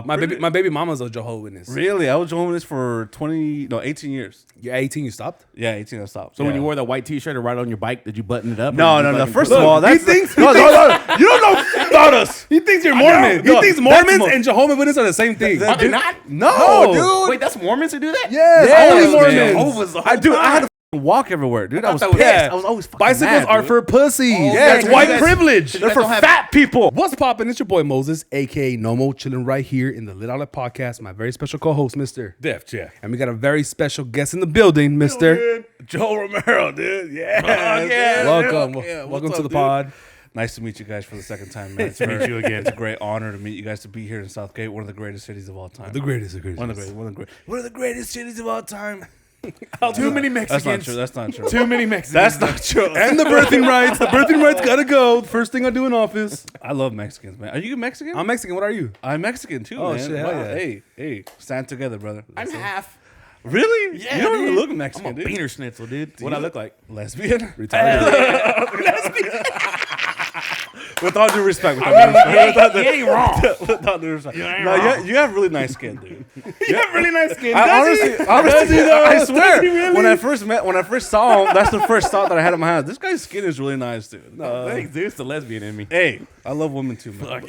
My baby mama's a Jehova Witness. Really? I was Jehova Witness for 18 years. You're 18, you stopped? Yeah, 18 I stopped. So when you wore that white T-shirt and ride on your bike, did you button it up? No. First of all, that's... He thinks... You don't know about us. He thinks you're Mormon. He thinks Mormons and Jehovah's Witnesses are the same thing. Are they not? No, dude. Wait, that's Mormons who do that? Yes, only Mormons. Mormons. I had to walk everywhere, dude. I was pissed. I was always fucking Bicycles mad, are dude. for pussies. Yeah, That's white privilege. They're for fat people. What's poppin'? It's your boy Moses, a.k.a. Nomo, chilling right here in the Lit Outlet Podcast. My very special co-host, Mr. Def Jack. And we got a very special guest in the building, Mr. Joe Romero, dude. Yeah. Welcome to the pod. Nice to meet you guys for the second time, man. It's meet you again. It's a great honor to meet you guys, to be here in Southgate, one of the greatest cities of all time. One of the greatest cities of all time. Too many Mexicans. That's not true. Too many Mexicans. That's not true. And the birthing rights. The birthing rights gotta go. First thing I do in office. I love Mexicans, man. Are you Mexican? I'm Mexican. What are you? I'm Mexican too, Oh, man. shit, hell yeah. Hey, stand together, brother. I'm half. Really? Yeah, you don't dude. even look Mexican, I'm a dude. beaner schnitzel, dude. What I look like? Lesbian? Retired. With all due respect. You ain't wrong. With all due respect. You ain't No, wrong. you have really nice skin, dude. You have really nice skin. Honestly, though? I swear, Does he really? when I first saw him, that's the first thought that I had in my head. This guy's skin is really nice, dude. Thanks, dude. It's the lesbian in me. Hey, I love women too, man.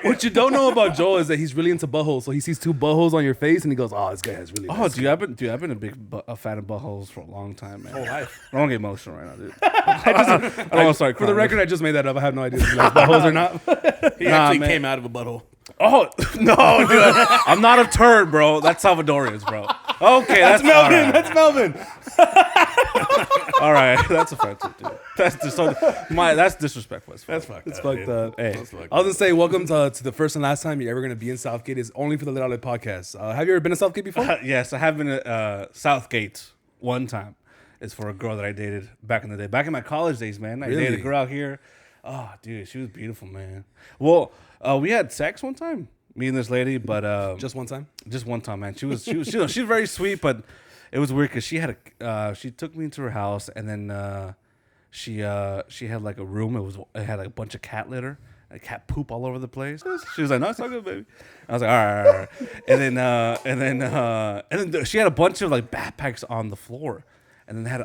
What you don't know about Joel is that he's really into buttholes. So he sees two buttholes on your face and he goes, "Oh, this guy has really." Oh, nice dude, I've been a fan of buttholes for a long time, man. Whole life. I don't get emotional right now, dude. I don't want to start For the crying. record, I just made that up. I have no idea if he likes buttholes or not. He actually man. came out of a butthole. Oh no, dude! I'm not a turd, bro. That's Salvadorians, bro. Okay, that's Melvin. all right. That's Melvin. All right, that's offensive, dude. That's disrespectful. That's fucked It's up, fucked dude. up. Hey, I was gonna say, welcome to the first and last time you're ever gonna be in Southgate. Is only for the Lit Outlet Podcast. Have you ever been to Southgate before? yes, I have been at Southgate one time. It's for a girl that I dated back in the day. Back in my college days, man. I dated a girl out here. Oh, dude, she was beautiful, man. Well, we had sex one time, me and this lady, but Just one time. just one time, man. She was very sweet, but it was weird because she took me into her house, and then she had like a room. It had like a bunch of cat litter, like cat poop all over the place. She was like, "No, it's all good, baby." I was like, "All right." And then she had a bunch of like backpacks on the floor. And then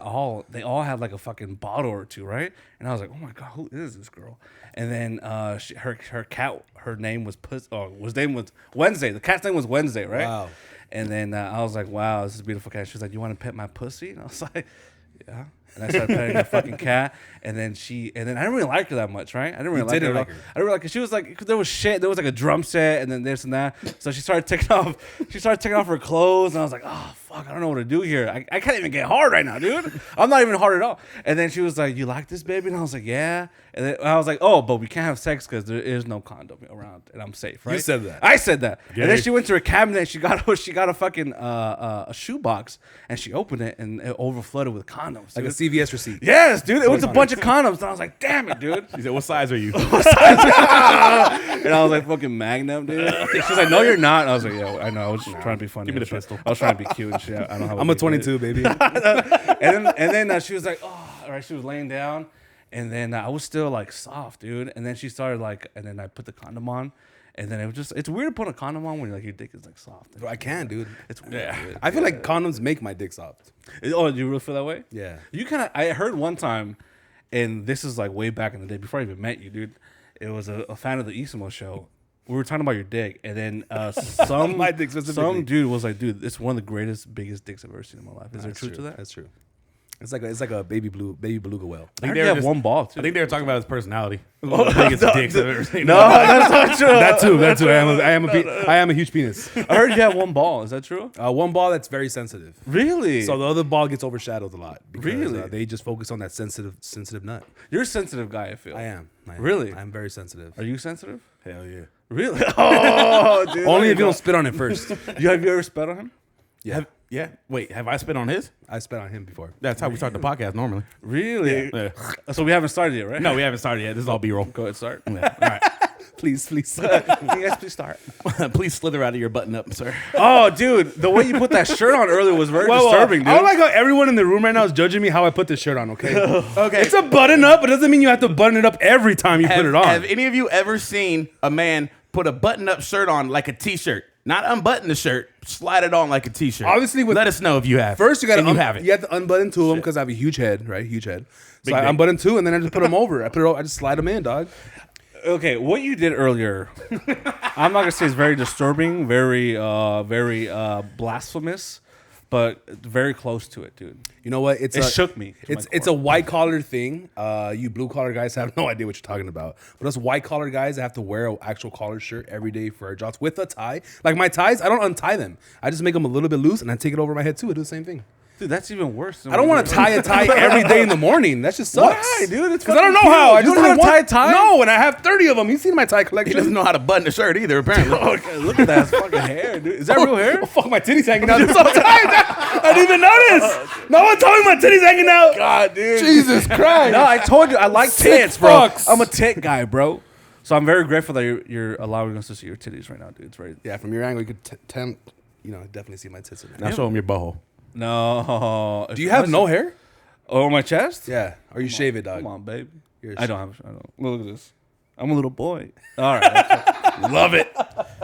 they all had like a fucking bottle or two, right? And I was like, oh my God, who is this girl? And then her cat, her name was Wednesday. The cat's name was Wednesday, right? Wow. And then I was like, wow, this is a beautiful cat. She was like, you want to pet my pussy? And I was like, yeah. And I started petting the fucking cat, and then I didn't really like her that much, right? I didn't really like her. I didn't really like her. She was like, there was shit. There was like a drum set, and then this and that. So she started taking off her clothes, and I was like, oh fuck, I don't know what to do here. I can't even get hard right now, dude. I'm not even hard at all. And then she was like, you like this, baby? And I was like, yeah. And then I was like, oh, but we can't have sex because there is no condom around, and I'm safe, right? You said that. I said that. Yeah. And then she went to her cabinet. And she got a fucking a shoebox, and she opened it, and it overflooded with condoms. Like a dude. CVS receipt. Yes, dude. It was a bunch of condoms. And I was like, damn it, dude. She said, what size are you? And I was like, fucking Magnum, dude. She's like, no, you're not. And I was like, yeah, I know. I was just trying to be funny. Give me the pistol. I was trying to be cute and shit. I don't have I'm a 22, baby. and then she was like, oh, all right. She was laying down. And then I was still like soft, dude. And then she started like, and then I put the condom on. And then it's weird to put a condom on when your dick is like soft. Bro, I can, dude. It's weird. Yeah. Dude. I feel like condoms make my dick soft. Oh, do you really feel that way? Yeah. I heard one time, and this is like way back in the day before I even met you, dude. It was a fan of the ISIMO show. We were talking about your dick, and then My dick specifically. some dude was like, "Dude, it's one of the biggest dicks I've ever seen in my life." Is there truth to that? That's true. It's like a baby beluga whale. I heard you have one ball too. I think they were talking about his personality. One of the biggest dicks I've ever seen. No, that's not true. That too. I am a huge penis. I heard you have one ball. Is that true? One ball that's very sensitive. Really? So the other ball gets overshadowed a lot. Because, Really? they just focus on that sensitive nut. You're a sensitive guy. I feel. I am. Really? I'm very sensitive. Are you sensitive? Hell yeah. Really? Oh, dude. Only if you don't spit on it first. Have you ever spat on him? Yeah. Yeah. Wait, have I spit on his? I spit on him before. That's how we start the podcast normally. Really? Yeah. So we haven't started yet, right? No, we haven't started yet. This is all B-roll. Go ahead, start. Yeah. All right. Please. Yes, please start. Please slither out of your button up, sir. Oh, dude, the way you put that shirt on earlier was very disturbing, dude. I don't like how everyone in the room right now is judging me how I put this shirt on, okay? Okay. It's a button up, but it doesn't mean you have to button it up every time you put it on. Have any of you ever seen a man put a button-up shirt on like a t-shirt. Not unbutton the shirt, slide it on like a t-shirt. Obviously, let us know if you have. First, you got to have it. You have to unbutton two of them because I have a huge head, right? Huge head. So I dick. unbutton two, and then I just put them over. I just slide them in, dog. Okay, what you did earlier, I'm not gonna say it's very disturbing, very blasphemous, but very close to it, dude. You know what? It shook me. It's a white collar thing. You blue collar guys have no idea what you're talking about. But us white collar guys that have to wear an actual collared shirt every day for our jobs with a tie. Like my ties, I don't untie them. I just make them a little bit loose and I take it over my head too. I do the same thing. Dude, that's even worse. I don't want to tie a tie every day in the morning. That just sucks. Why, dude? It's because I don't know fucking how. I cute. just You don't know how to tie a tie? No, and I have 30 of them. You've seen my tie He collection. doesn't know how to button a shirt either, apparently. Okay, look at that fucking hair, dude. Is that real hair? Oh, fuck, my titties hanging out this whole time. I didn't even notice. No one told me my titties hanging out. God, dude. Jesus Christ. No, I told you I like Sick tits, bro. fucks. I'm a tit guy, bro. So I'm very grateful that you're allowing us to see your titties right now, dude. It's very Yeah, from your angle, you could definitely see my tits in there. Now show him your boho. no. Do you have no hair? Oh, my chest? Yeah. Or you shave it, dog. Come on, babe. You're I don't. Look at this. I'm a little boy. All right. Love it.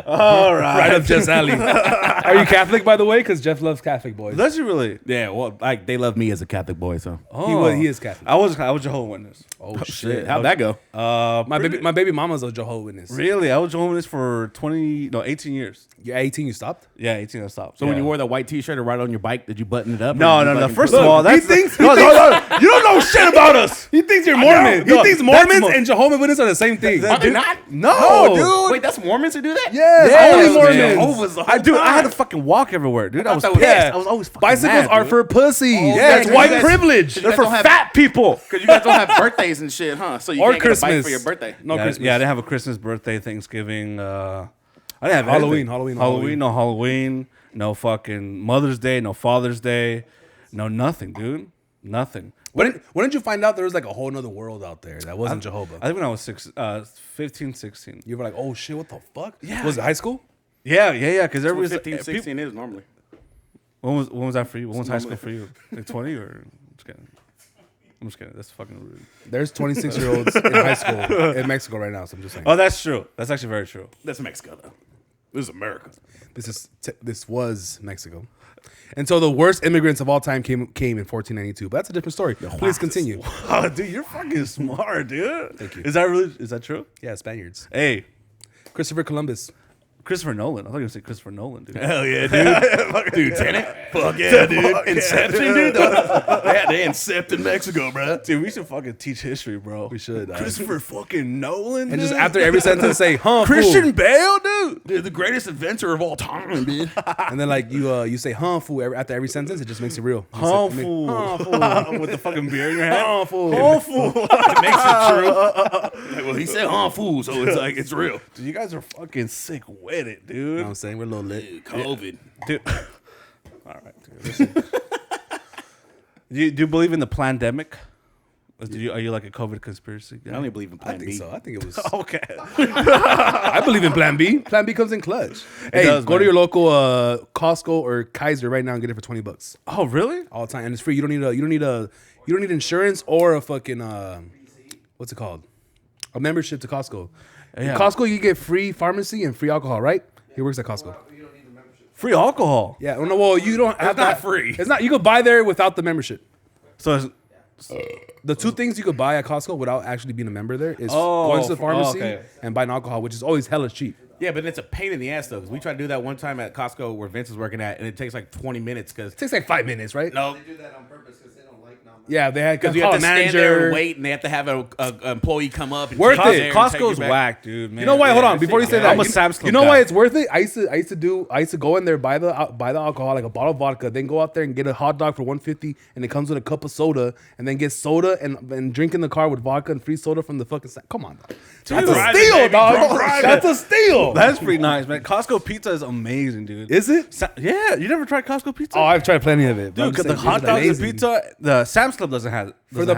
All right. Right up Jeff's alley. Are you Catholic, by the way? Because Jeff loves Catholic boys. Does you really? Yeah, well, like they love me as a Catholic boy, so. Oh. He is Catholic. I was Jehovah Witness. Oh, shit. How'd that go? My baby mama's a Jehova Witness. Really? I was Jehovah Witness for 18 years. You're 18, you stopped? Yeah, 18 I stopped. So when you wore the white t-shirt or ride on your bike, did you button it up? No. First of all, Look, that's he thinks- no, you don't know shit about us. He thinks you're Mormon. know. He thinks No, Mormons that's and Jehovah Witnesses are the same thing. Are they not? No, dude. Wait, that's Mormons who do that? Yes, Yes, only man. Mormons. Jehovah's the I whole do. I had time. to fucking walk everywhere, dude. I was that pissed. was- Yeah. I was always fucking Bicycles mad, are dude. for pussies. yeah, That's you white guys- privilege. you They're guys for don't have- fat people. Because you guys don't have birthdays and shit, huh? So you Or can't get a bike Christmas. for your birthday. No yeah, Christmas. Yeah, I didn't have a Christmas, birthday, Thanksgiving. I didn't have Halloween, anything. Halloween. No Halloween. No fucking Mother's Day. No Father's Day. No nothing, dude. Nothing. When did you find out there was like a whole nother world out there that wasn't Jehovah? I think when I was 15, 16. You were like, oh shit, what the fuck? Yeah. Was it high school? Yeah. Because That's what everybody's 15, 16 is normally. When was that for you? When was high school for you? Like 20 or? I'm just kidding. That's fucking rude. There's 26-year-olds in high school in Mexico right now, so I'm just saying. Oh, that's true. That's actually very true. That's Mexico, though. This is America. This was Mexico. And so the worst immigrants of all time came in 1492. But that's a different story. Please continue. Oh, dude, you're fucking smart, dude. Thank you. Is that true? Yeah, Spaniards. Hey, Christopher Columbus. Christopher Nolan. I thought you were going to say Christopher Nolan, dude. Hell yeah, dude. Dude, Tenet. Fuck yeah, dude. Inception, dude. They incepted Mexico, bro. Dude, we should fucking teach history, bro. We should. Christopher fucking Nolan, And dude. just after every sentence say, huh, Christian fool. Bale, dude. Dude, the greatest adventure of all time, dude. And then like you say, huh, fool, after every sentence, it just makes it real. You Huh, say- fool. Huh, fool. With the fucking beer in your hand. Huh, fool. Huh, fool. It makes it true. Like, well, he said, huh, fool, so it's like, it's real. Dude, you guys are fucking sick with it, You dude. know what I'm saying? We're a little lit. COVID. Dude. All right, dude. Listen. Do you believe in the pandemic? Are you like a COVID conspiracy guy? I only believe in I Plan think B. so. I think it was. Okay. I believe in Plan B. Plan B comes in clutch. Hey, does, go man. to your local Costco or Kaiser right now and get it for $20 Oh, really? all the time, and it's free. You don't need insurance or a fucking what's it called? A membership to Costco. Yeah. Costco, you get free pharmacy and free alcohol, right? He works at Costco. Free alcohol. Yeah. No, well, you don't have not to, free. It's not. You could buy there without the membership. So it's, The two things you could buy at Costco without actually being a member there is Oh, going to the pharmacy okay. and buying alcohol, which is always hella cheap. Yeah, but it's a pain in the ass, though, because we tried to do that one time at Costco where Vince is working at, and it takes like 20 minutes, because... It takes like 5 minutes, right? No, They do that on purpose because they don't like not. Yeah, they had because you call have to a stand there manager. and wait, and they have to have an employee come up and Worth take you it. there and take you Costco's back. whack, dude. Man. You know why? Hold on. that Before you shit- say yeah. that, I'm a you- Sam's Club You know guy. why it's worth it? I used to go in there, buy the alcohol, like a bottle of vodka, then go out there and get a hot dog for $1.50, and it comes with a cup of soda, and then get soda and drink in the car with vodka and free soda from the fucking. Come on, dog. That's a Drive it, steal, baby. dog. Drive That's a steal. That's pretty nice, man. Costco pizza is amazing, dude. Is it? Yeah, you never tried Costco pizza? Oh, I've tried plenty of it. but Dude, I'm just the saying, hot it's dogs and amazing. pizza, the Sam's Club doesn't have For the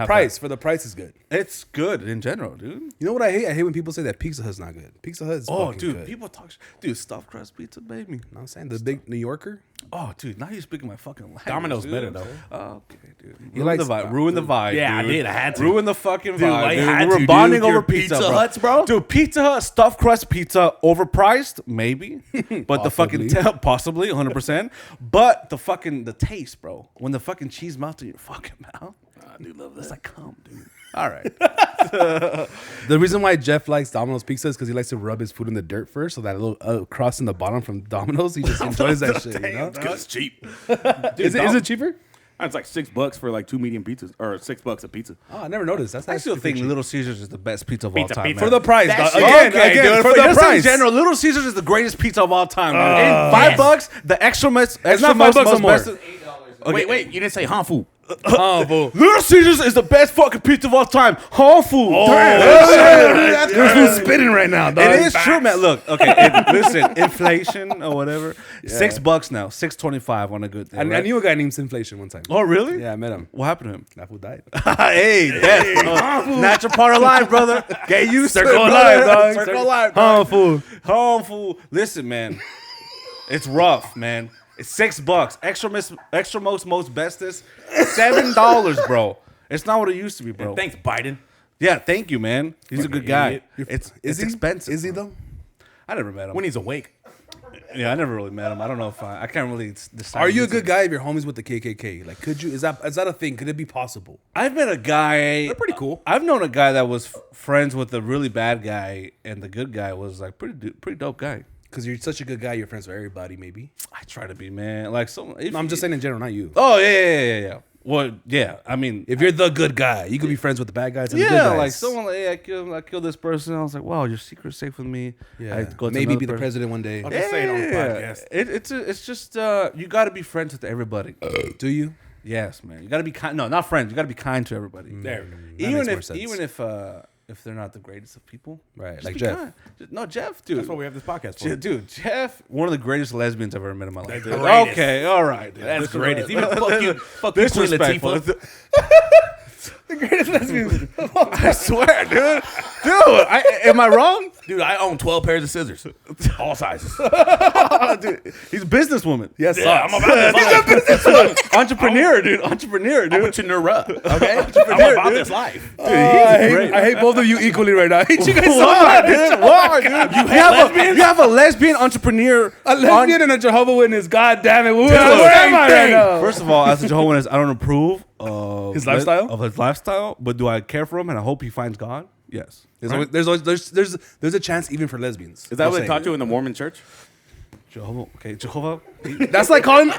price, is good. It's good in general, dude. You know what I hate? I hate when people say that Pizza Hut's not good. Pizza Hut is fucking Dude, good. people talk. Dude, stuffed crust pizza, baby. You know what I'm saying? The big New Yorker. Oh, dude, now you're speaking my fucking language. Domino's dude. better, though. Oh, okay, dude. You like Ruin the vibe. Yeah, I dude. did. I had to. Ruin the fucking vibe. I dude. had We were to, bonding dude. over Your pizza, Pizza bro. Huts, bro? Dude, Pizza Hut stuffed crust pizza overpriced, maybe, but the fucking possibly 100%. But the taste, bro. When the fucking cheese melts in your fucking mouth, I do love that. it's like come, dude. All right. The reason why Jeff likes Domino's pizza is because he likes to rub his food in the dirt first, so that little crust in the bottom from Domino's, he just enjoys that shit. You know? Because it's cheap. Is it cheaper? It's like $6 for like 2 medium pizzas, or $6 a pizza. Oh, I never noticed. That's I still actually think cheap. Little Caesars is the best pizza of all Pizza, time. pizza. man. For the price, That dog. shit- Again, dude, for the just price. in general, Little Caesars is the greatest pizza of all time. Dude. $5, the extra not $5 or more. best. Wait, you didn't say hanfu. Oh, fool. Little Caesars is the best fucking pizza of all time. Whole food. There's food spitting right now, dog. It is true, man. Look, okay, listen, inflation or whatever. $6 now, $6.25 on a good day. I right? knew a guy named Inflation one time. Oh, really? Yeah, I met him. What happened to him? That fool died. Hey, death. Natural part of life, brother. Get used to it, Circle of brother. life, dog. Circle of life, Oh, dog. fool. Home food. Listen, man. It's rough, man. It's $6. Extra most bestest. $7, bro. It's not what it used to be, bro. Thanks, Biden. Yeah, thank you, man. He's a good guy. idiot. It's expensive. Is he though? I never met him. When he's awake. Yeah, I never really met him. I don't know if I can't really decide. Are you a good guy if you're homies with the KKK? Like, could you? Is that a thing? Could it be possible? I've met a guy. They're pretty cool. I've known a guy that was friends with a really bad guy, and the good guy was like pretty dope guy. Because you're such a good guy, you're friends with everybody. Maybe. I try to be, man. Like I'm just saying in general, not you. Oh yeah. Well, yeah. I mean, If you're the good guy, you could be friends with the bad guys and the good guys. like someone like, hey, I killed this person. I was like, wow, your secret's safe with me. Yeah. I go to Maybe another be the person. president one day. I'll just say it on the podcast. It's just you got to be friends with everybody. Do you? Yes, man. You got to be kind. No, not friends. You got to be kind to everybody. There. That makes more sense. Even if they're not the greatest of people, Right, just like be Jeff. kind. No, Jeff, dude. That's what we have this podcast for. Dude, Jeff, one of the greatest lesbians I've ever met in my life. The Dude. greatest. Okay, all right. Dude. That's This is greatest. right. Even fuck you, Queen Disrespectful. Latifah. The greatest lesbian. I swear, dude. Am I wrong? Dude, I own 12 pairs of scissors. All sizes. Dude, he's a businesswoman. Yes, Yeah, I'm about this life. Entrepreneur, dude. Entrepreneur, I'm dude. a chinera, okay? I'm about this life. I hate both of you equally right now. I hate you guys so Why, much. dude? Why, dude? You have a lesbian entrepreneur. A lesbian and a Jehova Witness. God damn it. Where Dude, am I right now? First of all, as a Jehovah's Witness, I don't approve of His lifestyle? Of his lifestyle, but do I care for him and I hope he finds God? Yes. There's a chance even for lesbians. Is that what they taught you in the Mormon church? Jehovah. Okay, Jehovah. That's like calling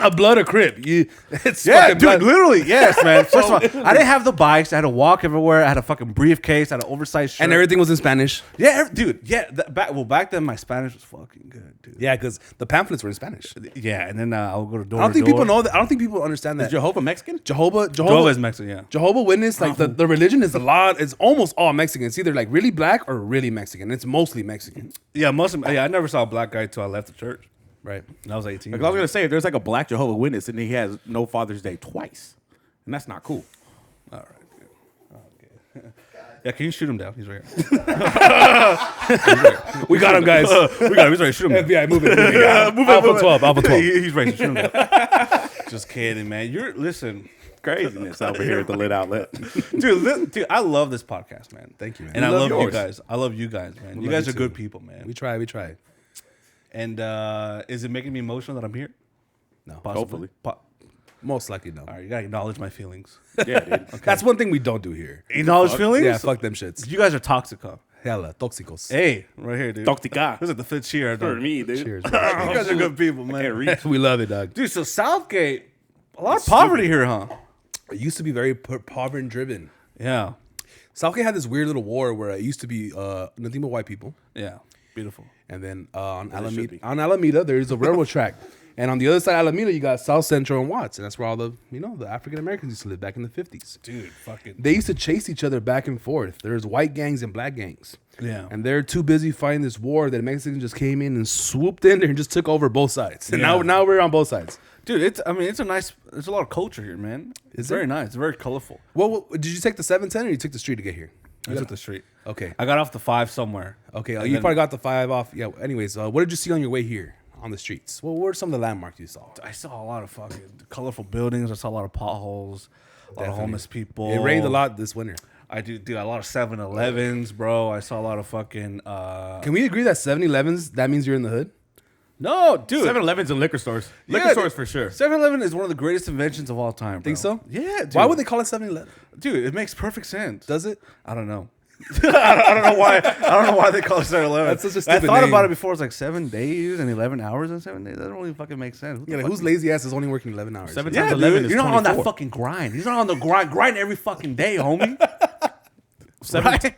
a blood a crib. It's Yeah, fucking dude, blood. literally, yes, man. First of all, I didn't have the bikes. I had to walk everywhere. I had a fucking briefcase. I had an oversized shirt. And everything was in Spanish. Yeah, dude. Yeah, back then my Spanish was fucking good, dude. Yeah, because the pamphlets were in Spanish. Yeah, and then I'll go to door. I don't think people know that. I don't think people understand that. Is Jehovah Mexican? Jehovah is Mexican. Yeah. Jehovah Witness, like the religion is it's almost all Mexican. It's either like really black or really Mexican. It's mostly Mexican. Yeah, I never saw a black guy until I left the church. Right. And I was 18. Like I was gonna say, if there's like a black Jehovah Witness and he has no Father's Day twice, and that's not cool. All right. Dude. Okay. Yeah, can you shoot him down? He's right here. We got him, guys. We got him. He's right. Shoot him down. FBI, move it. Alpha 12. Alpha 12. He's right. Shoot him down. Just kidding, man. Listen, Craziness over here at the lit outlet. dude. I love this podcast, man. Thank you, man. And I love love you yours. guys. I love you guys, man. You love guys you are good too. people, man. We try. And is it making me emotional that I'm here? No. Hopefully. Most likely no. All right, you gotta acknowledge my feelings. Yeah, dude. That's one thing we don't do here. Acknowledge feelings? Yeah, fuck them shits. You guys are toxic, huh? Hella toxicos. Hey, right here, dude. Toxica. This is the fifth cheer, For dog. me, dude. Cheers. You guys are good people, man. Can't reach. We love it, dog. Dude, so Southgate, a lot of poverty here, huh? It used to be very poverty driven. Yeah. Southgate had this weird little war where it used to be nothing but white people. Yeah. Beautiful. And then should be. on Alameda, there's a railroad track. And on the other side of Alameda, you got South Central and Watts. And that's where all the African Americans used to live back in the 50s. Dude, fucking. They used to chase each other back and forth. There's white gangs and black gangs. Yeah. And they're too busy fighting this war that Mexicans just came in and swooped in there and just took over both sides. And Yeah. now we're on both sides. Dude, it's a nice. There's a lot of culture here, man. It's very nice. It's very colorful. Well, did you take the 710 or you took the street to get here? I took the street. Okay. I got off the 5 somewhere. Okay. And You then- probably got the 5 off. Yeah. Anyways, what did you see on your way here on the streets? What were some of the landmarks you saw? I saw a lot of fucking colorful buildings. I saw a lot of potholes. A lot of homeless people. It rained a lot this winter. I do a lot of 7-Elevens, bro. I saw a lot of fucking. Can we agree that 7-Elevens, that means you're in the hood? No, dude. 7-Elevens and liquor stores. Yeah, Liquor stores for sure. 7-Eleven is one of the greatest inventions of all time. Bro. Think so? Yeah, dude. Why would they call it 7-Eleven? Dude, it makes perfect sense. Does it? I don't know. I don't know why. I don't know why they call it 7-Eleven. That's such a I stupid thought name. about it before. It's like 7 days and 11 hours and 7 days. That don't really fucking make sense. Who the Yeah, like, fuck who's lazy ass is only working 11 hours? 7 Yeah, times dude, 11 is you're not on that 24. fucking grind. He's not on the grind every fucking day, homie.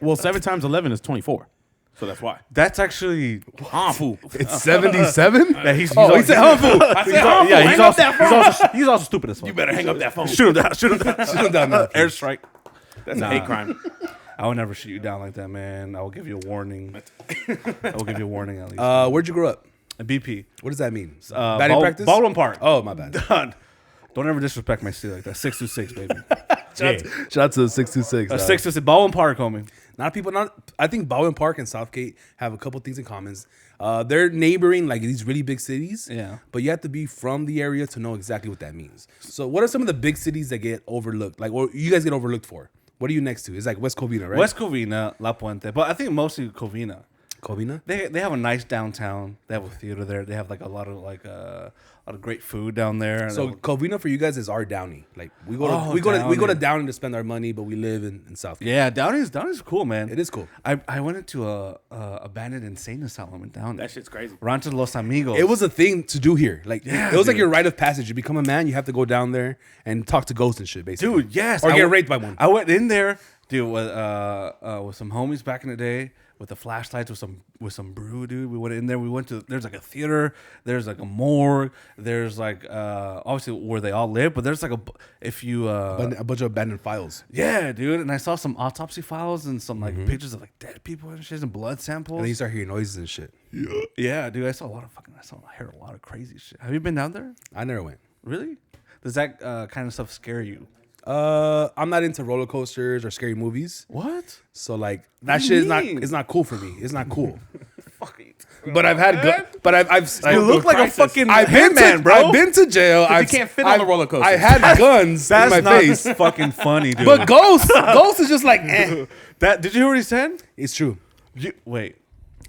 Well, 7 times 11 is 24. So that's why. That's actually Harmful. It's 77? Yeah, he's Oh, he said harmful. I said harmful. yeah, Hang up that phone. he's also stupid as fuck. You better hang up that phone. shoot him down. Shoot him down. Shoot him down now. Airstrike. That's a hate crime. I will never shoot you down like that, man. I will give you a warning. I will give you a warning at least. Where'd you grow up? A BP. What does that mean? Batting practice? Baldwin Park. Oh, my bad. Don't ever disrespect my city like that. 626, baby. Shout out to the 626. 626. Baldwin Park, homie. I think Baldwin Park and Southgate have a couple things in common. They're neighboring like these really big cities. Yeah. But you have to be from the area to know exactly what that means. So what are some of the big cities that get overlooked? Like, or you guys get overlooked for? What are you next to? It's like West Covina, right? West Covina, La Puente. But I think mostly Covina. Covina? They have a nice downtown. They have a theater there. They have like a lot of great food down there. So Covina for you guys is our Downey. Like we go to Oh, we go to Downey. Downey to spend our money, but we live in Southgate. yeah, Downey's cool, man. It is cool. I went into a abandoned insane asylum in Downey. That shit's crazy. Rancho de los Amigos. It was a thing to do here. Like Yeah, it was like dude. your rite of passage. You become a man, you have to go down there and talk to ghosts and shit, basically. Dude, yes. Or I get went- raped by one. I went in there, dude, with some homies back in the day, with the flashlights, with some brew, dude. We went in there. We went to there's like a theater, there's like a morgue, there's like obviously where they all live, but there's like A bunch of abandoned files. yeah, dude. And I saw some autopsy files and some like pictures of like dead people and shit and blood samples. And then you start hearing noises and shit. Yeah, dude. I heard a lot of crazy shit. Have you been down there? I never went. Really? Does that kind of stuff scare you? I'm not into roller coasters or scary movies. What? So like that What do shit you is not mean? it's not cool for me. It's not cool. Fuck it. But I've had I've You look like a crisis. fucking I've been hitman, to bro. I've been to jail. you can't fit on the roller coaster. I had guns in That's my not face. fucking funny, dude. But Ghost is just like that did you hear what he said? It's true. Wait,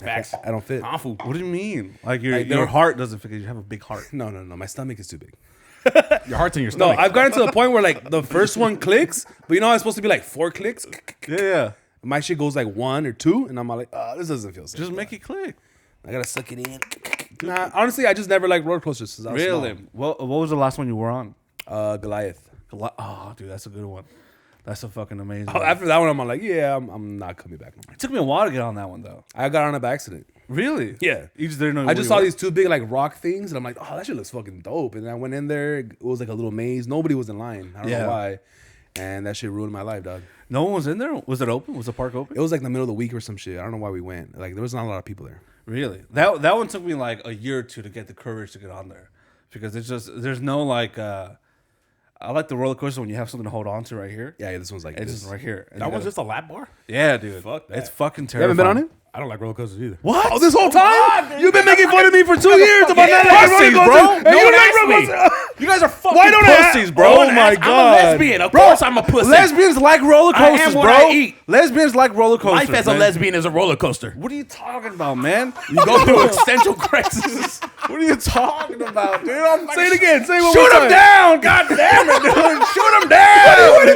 Facts. I don't fit. Harmful. what do you mean? Like Like, they your don't- heart doesn't fit 'cause you have a big heart. No. My stomach is too big. Your heart's in your No, stomach. I've gotten to the point where like the first one clicks, but you know how it's supposed to be like 4 clicks. Yeah, My shit goes like 1 or 2, and I'm like, this doesn't feel safe. just make it click. I gotta suck it in. Nah, honestly, I just never liked roller coasters since I was Really? What was the last one you were on? small. Goliath. Oh, dude, that's a good one. That's a fucking amazing. Oh, one. after that one, I'm like, yeah, I'm not coming back no more. It took me a while to get on that one though. I got on it by accident. Really? Yeah. You just didn't know. I just saw these 2 big like rock things, and I'm like, oh, that shit looks fucking dope. And then I went in there. It was like a little maze. Nobody was in line. I don't Yeah. know why. And that shit ruined my life, dog. No one was in there. Was it open? Was the park open? It was like the middle of the week or some shit. I don't know why we went. Like there was not a lot of people there. Really? That one took me like a year or 2 to get the courage to get on there, because there's no like. I like the roller coaster when you have something to hold on to right here. Yeah, this one's like It's this. just right here. And That you was gotta- just a lap bar? Yeah, dude. Fuck that. It's fucking You terrifying. haven't been on it? I don't like roller coasters either. What? Oh, this whole time? You've been making fun of me for 2 years about not liking pussies, roller bro. coasters. No And you one like asked roller me. coasters. You guys are fucking Why don't I- pussies, bro. Oh my I'm God. a lesbian. Of course I'm a pussy. Lesbians like roller I am coasters, what bro. I eat. Lesbians like roller coasters. Life as a man. lesbian is a roller coaster. What are you talking about, man? You go through existential crisis. What are you talking about, dude? I'm Say it again. Say it one Shoot more him time. down! God damn it, dude! Shoot him down!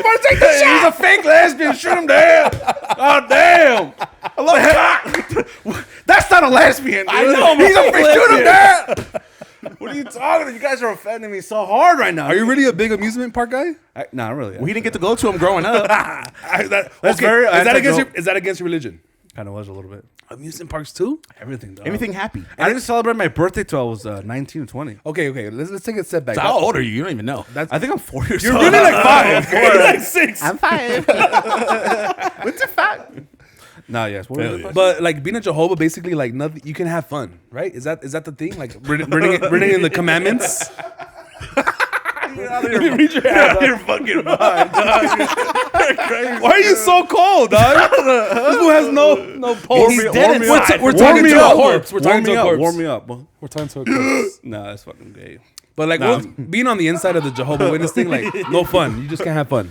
He's a fake lesbian. Shoot him down! God damn! I love cock. That's not a lesbian, dude. I know, I'm a He's a fake fake. Shoot him lesbian. down! What are you talking about? You guys are offending me so hard right now. Are you really a big amusement park guy? Not really. We didn't get to go to them growing up. That's very. Is that against your religion? Kind of was a little bit. Amusement parks too? Everything, though. Anything happy. I didn't celebrate my birthday till I was 19 or 20. Okay. Let's take a step back. So how old are you? You don't even know. That's I think I'm 4 years you're old. really like 5. You're like 6. I'm 5. What's a 5? Nah, yes. What was the question? But like being a Jehovah, basically like nothing. You can have fun, right? Is that the thing? Like reading in the commandments. You're fucking mind, dog. Why are you so cold, dog? This fool has no pulse. He's dead inside. We're talking to a corpse. We're talking to a corpse. Warm me up. We're talking to a corpse. Nah, that's fucking gay. But like, being on the inside of the Jehova Witness thing, like, no fun. You just can't have fun.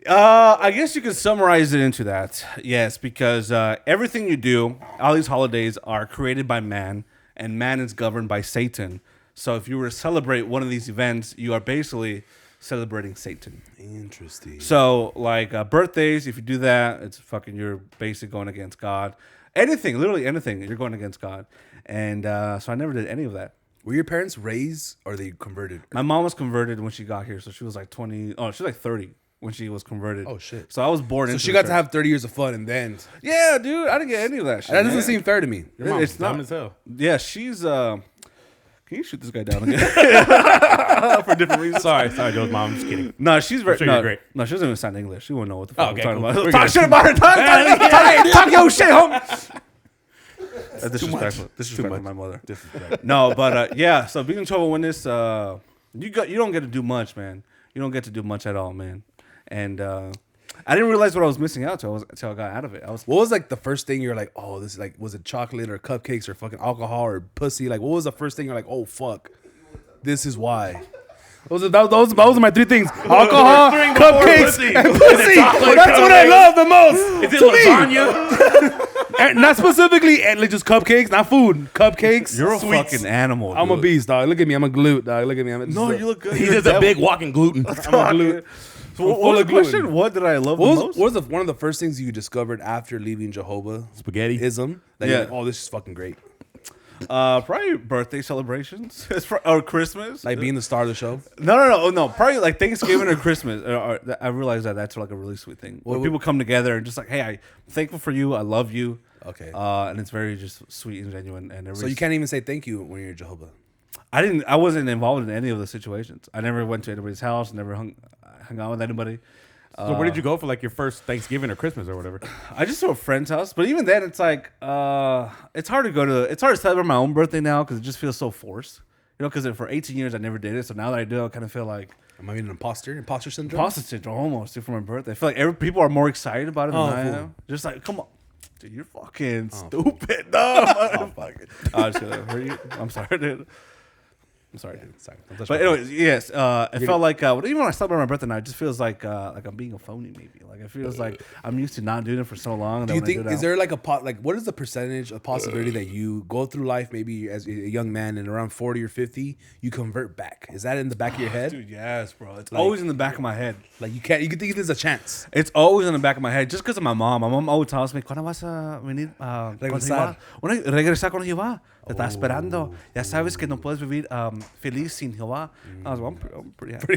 I guess you could summarize it into that. Yes, because everything you do, all these holidays are created by man, and man is governed by Satan. So if you were to celebrate one of these events, you are basically celebrating Satan. Interesting. So like birthdays, if you do that, it's fucking, you're basically going against God. Anything, literally anything, you're going against God. And so I never did any of that. Were your parents raised or they converted? My mom was converted when she got here, so she was like 20. Oh, she was like 30 when she was converted. Oh shit! So I was born. So into she the got to church. have 30 years of fun, and then Yeah, dude, I didn't get any of that shit. that doesn't man. seem fair to me. Your mom's It's not- dumb as hell. Yeah, she's. Can you shoot this guy down again? For different reasons. Sorry, Joe's mom. I'm just kidding. No, she's very. sure no, you're great. No, she doesn't even sound English. She won't know what the fuck Okay, I'm talking cool. about. We're Talk good. shit about her. Talk your shit, home. That's disrespectful. Disrespectful to my mother. No, but yeah. So being a Jehova Witness, you don't get to do much, man. You don't get to do much at all, man. And I didn't realize what I was missing out until I got out of it. What was like the first thing you're like, oh, this is like, was it chocolate or cupcakes or fucking alcohol or pussy? Like, what was the first thing you're like, oh fuck, this is why? Those are my three things: alcohol, cupcakes, and pussy. That's what I love the most. Is it to me. lasagna? And not specifically, like just cupcakes, not food. Cupcakes. You're a sweets. fucking animal. I'm a dude. beast, dog. Look at me. I'm a glute, dog. Look at me. No, you look good. He's You're just a devil. big walking gluten. I'm a glute. So what full was of the question? gluten. What did I love the What most? was one of the first things you discovered after leaving Jehovah? Spaghetti. Ism. That Yeah. you're like, oh, this is fucking great. Probably birthday celebrations or Christmas. Like being the star of the show. No. Probably like Thanksgiving or Christmas. I realized that's like a really sweet thing. When What- people come together and just like, hey, I'm thankful for you. I love you. Okay. And it's very just sweet and genuine. And So you can't even say thank you when you're Jehovah. I wasn't involved in any of the situations. I never went to anybody's house. Never hung out with anybody. So where did you go for like your first Thanksgiving or Christmas or whatever? I just to a friend's house, but even then, it's like it's hard to celebrate my own birthday now because it just feels so forced. You know, because for 18 years I never did it, so now that I do, I kind of feel like Am I being an imposter? Imposter syndrome? imposter syndrome almost dude, for my birthday. I feel like people are more excited about it than I fool. am. Just like, come on, dude, you're fucking stupid. No, fuck it. I'm just gonna hurt you. I'm sorry, dude. I'm sorry, dude. Sorry. Don't touch But my- anyways, yes, it felt like even when I celebrate my birthday now, it just feels like I'm being a phony. Maybe like it feels like I'm used to not doing it for so long. Do you think is there like what is the percentage of possibility that you go through life maybe as a young man and around 40 or 50 you convert back? Is that in the back of your head? Dude, yes, bro. It's always in the back of my head. Like you can think there's a chance. It's always in the back of my head just because of my mom. My mom always tells me, ¿Cuándo vas a venir? Regresar. Regresar con Jehová. Te está esperando. Ya sabes que no puedes vivir feliz sin Jehová. I was like, I'm pretty happy.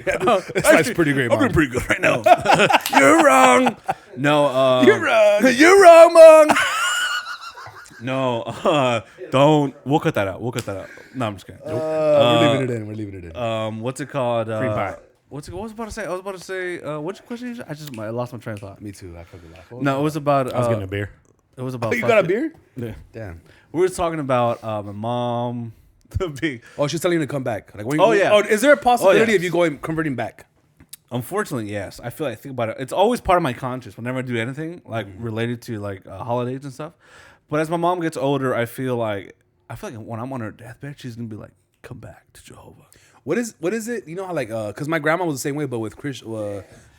That's pretty great, I'm Mom. doing pretty good right now. You're wrong. No, You're wrong. You're wrong, Mom. No, don't. We'll cut that out. No, I'm just kidding. We're leaving it in. What's it called? Free pie. What was I about to say? I was about to say. What's your question? I lost my train of thought. Me too. I fucking laugh. No, it was about. I was getting a beer. It was about. Oh, you got a fucking- beer? Yeah. Damn. We were talking about my mom. The big. Oh, she's telling you to come back. Like, when Oh, yeah. Oh, is there a possibility yes. of you converting back? Unfortunately, yes. I think about it. It's always part of my conscience whenever I do anything like related to like holidays and stuff. But as my mom gets older, I feel like when I'm on her deathbed, she's gonna be like, "Come back to Jehovah." What is it? You know how like because my grandma was the same way, but with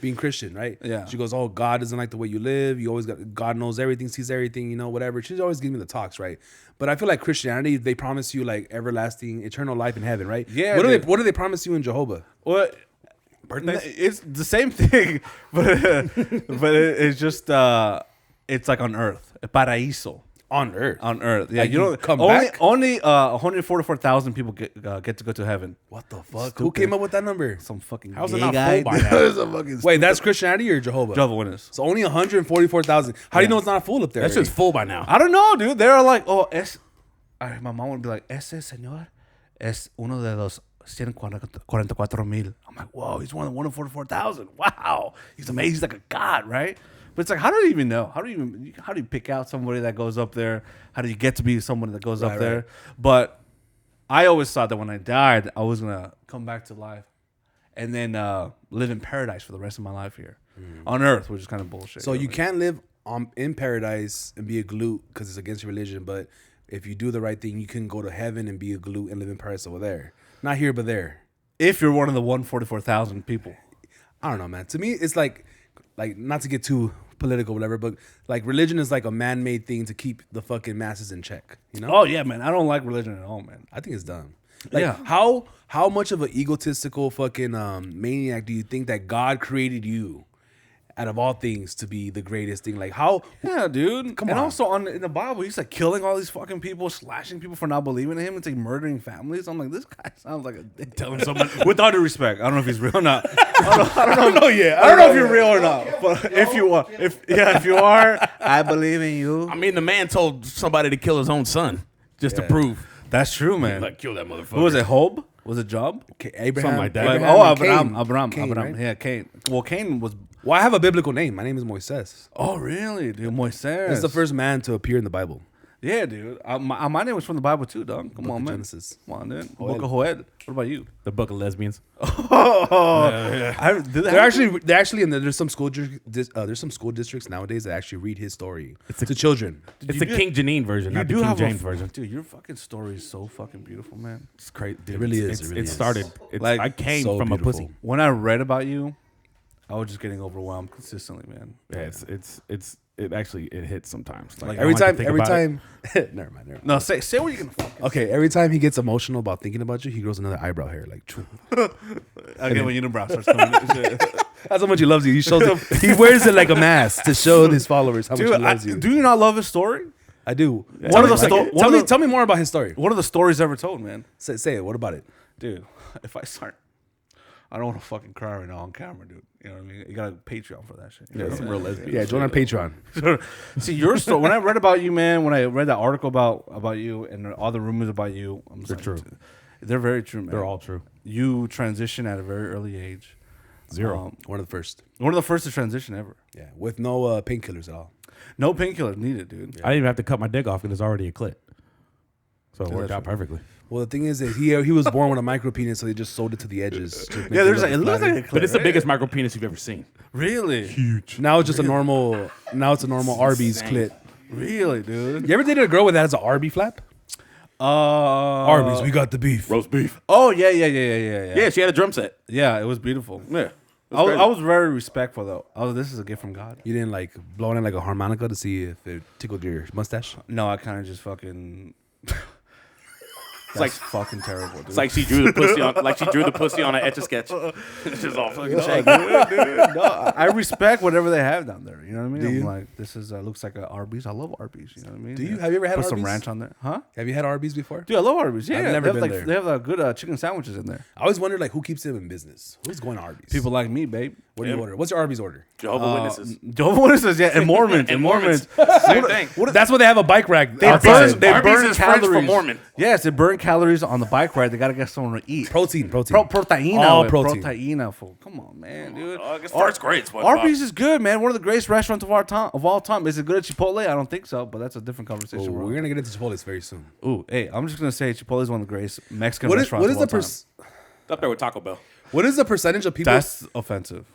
being Christian, right? Yeah. She goes, "Oh, God doesn't like the way you live. You always God knows everything, sees everything, whatever." She's always giving me the talks, right? But I feel like Christianity, they promise you like everlasting, eternal life in heaven, right? Yeah, What dude. do they promise you in Jehovah? Well, Birthdays? it's the same thing, but it's just it's like on earth, paraíso. On earth. On earth, yeah. Like, You you don't come only back? only 144,000 people get to go to heaven. What the fuck? Who came up with that number? Some fucking How's it gay not guy. full by now? It's a fucking Wait, that's Christianity or Jehovah? Jehovah Witness. So only 144,000. How do you know it's not full up there? That shit's full by now. I don't know, dude. They're like, my mom would be like, ese señor es uno de los 144,000. I'm like, whoa, he's one of the 144,000. Wow, he's amazing. He's like a god, right? But it's like, how do you even know? How do you pick out somebody that goes up there? How do you get to be someone that goes up there? right. But I always thought that when I died, I was gonna come back to life, and then live in paradise for the rest of my life here on Earth, which is kind of bullshit. So you can't live in paradise and be a glute because it's against your religion. But if you do the right thing, you can go to heaven and be a glute and live in paradise over there. Not here, but there. If you're one of the 144,000 people. I don't know, man. To me, it's like not to get too political, whatever, but like religion is like a man-made thing to keep the fucking masses in check. You know? Oh yeah, man. I don't like religion at all, man. I think it's dumb. Like Yeah. how much of an egotistical fucking maniac do you think that God created you? Out of all things, to be the greatest thing, like how? Yeah, dude. Come and on. also in the Bible, he's like killing all these fucking people, slashing people for not believing in him. It's like murdering families. I'm like, this guy sounds like a dick. Telling someone. With all due respect, I don't know if he's real or not. I don't know. Yeah, I don't know if you're real or not. But if you are, if you are, I believe in you. I mean, the man told somebody to kill his own son just to prove. That's true, man. Like, kill that motherfucker. Who was it? Job? Was it Job? Abraham, Something like that. Like, Abraham, and Abraham. Cain, right? Yeah, Cain. Well, Cain was. Well, I have a biblical name. My name is Moises. Oh, really, dude? Moises. It's the first man to appear in the Bible. Yeah, dude. My name was from the Bible too, dog. Come on, man. Genesis. Come on, dude. Book of Joel. What about you? The Book of Lesbians. They're actually in there's some school there's some school districts nowadays that actually read his story to children. It's the King Janine version, not the King James version. Dude, your fucking story is so fucking beautiful, man. It's crazy. Dude, It really is. It's, It really it is. started. It's, Like, I came so from beautiful. a pussy. When I read about you, I was just getting overwhelmed consistently, man. Yeah, it actually hits sometimes. Like Every I don't like to time, think about it. never mind. No, say what you can fucking. Okay, every time he gets emotional about thinking about you, he grows another eyebrow hair. Like, Again, when unibrow starts coming. that's how much he loves you. He wears it like a mask to show his followers how much he loves you. Do you not love his story? I do. One of the Tell me more about his story. One of the stories ever told, man. Say it. What about it? Dude, if I start, I don't want to fucking cry right now on camera, dude. You know what I mean? You got a Patreon for that shit. You know Yeah, some real lesbians. Yeah, join our Patreon. See, your story, when I read about you, man, when I read that article about you and all the rumors about you, They're true. They're very true, man. They're all true. You transitioned at a very early age. Zero. One of the first. One of the first to transition ever. Yeah, with no painkillers at all. No painkillers needed, dude. I didn't even have to cut my dick off because it's already a clit. So it Dude, worked that's out perfectly. Well, the thing is that he was born with a micro penis, so they just sewed it to the edges. To make Yeah, there's like, it looks flatter. like a clip, But it's the right? biggest micro penis you've ever seen. Really? Now it's just a normal. Now it's a normal Arby's clit. Really, dude? You ever dated a girl with that as an Arby flap? Arby's, we got the beef. Roast beef. Oh, yeah. Yeah, she had a drum set. Yeah, it was beautiful. Yeah. I was very respectful, though. This is a gift from God. You didn't like blow in like a harmonica to see if it tickled your mustache? No, I kind of just fucking... It's like fucking terrible, dude. it's like she drew the pussy on an etch a sketch. It's just all fucking shaggy. No, I respect whatever they have down there. You know what I mean? Do you? I'm like, this is looks like a Arby's. I love Arby's. You know what I mean? Do you? Have you ever had Put some Arby's? ranch on there, huh? Have you had Arby's before? Dude, I love Arby's. Yeah, I've never they have, been like, there. They have good chicken sandwiches in there. I always wondered like who keeps them in business. Who's going to Arby's? People like me, babe. What do you order? What's your Arby's order? Jehovah Witnesses. Jehovah Witnesses, yeah, and Mormons, And Mormons. Same thing. That's why they have a bike rack. They outside. Arby's is French for Mormon. Yes, they burn calories on the bike ride. They gotta get someone to eat. Protein. Proteina. All wey. protein. Proteina, fool. Come on, man, dude. I guess first grade's what Arby's is good, man. One of the greatest restaurants of all time. Is it good at Chipotle? I don't think so, but that's a different conversation. Oh, bro. we're gonna get into Chipotle's very soon. Ooh, hey, I'm just gonna say Chipotle is one of the greatest Mexican What is restaurants what is of all the time. Up there with Taco Bell. what is the percentage of people? That's offensive.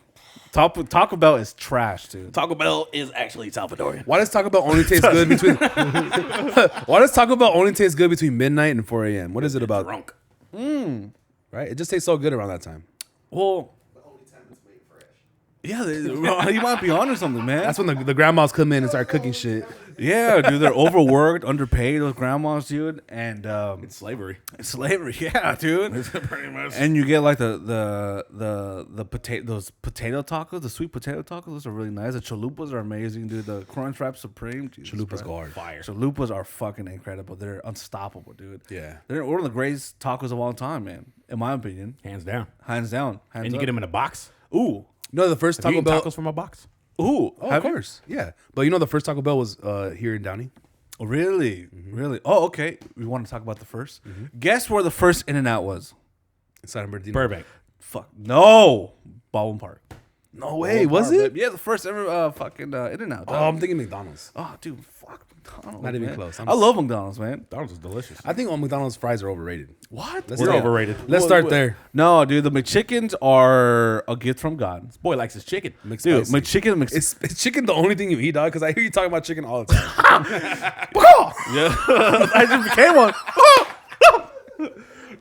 Taco Bell is trash, dude. Taco Bell is actually Salvadorian. Why does Taco Bell only taste good between? Why does Taco Bell only taste good between midnight and 4 a.m.? What is it about? Drunk. Right? It just tastes so good around that time. Well, The only time it's made fresh. yeah, you might be onto something, man. That's when the grandmas come in and start cooking shit. Yeah, dude, they're overworked, underpaid, those grandmas, dude, and It's slavery. slavery. Yeah, dude. Pretty much. And you get like the potato, those potato tacos, the sweet potato tacos. Those are really nice. The chalupas are amazing, dude. The Crunch Wrap Supreme, Jesus Chalupas Christ. go hard. Fire. Chalupas are fucking incredible. They're unstoppable, dude. Yeah. They're one of the greatest tacos of all time, man. In my opinion, Hands down. hands down. Hands And you up. get them in a box. Ooh, No, the first Have you Taco eaten Bell. tacos from a box? ooh. Oh, of have you? course. Yeah. But you know the first Taco Bell was here in Downey. Oh, really? Really? Oh, okay. We want to talk about the 1st. Guess where the first In-N-Out was? In San Bernardino. Burbank. Fuck. No. Baldwin Park. No way, was it? Yeah, the first ever fucking In-N-Out. Oh, I'm thinking McDonald's. Oh, dude, fuck McDonald's. Not even man. close. I love McDonald's, man. McDonald's is delicious. I think all McDonald's fries are overrated. What? Let's We're start- overrated. Let's start there. No, dude, the McChickens are a gift from God. Boy likes his chicken. Dude, McSpicy. McChicken, Is chicken the only thing you eat, dog? Because I hear you talking about chicken all the time. Yeah, I just became one.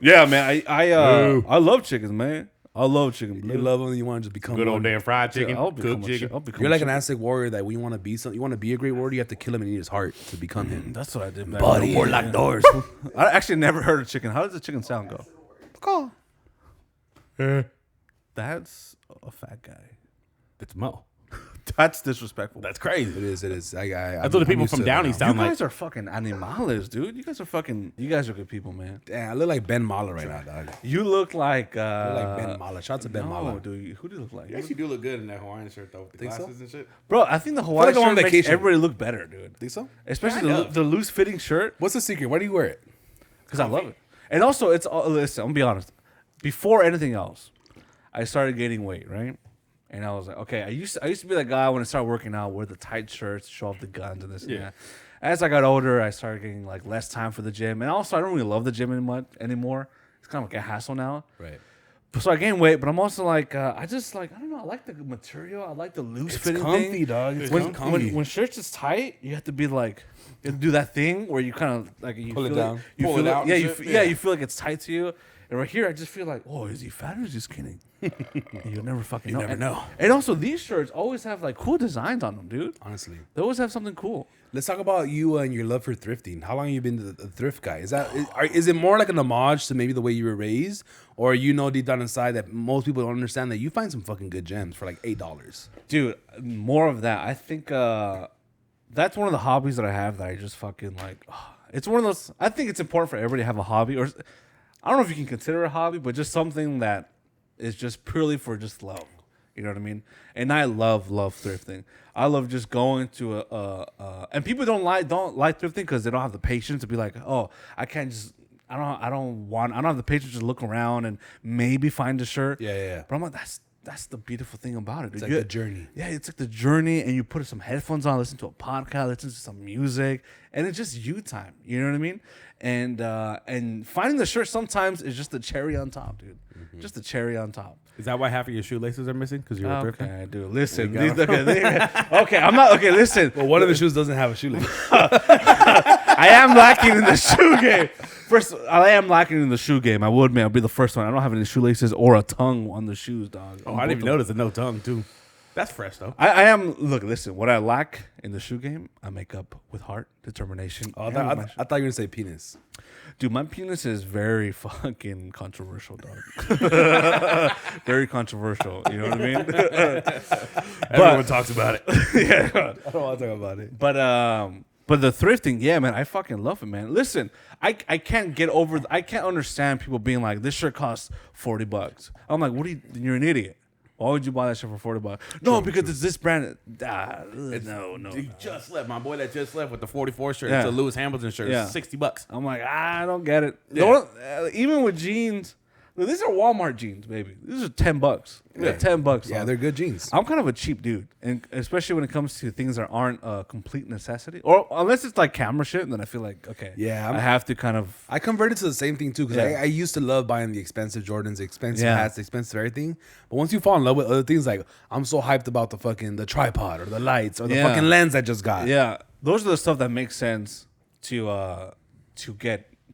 Yeah, man, I love chickens, man. I love chicken. You love them, you want to just become Good old one. damn fried chicken. I'll become Cooked a chicken. I'll become You're a like an chicken. Aztec warrior that when you want to be something, you want to be a great warrior, you have to kill him and eat his heart to become him. That's what I did, back Buddy. then. Or like doors. I actually never heard of chicken. How does the chicken sound go? That's a fat guy. It's Mo. That's disrespectful. That's crazy. It is. That's what the people from Downey You sound like. guys are fucking animales, dude. You guys are good people, man. Damn, I look like Ben Mala right now, dog. You look like I look like Ben Mala. Shout out to Ben no, Mala. dude. Who do you look like? You actually do look good in that Hawaiian shirt, though, with the Think so? glasses and shit. Bro, I think the Hawaii like I'm on shirt makes vacation. everybody look better, dude. Think so? Especially Kind the, of. the loose fitting shirt, What's the secret? Why do you wear it? because I love it. And also, it's all, listen, I'm gonna be honest. Before anything else, I started gaining weight, right? And I was like, okay, I used to be that guy when I started working out, wear the tight shirts, show off the guns and this and that. As I got older, I started getting like less time for the gym, and also I don't really love the gym anymore. It's kind of like a hassle now. Right. So I gained weight, but I'm also like, I don't know, I like the material, I like the loose It's fitting comfy, thing. dog. It's When, comfy. when shirts is tight, you have to be like, you have to do that thing where you kind of like you Pull it feel down. you Pull feel it out yeah, and you shit? yeah, you feel like it's tight to you. And right here, I just feel like, oh, is he fat or is he skinny? You'll never fucking know. never know. And also, these shirts always have like cool designs on them, dude. Honestly. They always have something cool. Let's talk about you and your love for thrifting. How long have you been the thrift guy? Is it more like an homage to maybe the way you were raised, or you know deep down inside that most people don't understand that you find some fucking good gems for like $8? Dude, more of that. I think that's one of the hobbies that I have that I just fucking like. It's one of those. I think it's important for everybody to have a hobby, or I don't know if you can consider it a hobby, but just something that is just purely for just love. You know what I mean? And I love thrifting. I love just going to and people don't like thrifting because they don't have the patience to be like, oh, I can't just. I don't have the patience to just look around and maybe find a shirt. Yeah. But I'm like, that's the beautiful thing about it. It's dude. like the journey. Yeah, it's like the journey, and you put some headphones on, listen to a podcast, listen to some music, and it's just you time. You know what I mean? And finding the shirt sometimes is just the cherry on top, dude. Just the cherry on top. Is that why half of your shoelaces are missing? Because you're a thrifter? Okay, dude. Listen. Okay, I'm not. Okay, listen. Well, one of the shoes doesn't have a shoelace. I am lacking in the shoe game. First, I am lacking in the shoe game. I will admit, I'll be the first one. I don't have any shoelaces or a tongue on the shoes, dog. Oh, I didn't even notice a no tongue, too. That's fresh, though. I am. Look, listen. What I lack in the shoe game, I make up with heart, determination. Oh, I and thought my- you were going to say penis. Dude, my penis is very fucking controversial, dog. Very controversial. You know what I mean? Everyone talks about it. Yeah. I don't want to talk about it. But the thrifting, yeah, man, I fucking love it, man. Listen, I can't get over. I can't understand people being like, this shirt costs $40. I'm like, you're an idiot. Why would you buy that shirt for $40? No, because it's this brand. No. He just left. My boy that just left with the 44 shirt. Yeah. It's a Lewis Hamilton shirt. Yeah. $60. I'm like, I don't get it. Yeah. Even with jeans, look, these are Walmart jeans, baby. These are $10. Yeah, $10. Yeah, dog. they're good jeans. I'm kind of a cheap dude, and especially when it comes to things that aren't a complete necessity, or unless it's like camera shit, then I feel like okay, Yeah, I have to kind of. I converted to the same thing too because Yeah. I used to love buying the expensive Jordans, the expensive Yeah. hats, the expensive everything. But once you fall in love with other things, like I'm so hyped about the tripod or the lights or the Yeah. fucking lens I just got. Yeah, those are the stuff that makes sense to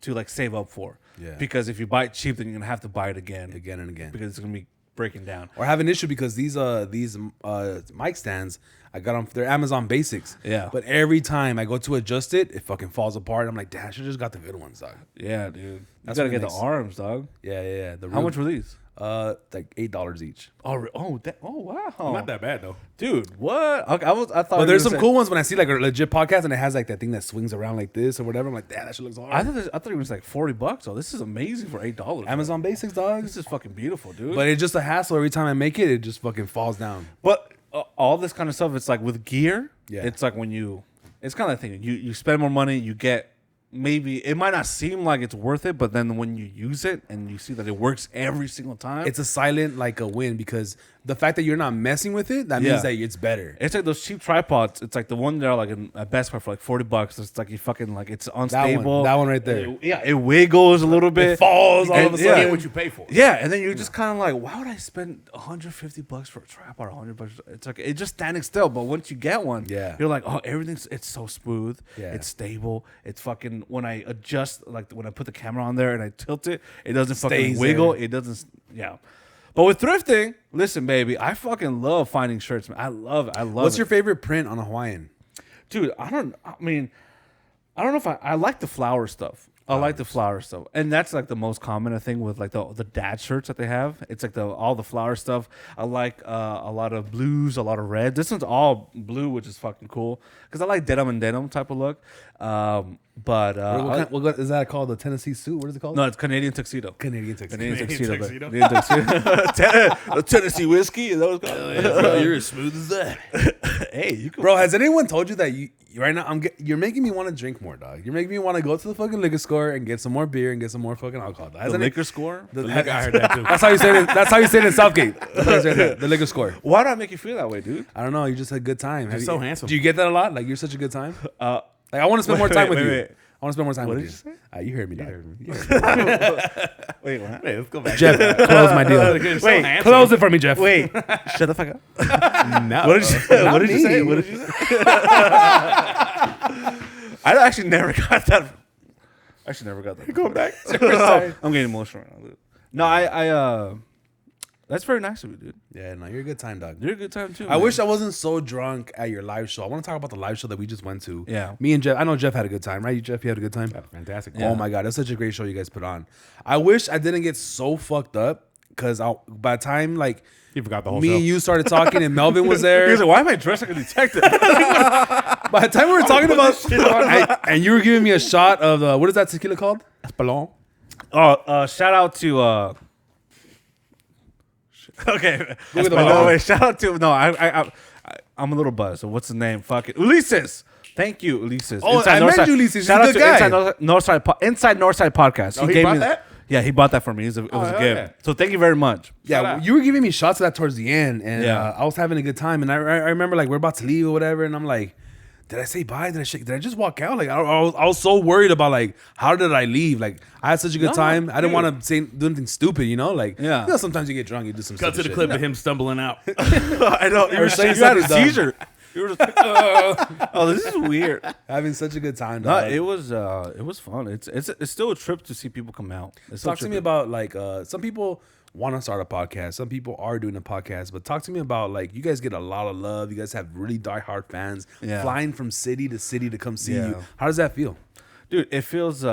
like save up for. Yeah. Because if you buy it cheap, then you're gonna have to buy it again Again and again. because it's gonna be breaking down. Or have an issue because these mic stands I got them. They're Amazon Basics. Yeah. But every time I go to adjust it, it fucking falls apart. I'm like, damn, I should just got the good ones, dog. Yeah, dude. You That's gotta what get makes- the arms, dog. Yeah. How much were these? Like $8 each. Oh wow, Not that bad, though. dude. What? Okay, I thought. But you were there's gonna some say- cool ones when I see like a legit podcast and it has like that thing that swings around like this or whatever. I'm like, damn, that shit looks hard. I thought it was like $40. Oh, this is amazing for $8. Amazon Basics, dog. This is fucking beautiful, dude. But it's just a hassle every time I make it. It just fucking falls down. But all this kind of stuff, it's like with gear. Yeah. It's like when it's kind of that thing. You spend more money, you get maybe it might not seem like it's worth it, but then when you use it and you see that it works every single time, It's a silent like a win because the fact that you're not messing with it, that means that it's better. it's like those cheap tripods. It's like the one that are like at Best Buy for like $40. It's like you fucking like it's unstable. That one right there. It wiggles a little bit. It falls all And- of a You sudden. get what you pay for. Yeah, and then you're just kind of like, why would I spend $150 for a tripod or $100? It's like it's just standing still. But once you get one, you're like, oh, it's so smooth. Yeah. It's stable. It's fucking when I adjust, like when I put the camera on there and I tilt it, it doesn't fucking Stays wiggle. there. It doesn't. Yeah. But with thrifting, listen, baby, I fucking love finding shirts, man. I love it. What's your favorite print on a Hawaiian? Dude, I don't know if I like the flower stuff. I like the flower stuff, and that's like the most common thing with like the dad shirts that they have. It's like all the flower stuff. I like a lot of blues, a lot of red. This one's all blue, which is fucking cool because I like denim and denim type of look. What is that called? The Tennessee suit? What is it called? No, it's Canadian tuxedo. Canadian tuxedo. Canadian tuxedo. tuxedo? Canadian tuxedo. Tennessee whiskey. Is that what it's called? Bro, you're as smooth as that. Hey, you can. Bro, has anyone told you that you right now? You're making me want to drink more, dog. You're making me want to go to the fucking liquor store and get some more beer and get some more fucking alcohol. Dog. The liquor score. I heard that too. That's how you say it. That's how you say it in Southgate. That's how you say it, the liquor store. Why do I make you feel that way, dude? I don't know. You just had a good time. You're so handsome. Do you get that a lot? Like you're such a good time. Like I want to spend more time with you. wait. I want to spend more time What with did you. you say? You heard me, dog. Wait, what? Wait, let's go back. Jeff, close my deal. You're so Wait, handsome. close it for me, Jeff. Wait, shut the fuck up. No. What did you say? Not What did you me. say? What did you say? I actually never got that. Actually, never got that. Going back. I'm getting emotional right now, dude. No, I that's very nice of you, dude. Yeah, no, you're a good time, dog. You're a good time too. I wish I wasn't so drunk at your live show. I want to talk about the live show that we just went to. Yeah. Me and Jeff. I know Jeff had a good time, right? You, Jeff, you had a good time? Fantastic. Oh my God. That's such a great show you guys put on. I wish I didn't get so fucked up because by the time like You forgot the whole me show. and you started talking and Melvin was there. He was like, "Why am I dressed like a detective?" By the time we were talking about and you were giving me a shot of what is that tequila called? Espelon. Oh, shout out to. Okay. Look at the No, bottom. wait, shout out to I'm a little buzzed. So what's the name? Fuck it, Ulysses. Thank you, Ulysses. Oh, I met Ulysses. He's Shout a out good to guy. Inside Northside Podcast. Oh, he gave bought me that? Yeah, he bought that for me. It was a hell gift. yeah. So thank you very much. Yeah, out. you were giving me shots of that towards the end, and Yeah. I was having a good time. And I remember like we're about to leave or whatever, and I'm like, did I say bye? Did I just walk out? Like I was so worried about like how did I leave? Like I had such a good time. I didn't want to do anything stupid, you know. Like Yeah. you know, sometimes you get drunk, you do some Cut to stupid the shit. clip of him stumbling out. I know. You, Or saying you had a something dumb. seizure. You were just oh, this is weird. Having such a good time. No, Dog. it was fun. It's still a trip to see people come out. It's still a Talk to trip me about like some people want to start a podcast. Some people are doing a podcast, but talk to me about like you guys get a lot of love. You guys have really diehard fans flying from city to come see you. How does that feel? Dude, it feels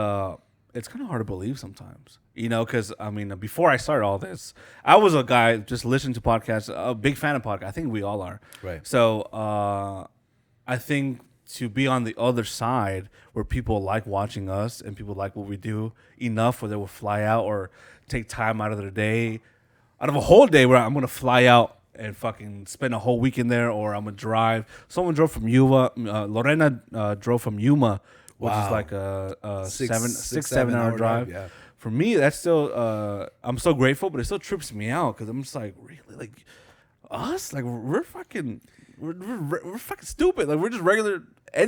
it's kind of hard to believe sometimes, you know, because I mean, before I started all this, I was a guy just listening to podcasts, a big fan of podcasts. I think we all are, Right. So I think to be on the other side where people like watching us and people like what we do enough where they will fly out or take time out of their day, out of a whole day where I'm gonna fly out and fucking spend a whole weekend there, or I'm gonna drive. Someone drove from Yuma. Lorena drove from Yuma, which is like a 7 hour drive. Yeah. For me, that's still I'm so grateful, but it still trips me out because I'm just like, really, like us, like we're fucking fucking stupid. Like we're just regular,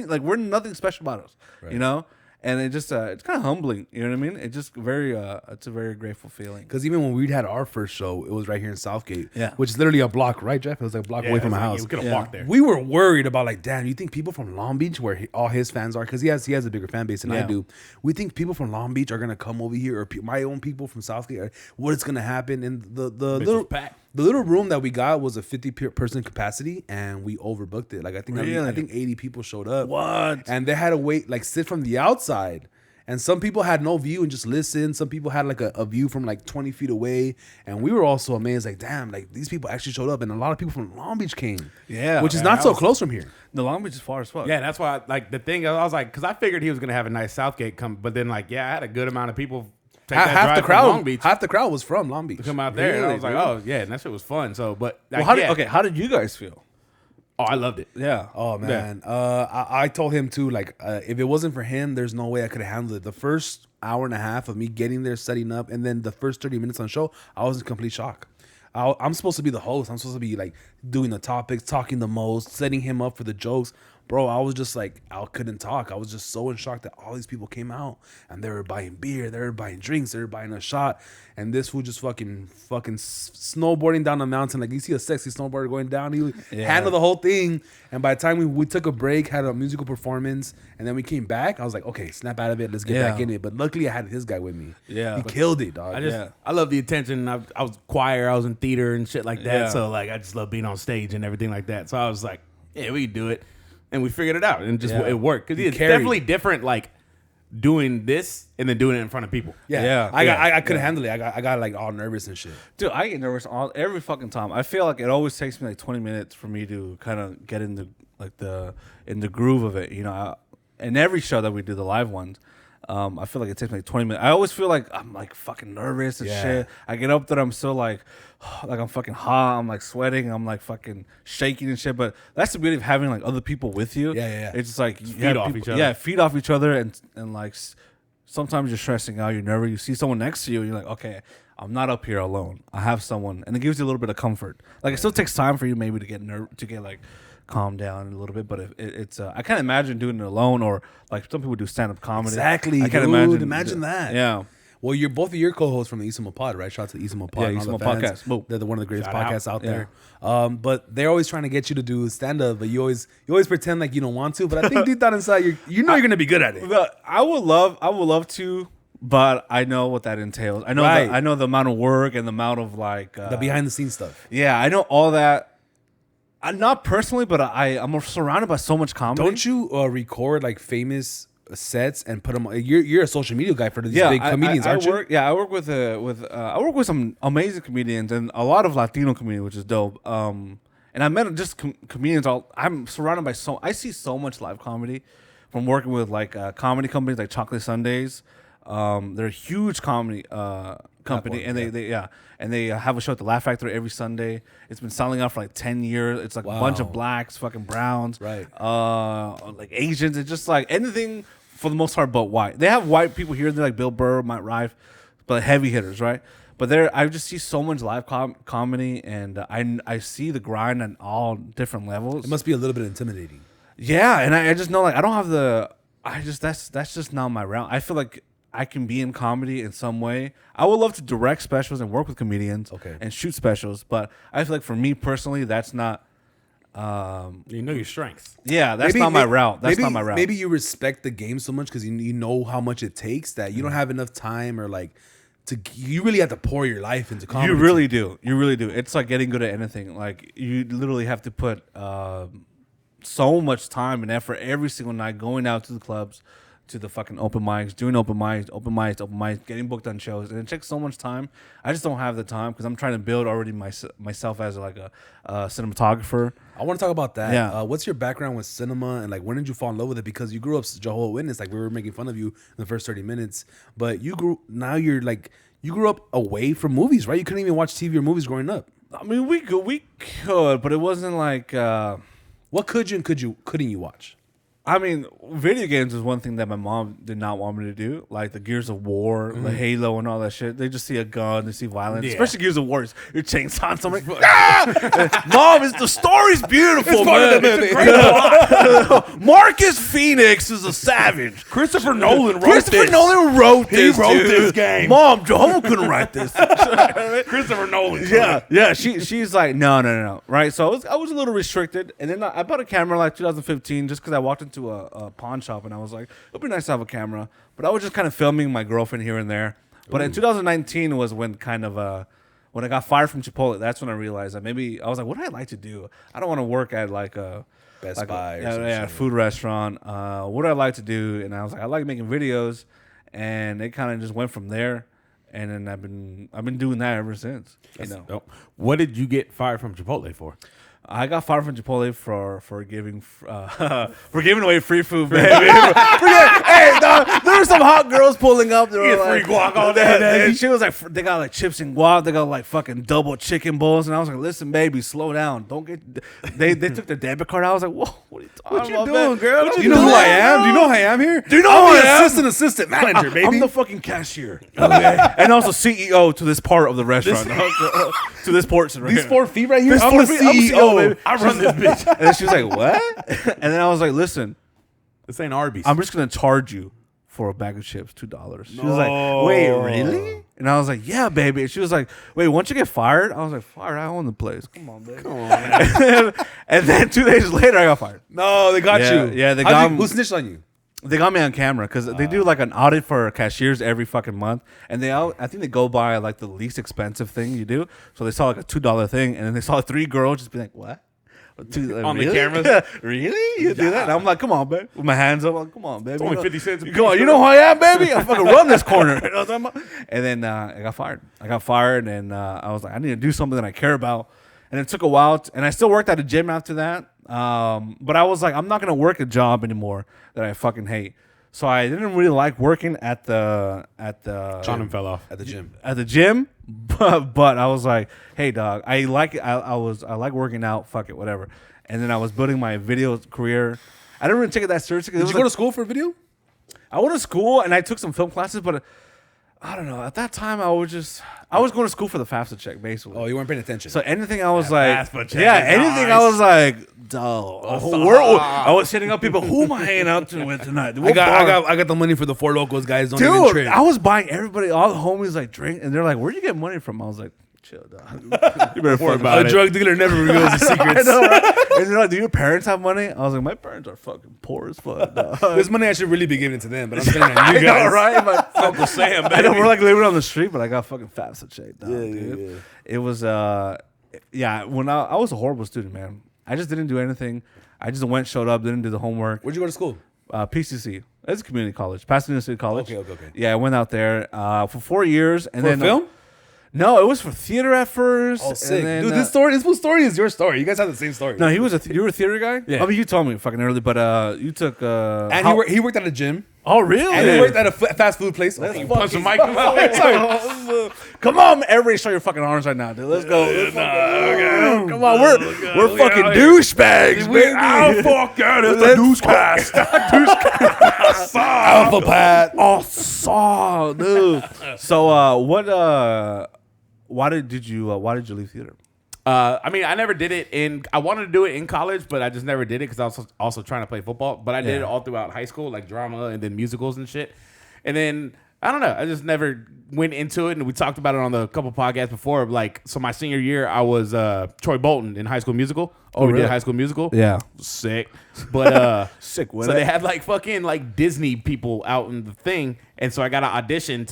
like we're nothing special about us, you know. And it just it's kind of humbling, you know what I mean? It's just it's a very grateful feeling. Because even when we had our first show, it was right here in Southgate, Yeah. which is literally a block, right, Jeff? It was like a block away from my house. We could have Yeah. walked there. We were worried about like, damn, you think people from Long Beach, where all his fans are, because he has a bigger fan base than I Yeah. do. We think people from Long Beach are gonna come over here, or my own people from Southgate. What is gonna happen? And the was little packed. the little room that we got was a 50-person capacity, and we overbooked it. Like I think Really? I think 80 people showed up. What? And they had to wait, like sit from the outside. And some people had no view and just listen. Some people had like a view from like 20 feet away. And we were also amazed, like, damn, like these people actually showed up. And a lot of people from Long Beach came. Yeah. Which is Yeah, not that so was- close from here. The Long Beach is far as fuck. Yeah, that's why. Like the thing, I was like, because I figured he was gonna have a nice Southgate come, but then like, yeah, I had a good amount of people take that Half drive the from Long crowd, Beach half the crowd was from Long Beach. to come out there, and I Really, was like, dude? oh yeah, and that shit was fun. So, but like, Well, yeah. how did you guys feel? Oh, I loved it. Yeah. Oh man, I told him too. Like, if it wasn't for him, there's no way I could have handled it. The first hour and a half of me getting there, setting up, and then the first 30 minutes on the show, I was in complete shock. I'm supposed to be the host. I'm supposed to be like doing the topics, talking the most, setting him up for the jokes. Bro, I was just like, I couldn't talk. I was just so in shock that all these people came out and they were buying beer, they were buying drinks, they were buying a shot, and this fool just fucking snowboarding down the mountain. Like, you see a sexy snowboarder going down, he handled the whole thing. And by the time we took a break, had a musical performance, and then we came back, I was like, okay, snap out of it, let's get back in it. But luckily, I had his guy with me. Yeah, he killed it, dog. I love the attention. I was choir, I was in theater and shit like that. Yeah. So like, I just love being on stage and everything like that. So I was like, yeah, we can do it. And we figured it out, and just it worked. Because it's definitely different, like doing this and then doing it in front of people. I couldn't handle it. I got like all nervous and shit. Dude, I get nervous every fucking time. I feel like it always takes me like 20 minutes for me to kind of get in the groove of it. You know, in every show that we do, the live ones, I feel like it takes me like 20 minutes. I always feel like I'm like fucking nervous and shit. I get up there, I'm so like I'm fucking hot. I'm like sweating. I'm like fucking shaking and shit. But that's the beauty of having like other people with you. Yeah. It's just like feed off each other. Yeah, feed off each other, and like sometimes you're stressing out. You're nervous. You see someone next to you, and you're like, okay, I'm not up here alone. I have someone, and it gives you a little bit of comfort. Like, it still takes time for you maybe to get like calm down a little bit, but it's I can't imagine doing it alone, or like some people do stand-up comedy. Exactly, I can't imagine that. Yeah. Well, you're both of your co-hosts from the ISIMO Pod, right? Shout out to the ISIMO Pod. Yeah, and all ISIMO the fans. Podcast. Boom. They're one of the greatest Shout podcasts out Yeah. there. But they're always trying to get you to do stand-up, but you always pretend like you don't want to. But I think deep down inside, you're gonna be good at it. I would love to, but I know what that entails. I know Right. I know the amount of work and the amount of like The behind-the-scenes stuff. yeah, I know all that. Not personally, but I'm surrounded by so much comedy. Don't you record like famous sets and put them? You're a social media guy for these big comedians, aren't you? I work I work with some amazing comedians and a lot of Latino comedians, which is dope. And I met just comedians. I'm surrounded by I see so much live comedy from working with like comedy companies like Chocolate Sundays. They're a huge comedy company, and they have a show at the Laugh Factory every Sunday. It's been selling out for like 10 years. It's like a bunch of blacks, fucking browns, Right. Like Asians. It's just like anything for the most part, but white. They have white people here. They're like Bill Burr, Matt Rife, but heavy hitters, right? But I just see so much live comedy, and I see the grind on all different levels. It must be a little bit intimidating. Yeah, and I just know like I don't have that's just not my route. I feel like I can be in comedy in some way. I would love to direct specials and work with comedians and shoot specials, but I feel like for me personally, that's not. You know your strengths. Yeah, that's not my route. That's not my route. Maybe you respect the game so much because you know how much it takes that you don't have enough time or like you really have to pour your life into comedy. You really do. You really do. It's like getting good at anything. Like you literally have to put so much time and effort every single night going out to the clubs, to the fucking open mics, doing open mics, getting booked on shows, and it takes so much time. I just don't have the time because I'm trying to build already myself as like a cinematographer. I want to talk about that. Yeah. What's your background with cinema and like when did you fall in love with it? Because you grew up Jehova Witness, like we were making fun of you in the first 30 minutes, but you grew up away from movies, right? You couldn't even watch TV or movies growing up. I mean, we could, but it wasn't like. What could you and couldn't you watch? I mean, video games is one thing that my mom did not want me to do, like the Gears of War, the Halo, and all that shit. They just see a gun, they see violence, especially Gears of War. You're chainsawing somebody. Mom, the story's beautiful, man. It's a great Marcus Phoenix is a savage. Christopher Nolan Nolan wrote this. He wrote dude. this game. Mom, Jehovah couldn't write this. Christopher Nolan. Yeah. She's like, no. Right. So I was a little restricted, and then I bought a camera like 2015 just because I walked into a pawn shop and I was like, it'd be nice to have a camera. But I was just kind of filming my girlfriend here and there. But in 2019 was when kind of when I got fired from Chipotle. That's when I realized that maybe I was like, what do I like to do? I don't want to work at like a Best Buy or a food restaurant. What do I like to do? And I was like, I like making videos, and it kind of just went from there. And then I've been doing that ever since. You know. What did you get fired from Chipotle for? I got fired from Chipotle for giving away free food, baby. Hey, dog, there were some hot girls pulling up. They were like, free guac all day. and she was like, they got like chips and guac. They got like fucking double chicken bowls. And I was like, listen, baby, slow down. Don't get. They took their debit card. I was like, whoa, what are you talking about, doing, man? girl? What You know who I am? Do you know who I am here? Do you know I'm who the I am? assistant manager, baby. I'm the fucking cashier. Okay. And also CEO to this part of the restaurant. To this portion right These here. 4 feet right here. This I'm 4 the feet, I'm CEO. CEO, baby. I run this bitch. And then she was like, what? And then I was like, listen, This ain't Arby's. I'm just going to charge you for a bag of chips, $2. She was like, wait, really? And I was like, yeah, baby. And she was like, wait, once you get fired? I was like, fired? I own the place. Come on, baby. Come on, man. and then 2 days later, I got fired. No, they got Yeah, you. yeah, they How'd got you- him. Who snitched on you? They got me on camera because they do like an audit for cashiers every fucking month, and I think they go by like the least expensive thing you do. So they saw like a $2 thing, and then they saw 3 girls just be like, "What?" On the really? cameras? Really? You do that? And I'm like, "Come on, babe," with my hands up. I'm like, come on, baby. only 50 cents a Come on, piece, you know who I am, baby. I fucking run this corner. You know what I'm talking about? And then I got fired. And I was like, I need to do something that I care about. And it took a while, and I still worked at a gym after that. But I was like, I'm not gonna work a job anymore that I fucking hate. So I didn't really like working at the Condom fell off. At the gym. but I was like, hey dog, I like working out, fuck it, whatever. And then I was building my video career. I didn't really take it that seriously. Did you go to school for video? I went to school and I took some film classes, but I don't know. At that time, I was going to school for the FAFSA check, basically. Oh, you weren't paying attention. So anything I was like, FAFSA check yeah, is anything nice. I was like, duh. I was hitting up people. Who am I hanging out with tonight? I got the money for the 4 locals guys. Don't even Dude, trip. I was buying everybody, all the homies, like drink, and they're like, "Where'd you get money from?" I was like, "Chill, dog. You better worry about A drug dealer never reveals his I secrets. know, right? And they're like, "Do your parents have money?" I was like, "My parents are fucking poor as fuck." Dog. This money I should really be giving to them, but I'm spending it on you I know, guys. right? My Uncle Sam, baby. I know we're like living on the street, but I got fucking FAFSA check, dog, dude. yeah. It was when I was a horrible student, man. I just didn't do anything. I just went, showed up, didn't do the homework. Where'd you go to school? PCC. It's a community college, Pasadena City College. Okay. Yeah, I went out there for 4 years, and For then film? No, it was for theater at first. Oh, sick. And then, Dude, this whole story is your story. You guys have the same story. No, you were a theater guy. Yeah. I mean, you told me fucking early, but you took. And he worked at a gym. Oh, really? And he worked at a fast food place. Punch the microphone. Come on, everybody, show your fucking arms right now, dude. Let's go. Come on, we're fucking douchebags, baby. Oh, fuck yeah, that's the newscast. Alpha Pat. Oh, saw, dude. So, why did you leave theater? I mean, I never did it I wanted to do it in college, but I just never did it because I was also trying to play football. But I did it all throughout high school, like drama and then musicals and shit. And then, I don't know, I just never went into it. And we talked about it on the couple podcasts before. Like, so my senior year, I was Troy Bolton in High School Musical. Oh, we really? did High School Musical. Yeah. Sick. But Sick with so it. they had like fucking like Disney people out in the thing. And so I got an audition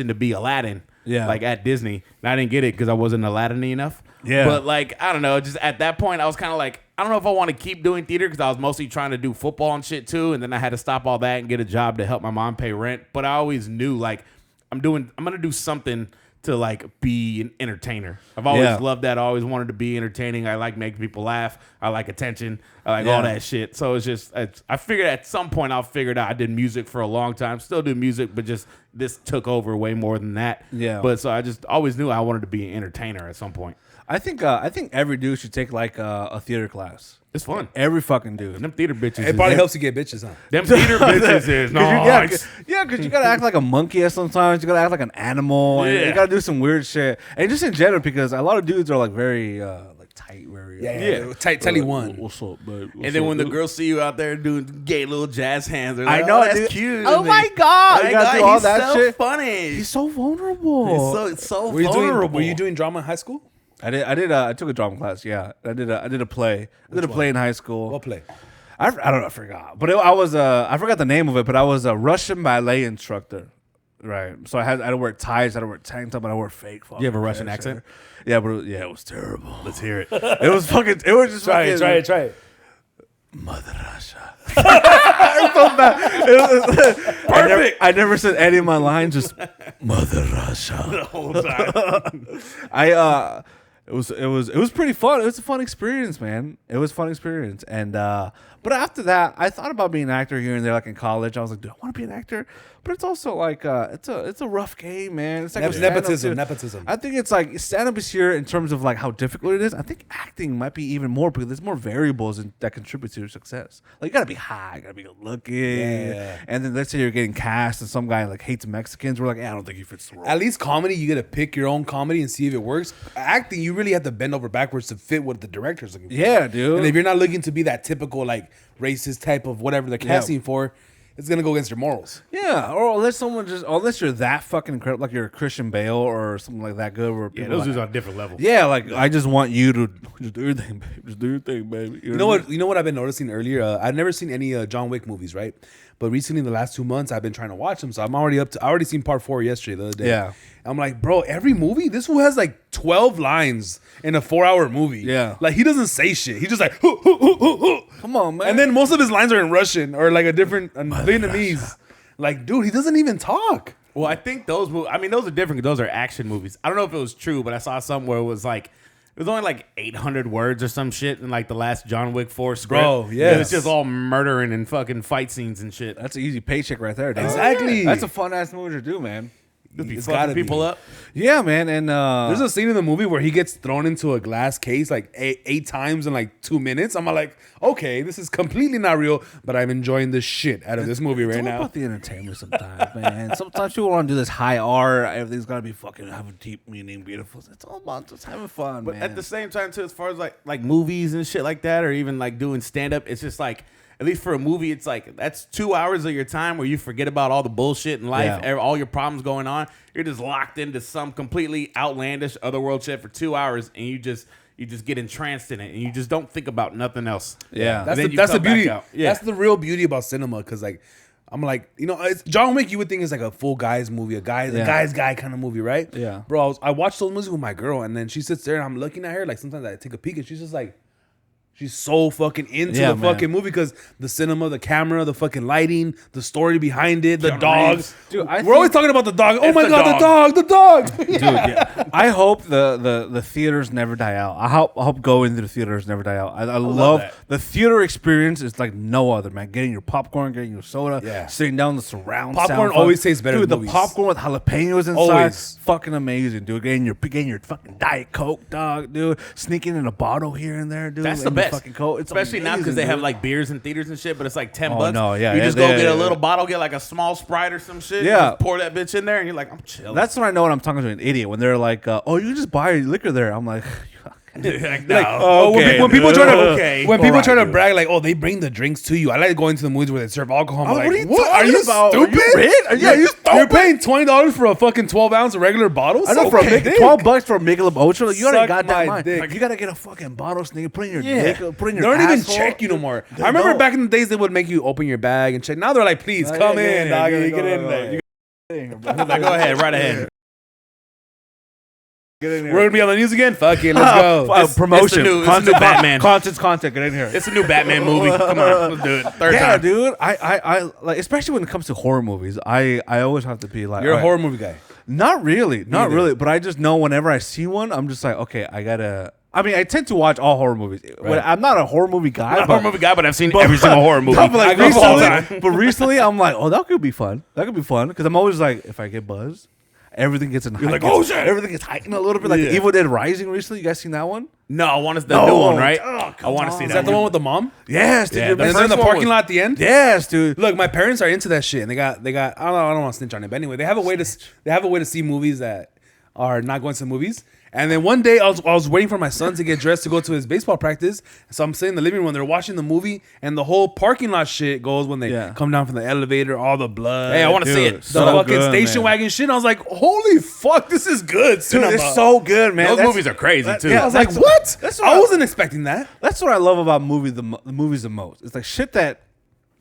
to be Aladdin. Yeah. Like at Disney. And I didn't get it because I wasn't Aladdin-y enough. Yeah. But like, I don't know, just at that point I was kind of like, I don't know if I want to keep doing theater because I was mostly trying to do football and shit too. And then I had to stop all that and get a job to help my mom pay rent. But I always knew like I'm going to do something to like be an entertainer. I've always loved that. I always wanted to be entertaining. I like making people laugh. I like attention. I like all that shit. So it's just, I figured at some point I'll figure it out. I did music for a long time, still do music, but just this took over way more than that. Yeah. But so I just always knew I wanted to be an entertainer at some point. I think every dude should take like a theater class. It's fun. Every fucking dude. Them theater bitches. It probably helps you get bitches, huh? Them theater bitches is nice. Yeah, because you gotta act like a monkey sometimes. You gotta act like an animal. And Yeah. you gotta do some weird shit. And just in general, because a lot of dudes are like very like tight, very Tighty one. What's up, babe? And then when the girls see you out there doing gay little jazz hands, they're I like, know, oh, that's dude. cute. Oh And my God, oh my you gotta God, do all he's that so shit. funny. He's so vulnerable. It's so Were vulnerable. you doing drama in high school? I took a drama class. Yeah, I did a play. I did a play in high school. What play? I don't know. I forgot. But I forgot the name of it. But I was a Russian ballet instructor. Right. So I had to wear ties. I had to wear tank top. And I wore fake. You have a Russian accent? Yeah, but it was terrible. Let's hear it. It was fucking. It was just Try fucking, it. Mother Russia. Perfect. I never said any of my lines. Just Mother Russia. The whole time. It was pretty fun. It was a fun experience, man. It was a fun experience. And but after that, I thought about being an actor here and there, like in college. I was like, do I want to be an actor? But it's also like it's a rough game, man. It's like Nepotism. I think it's like stand-up is here in terms of like how difficult it is. I think acting might be even more because there's more variables that contribute to your success. Like you gotta be high, you gotta be good looking, and then let's say you're getting cast and some guy like hates Mexicans. We're like, I don't think he fits the role. At least comedy, you get to pick your own comedy and see if it works. Acting, you really have to bend over backwards to fit what the director's looking for. Yeah, dude. And if you're not looking to be that typical like racist type of whatever they're casting for, it's gonna go against your morals. Yeah, or unless you're that fucking incredible, like you're a Christian Bale or something like that good. Where Yeah, those dudes on a different level. Yeah, like I just want you to just do your thing, baby. Just do your thing, baby. You know what? You know what I've been noticing earlier. I've never seen any John Wick movies, right? But recently, in the last 2 months, I've been trying to watch them. So I'm already up to. I already seen part 4 yesterday, the other day. Yeah. I'm like, bro, every movie, this one has like 12 lines in a 4-hour movie. Yeah. Like he doesn't say shit. He's just like, hoo, hoo, hoo, hoo, hoo. Come on, man. And then most of his lines are in Russian or like a different Vietnamese. Like, dude, he doesn't even talk. Well, I think those movies, I mean, those are different because those are action movies. I don't know if it was true, but I saw somewhere it was like, it was only like 800 words or some shit in like the last John Wick 4 script. Bro, yes. It's just all murdering and fucking fight scenes and shit. That's an easy paycheck right there, dude. Exactly. That's a fun ass movie to do, man. It's Fucking gotta people be. up. Yeah, man. And There's a scene in the movie where he gets thrown into a glass case like eight times in like 2 minutes. I'm like, okay, this is completely not real, but I'm enjoying the shit out of this movie right it's all now. about the entertainment sometimes, man. Sometimes people want to do this high art. Everything's got to be fucking have a deep meaning, beautiful. It's all about just having fun, But man. at the same time, too, as far as like movies and shit like that, or even like doing stand up, it's just like, at least for a movie, it's like that's 2 hours of your time where you forget about all the bullshit in life, all your problems going on. You're just locked into some completely outlandish otherworld shit for 2 hours, and you just get entranced in it, and you just don't think about nothing else. Yeah. That's Then the, you that's the come back beauty. out. Yeah. That's the real beauty about cinema. Because like, I'm like, you know, it's, John Wick, you would think is like a full guy's movie, a guy's guy kind of movie, right? Yeah. Bro, I watched those movies with my girl, and then she sits there, and I'm looking at her. Like sometimes I take a peek, and she's just like. She's so fucking into the fucking movie because the cinema, the camera, the fucking lighting, the story behind it, the dog. Dude, We're always talking about the dog. Oh my the god, the dog. Dude, yeah. I hope the theaters never die out. I hope going to the theaters never die out. I love that. the theater experience. Is like no other, man. Getting your popcorn, getting your soda, sitting down the surround Popcorn sound. always tastes better Dude, than the movies. popcorn with jalapenos inside, Always. fucking amazing, dude. Getting your fucking Diet Coke, dog, dude. Sneaking in a bottle here and there, dude. That's the and your best. fucking Coke. It's Especially now because amazing, they have dude. like beers in theaters and shit, but it's like $10. Oh, no, yeah, you yeah, just go yeah, get yeah. a little bottle, get like a small Sprite or some shit. Yeah. Just pour that bitch in there, and you're like, I'm chilling. That's when I know when I'm talking to an idiot when they're like, "Oh, you can just buy liquor there." I'm like, like, no. Like, when people try to okay. when people Alright, try to dude. brag like, oh, they bring the drinks to you. I like going to the movies where they serve alcohol. I'm like, what are you what? Are talking you about? Are you stupid? rich? Yeah, you You're paying $20 for a fucking 12-ounce regular bottle. I know for $12 for a Michelob Ultra, like, you already Suck got that my mind. dick. Like, you gotta get a fucking bottle, sneak, put in your dick, put in They your don't even asshole. check you no more. They I remember don't. back in the days they would make you open your bag and check. Now they're like, please come in, dog. Get in there. Like, go ahead, right ahead. We're gonna be on the news again. Fuck it, let's go. Promotion, it's the new content, Batman. content. Get in here. It's a new Batman movie. Come on, let's do it. Third Yeah, time. dude. I like, especially when it comes to horror movies. I always have to be like, You're a all right, horror movie guy. Not really, not Neither. really. But I just know whenever I see one, I'm just like, okay, I gotta. I mean, I tend to watch all horror movies. I'm not a horror movie guy. I'm not a but- horror movie guy, but I've seen every single horror movie. No, but like I go all the recently, time. but recently, I'm like, oh, that could be fun. That could be fun because I'm always like, if I get buzzed, everything gets in. You're like, oh, shit. Everything gets heightened a little bit. Like Yeah. Evil Dead Rising recently. You guys seen that one? No, I want to the new one, right? I want to see Is that. that the one with the mom? Yes, dude. Yeah, the the And first then the one parking was- lot at the end? Yes, dude. Look, my parents are into that shit, and they got. I don't want to snitch on it, but anyway, they have a way to see movies that are not going to the movies. And then one day I was waiting for my son to get dressed to go to his baseball practice. So I'm sitting in the living room, they're watching the movie, and the whole parking lot shit goes when they come down from the elevator, all the blood. Hey, I want to see Dude, it. the so fucking good, station man. wagon shit. And I was like, holy fuck, this is good. Dude, cinema. it's so good, man. Those That's- movies are crazy too. yeah, I was like, that's- what? that's what I I- wasn't expecting that. That's what I love about the movies the most. It's like shit that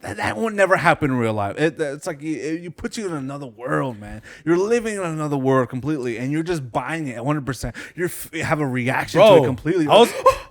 that would never happen in real life. It's like you put you in another world, man. You're living in another world completely, and you're just buying it 100%. You have a reaction to it completely. I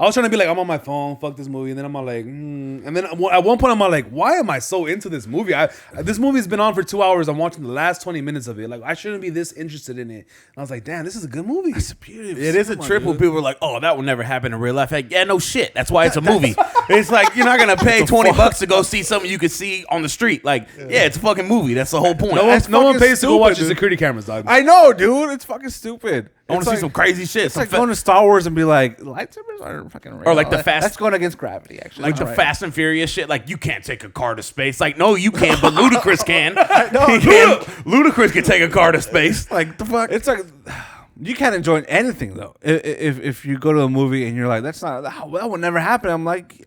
was trying to be like, I'm on my phone, fuck this movie, and then I'm all like, and then at one point I'm all like, why am I so into this movie? This movie's been on for 2 hours. I'm watching the last 20 minutes of it. Like, I shouldn't be this interested in it. And I was like, damn, this is a good movie. It's a beautiful. It is a trip when people are like, oh, that will never happen in real life. Like, yeah, no shit. That's why it's a movie. It's like you're not gonna pay $20 to go see something you could see on the street. Like, yeah, it's a fucking movie. That's the whole point. No one pays to go watch the dude. security cameras, dog. I know, dude. It's fucking stupid. I want to see some crazy shit. It's like going to Star Wars and be like, lightsabers aren't fucking real. Or like the fast. That's going against gravity, actually. Like the Fast and Furious shit. Like, you can't take a car to space. Like, no, you can't, but Ludacris can. He can. Ludacris can take a car to space. Like, the fuck? It's like you can't enjoy anything though. If you go to a movie and you're like, that would never happen. I'm like,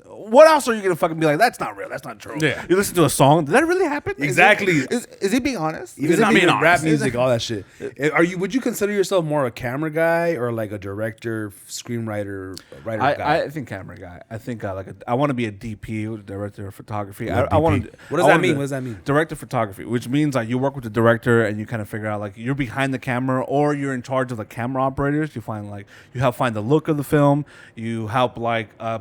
what else are you gonna fucking be like? That's not real. That's not true. Yeah. You listen to a song. Did that really happen? Exactly. Is he being honest? Even not being rap honest. music, all that shit. Would you consider yourself more a camera guy or like a director, screenwriter, writer guy? I think camera guy. I think I want to be a DP, director of photography. What does that mean? What does that mean? Director of photography, which means like you work with the director and you kind of figure out like you're behind the camera or you're in charge of the camera operators. You help find the look of the film. You help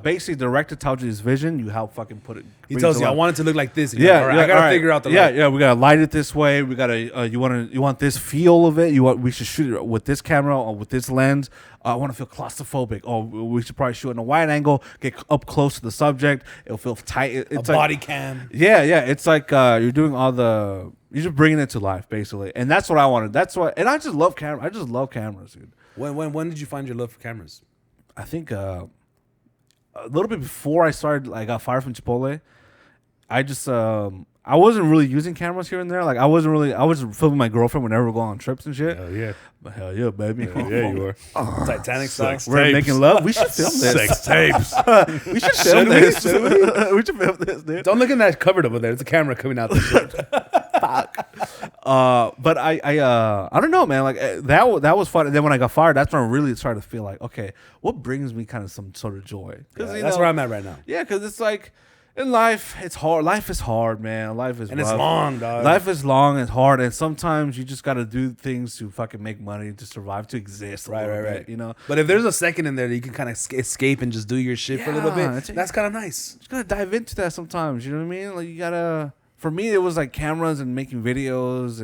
basically the director tells you his vision. You help fucking put it. He tells you, I want it to look like this. Yeah, like, I gotta figure out the light. Yeah, we gotta light it this way. We gotta. You want this feel of it. We should shoot it with this camera or with this lens. I want to feel claustrophobic. Oh, we should probably shoot in a wide angle. Get up close to the subject. It'll feel tight. It's a body cam. Yeah. It's like you're doing you're just bringing it to life, basically. And that's what I wanted. That's why. And I just love camera. I just love cameras, dude. When did you find your love for cameras? I think a little bit before I got fired from Chipotle. I wasn't really using cameras here and there. Like I was filming my girlfriend whenever we go on trips and shit. Hell yeah. Hell yeah, baby. Yeah, you were. Titanic style. We're making love. We should film this. Sex tapes. We should film this. We should film this, dude. Don't look at that cupboard over there. It's a camera coming out the shit. Fuck. But I don't know, man. Like that was fun. And then when I got fired, that's when I really started to feel like, okay, what brings me kind of some sort of joy? Yeah, that's where I'm at right now. Yeah, because it's like. In life, it's hard. Life is hard, man. Life is rough. It's long, dog. Life is long and hard, and sometimes you just got to do things to fucking make money, to survive, to exist. Right. You know. But if there's a second in there that you can kind of escape and just do your shit for a little bit, that's kind of nice. You just gotta dive into that sometimes. You know what I mean? Like you gotta. For me, it was like cameras and making videos,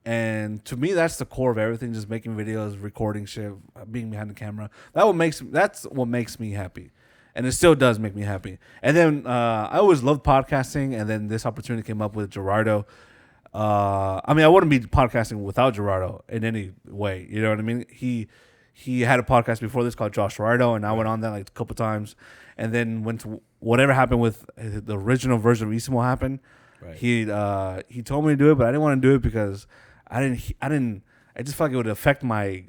and to me, that's the core of everything. Just making videos, recording shit, being behind the camera. That's what makes me happy. And it still does make me happy. And then I always loved podcasting. And then this opportunity came up with Gerardo. I wouldn't be podcasting without Gerardo in any way. You know what I mean? He had a podcast before this called Josh Gerardo. And I went on that like a couple times. And then when whatever happened with the original version of ISIMO happened, he told me to do it. But I didn't want to do it because I just felt like it would affect my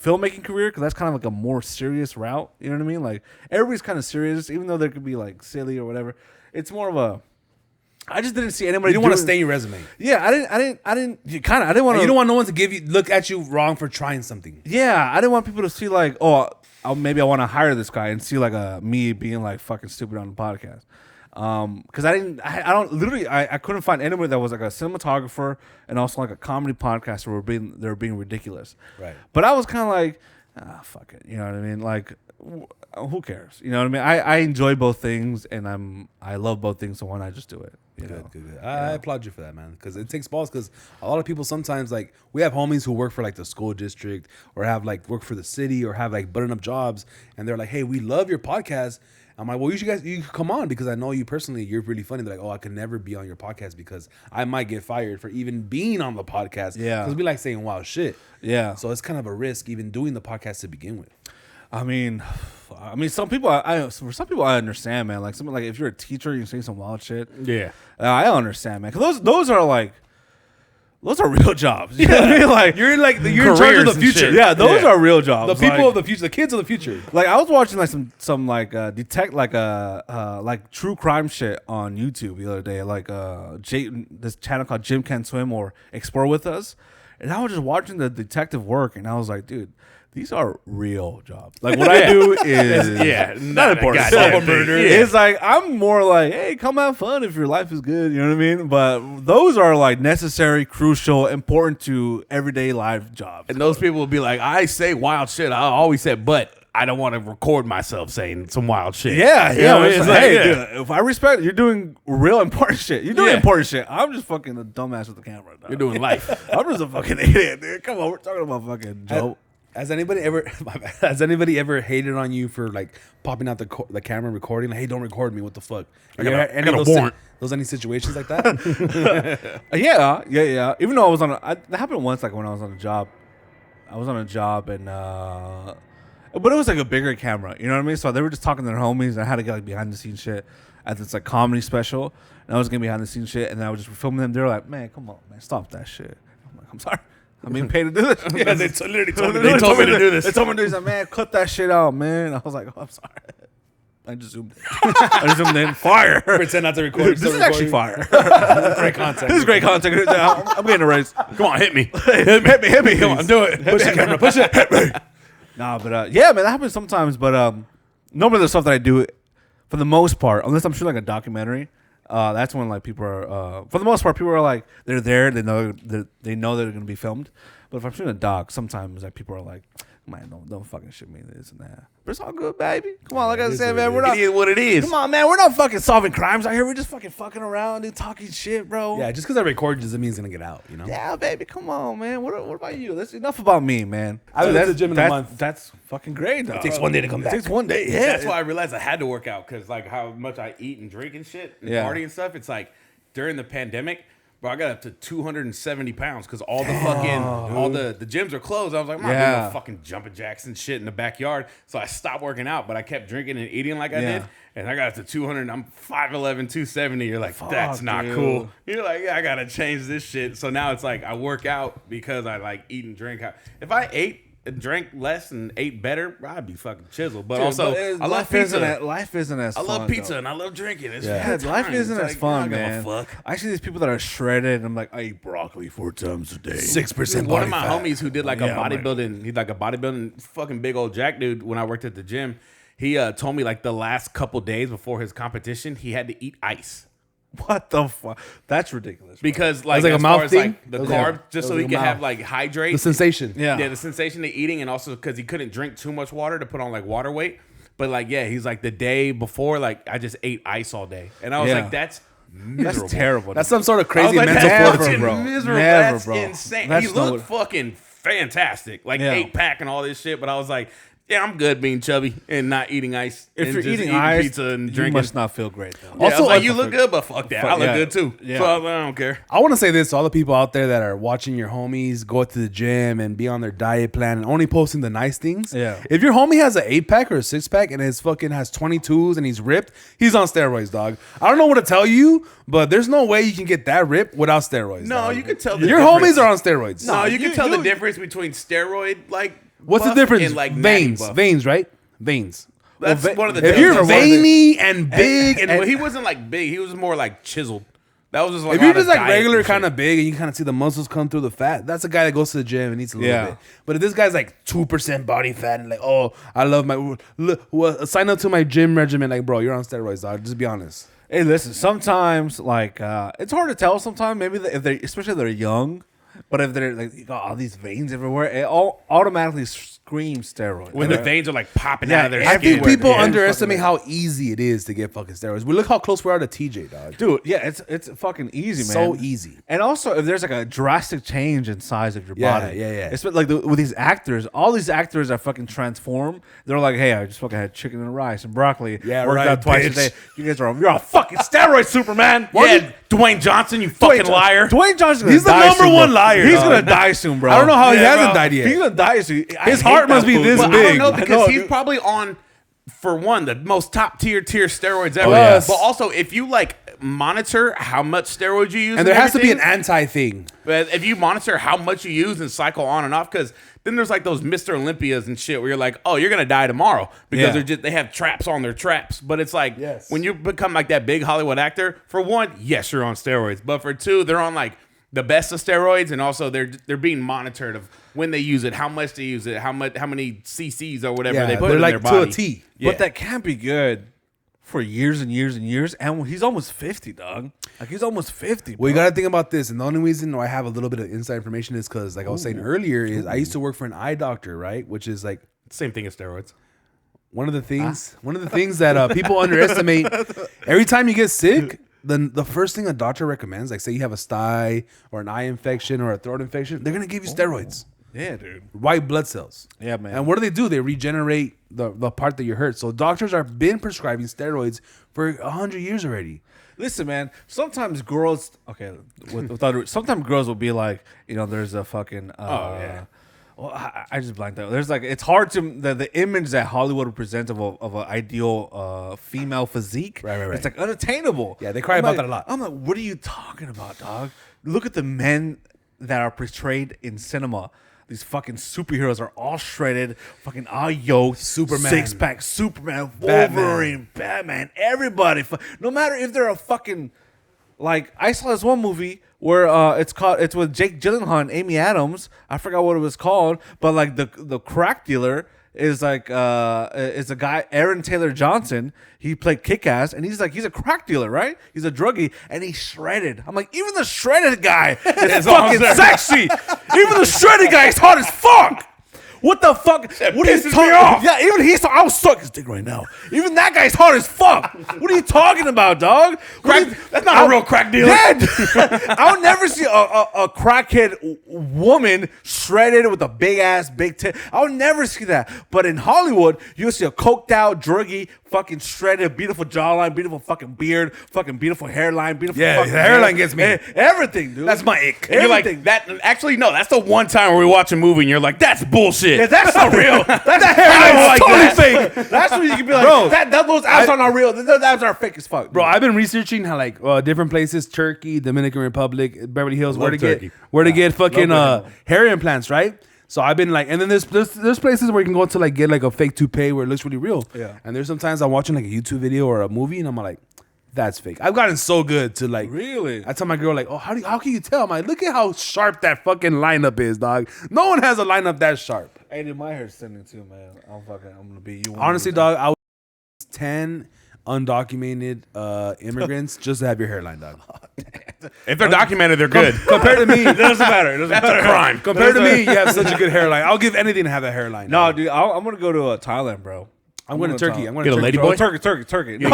filmmaking career, because that's kind of like a more serious route. You know what I mean? Like everybody's kind of serious, even though there could be like silly or whatever. It's more of a. I just didn't see anybody. You didn't want to stain your resume. Yeah, I didn't. You didn't want to. You don't want no one to look at you wrong for trying something. Yeah, I didn't want people to see like, oh, maybe I want to hire this guy and see like me being like fucking stupid on the podcast. Because I couldn't find anybody that was like a cinematographer and also like a comedy podcaster they were being ridiculous. Right. But I was kind of like, fuck it. You know what I mean? Like, who cares? You know what I mean? I enjoy both things and I love both things. So why not just do it? Good. I applaud you for that, man. Because it takes balls. Because a lot of people sometimes like we have homies who work for like the school district or have like work for the city or have like button up jobs, and they're like, hey, we love your podcast. I'm like, well, you come on because I know you personally. You're really funny. They're like, oh, I could never be on your podcast because I might get fired for even being on the podcast. Yeah, because we like saying wild shit. Yeah, so it's kind of a risk even doing the podcast to begin with. I mean, some people. For some people, I understand, man. Like something like if you're a teacher, you say some wild shit. Yeah, I understand, man. Because those are real jobs. You know what I mean? Like you're in charge of the future. Shit. Yeah, those are real jobs. The people of the future, the kids of the future. Like I was watching like some true crime shit on YouTube the other day. Like this channel called Jim Can Swim or Explore With Us, And I was just watching the detective work, and I was like, dude, these are real jobs. Like what I do is not important. Solve a murder. It's like I'm more like, hey, come have fun if your life is good. You know what I mean? But those are like necessary, crucial, important to everyday life jobs. And those people will be like, I say wild shit. I always said, but I don't want to record myself saying some wild shit. Yeah. It's like, Hey, yeah. dude, if I respect it, you're doing real important shit. You're doing Yeah. important shit. I'm just fucking a dumbass with the camera. Dog. You're doing life. I'm just a fucking idiot, dude. Come on, we're talking about fucking Joe. Has anybody ever hated on you for like popping out the camera and recording? Like, hey, don't record me. What the fuck? I got a warrant. Those any situations like that? Yeah. Even though I was on, that happened once. Like when I was on a job, and but it was like a bigger camera. You know what I mean? So they were just talking to their homies. And I had to get like behind the scenes shit at this like comedy special, and I was getting behind the scenes shit, and I was just filming them. They were like, "Man, come on, man, stop that shit." I'm like, "I'm sorry." I'm being paid to do this. Yeah, they literally told me They to do this. They told me to do this. Like, man, cut that shit out, man. I was like, oh, I'm sorry. I just zoomed in. Fire. Pretend not to record. This is actually fire. Great content. This is great content. I'm getting a raise. Come on, hit me. Hit me. Come on, do it. Push the camera. Push it. Hit me. Nah, but yeah, man, that happens sometimes. But normally the stuff that I do, for the most part, unless I'm shooting like a documentary, that's when like people are, for the most part, people are like they're there, they know they're going to be filmed. But if I'm shooting a doc, sometimes like people are like, man, don't fucking shit me this and that. But it's all good, baby. Come on, like I said, man, we're not. It is what it is. Come on, man, we're not fucking solving crimes out here. We're just fucking around and talking shit, bro. Yeah, just because I record doesn't mean it's gonna get out. You know. Yeah, baby, come on, man. What about you? That's enough about me, man. I haven't been to the gym in a month. That's fucking great. Dog. It takes one day to come back. It takes one day. Yeah, That's why I realized I had to work out because like how much I eat and drink and shit and party and stuff. It's like during the pandemic, bro, I got up to 270 pounds because all the the gyms are closed. I was like, I'm not doing no fucking jumping jacks and shit in the backyard. So I stopped working out, but I kept drinking and eating like I did. And I got up to 200. I'm 5'11", 270. You're like, that's not cool. You're like, yeah, I got to change this shit. So now it's like I work out because I like eat and drink. If I ate and drank less and ate better, I'd be fucking chiseled. But also, I love pizza. Life isn't as fun. I love pizza though. and I love drinking. It's Life isn't as fun, man. Fuck. I see these people that are shredded, and I'm like, I eat broccoli 4 times a day. 6% One of body my fat. homies who did like a bodybuilding, he's like a bodybuilding fucking big old jack dude. When I worked at the gym, he told me like the last couple days before his competition, he had to eat ice. What the fuck? That's ridiculous. Bro. Because like, like a as mouth far as thing? like the carbs, just so he could have like hydrate. The sensation. Yeah. The sensation of eating, and also because he couldn't drink too much water to put on like water weight. But like, yeah, he's like the day before, like I just ate ice all day, and I was like, that's miserable. That's terrible. That's some sort of I crazy was like, mental that's fortitude, fucking bro. miserable. Never, That's bro. insane. That's He looked not- fucking fantastic, like 8-pack and all this shit. But I was like, yeah, I'm good being chubby and not eating ice. If and you're just eating ice, pizza and you drinking. must not feel great. Though. Yeah, I was Also, like, you look good, but fuck that. I look yeah. good too. Yeah. So I was like, I don't care. I want to say this to all the people out there that are watching your homies go to the gym and be on their diet plan and only posting the nice things. Yeah. If your homie has an 8-pack or a 6-pack and his fucking has 22s and he's ripped, he's on steroids, dog. I don't know what to tell you, but there's no way you can get that ripped without steroids. No, dog. you can tell the your difference. homies are on steroids. No, you can tell the difference between steroid like. What's the buff difference? and, like natty Veins, buff. veins, right? Veins. That's one of the. If things. you're veiny and big, and well, he wasn't like big. He was more like chiseled. That was just like if you're on a just like diet regular and shit. kind of big and you kind of see the muscles come through the fat, that's a guy that goes to the gym and eats a little Yeah. bit. But if this guy's like 2% body fat and like, oh, I love my sign up to my gym regimen, like, bro, you're on steroids, dog. Just be honest. Hey, listen. Sometimes, like, it's hard to tell. Sometimes, maybe if they, especially if they're young, but if they're like, you got all these veins everywhere, it all automatically screams steroids. when the veins are like popping Yeah, out of their I skin. think people Yeah. underestimate how easy it is to get fucking steroids. We look how close we are to TJ, dog. Dude, yeah, it's fucking easy, man. So easy. And also, if there's like a drastic change in size of your Yeah, body, yeah. It's like with these actors, all these actors that fucking transform. They're like, hey, I just fucking had chicken and rice and broccoli. Yeah, worked right, out twice bitch. a day. You guys are you're on fucking steroids, Superman. Yeah, Dwayne Johnson, you fucking liar. Dwayne Johnson's gonna He's the die number soon, one bro. liar, He's dog. gonna die soon, bro. I don't know how he Yeah, hasn't bro. died yet. He's gonna die soon. His heart must be this But big. I don't know because he's dude. probably on, for one, the most top tier steroids ever. yes. But also, if you like monitor how much steroids you use, And there has to be an everything, anti thing. But if you monitor how much you use and cycle on and off, because then there's like those Mr. Olympias and shit where you're like, oh, you're gonna die tomorrow because Yeah. they have traps on their traps. But it's like Yes. when you become like that big Hollywood actor, for one, yes, you're on steroids, but for two, they're on like the best of steroids, and also they're being monitored of when they use it, how much they use it, how many cc's or whatever they put they're in like their body. to a T. Yeah. But that can't be good for years and years and years. And he's almost 50, dog. Like, he's almost 50. Well, you bro. got to think about this, and the only reason why I have a little bit of inside information is because, like I was saying earlier, is I used to work for an eye doctor, right? Which is like Same thing as steroids. one of the things that people underestimate. Every time you get sick, the first thing a doctor recommends, like say you have a sty or an eye infection or a throat infection, they're gonna give you steroids, Yeah, dude. white blood cells. Yeah, man. And what do? They regenerate the part that you hurt. So doctors have been prescribing steroids for 100 years already. Listen, man. Sometimes girls, sometimes girls will be like, there's a fucking. Well, I just blanked out. There's like, it's hard to the image that Hollywood presents of an ideal female physique. Right. It's like unattainable. Yeah, they cry about that a lot. I'm like, what are you talking about, dog? Look at the men that are portrayed in cinema. These fucking superheroes are all shredded, fucking all yoked, Superman. six-pack, Superman, Wolverine, Batman, everybody. No matter if they're a fucking, like, I saw this one movie where it's with Jake Gyllenhaal and Amy Adams. I forgot what it was called, but like the crack dealer is like is a guy, Aaron Taylor Johnson. He played Kick-Ass, and he's a crack dealer, right? He's a druggie, and he's shredded. I'm like, even the shredded guy is fucking sexy. Even the shredded guy is hot as fuck. What the fuck? What are you talking about? Yeah, even I was stuck his dick right now. Even that guy's hard as fuck. What are you talking about, dog? That's not a real crack dealer. Yeah, I would never see a crackhead woman shredded with a big ass, big tit. I would never see that. But in Hollywood, you'll see a coked out, druggy, fucking shredded, beautiful jawline, beautiful fucking beard, fucking beautiful hairline, beautiful fucking the hairline gets me. Everything, dude. That's my ick. You're like Everything. that. Actually, no. That's the one time where we watch a movie and you're like, "That's bullshit." Yeah, that's not real. That's hairline's totally fake. That's when you can be like, Bro, those abs are not real. Those abs are fake as fuck. Bro, I've been researching how like different places, Turkey, Dominican Republic, Beverly Hills, where to Turkey. get fucking hair implants, right? So I've been like, and then there's places where you can go to like get like a fake toupee where it looks really real. Yeah. And there's sometimes I'm watching like a YouTube video or a movie and I'm like, that's fake. I've gotten so good to like. Really? I tell my girl like, oh, how can you tell? I'm like, look at how sharp that fucking lineup is, dog. No one has a lineup that sharp. Hey, dude, my hair's thinning too, man. I'm gonna be you. Honestly, dog, I was 10 undocumented immigrants just to have your hairline, dog. If they're documented, they're good. Compared to me, It doesn't matter. It doesn't That's matter. a crime. compared to me, you have such a good hairline. I'll give anything to have that hairline. No, dog. dude, I'm gonna go to Thailand, bro. I'm going to Turkey. I'm going Get to a Turkey. lady boy? Turkey. Where you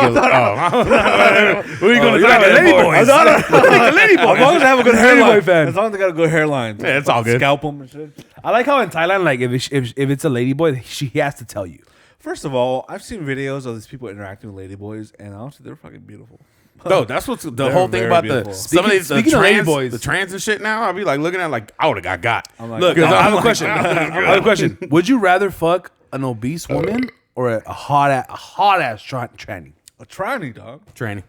going Oh, to you're like a lady boy. As long as they have a good Lady boy hairline. fan. As long as they got a good hairline. Yeah, it's all good. Scalp them and shit. I like how in Thailand, like if it's a lady boy, he has to tell you. First of all, I've seen videos of these people interacting with ladyboys, and honestly, they're fucking beautiful. No, that's what's the They're whole thing very about beautiful. some of these Speaking of lady boys. the trans and shit. Now I'll be like looking at it like I would have got. I'm like, Look, Because I have I'm a question. like, I have a question. Would you rather fuck an obese woman or a hot ass tranny? a tranny, dog. Tranny.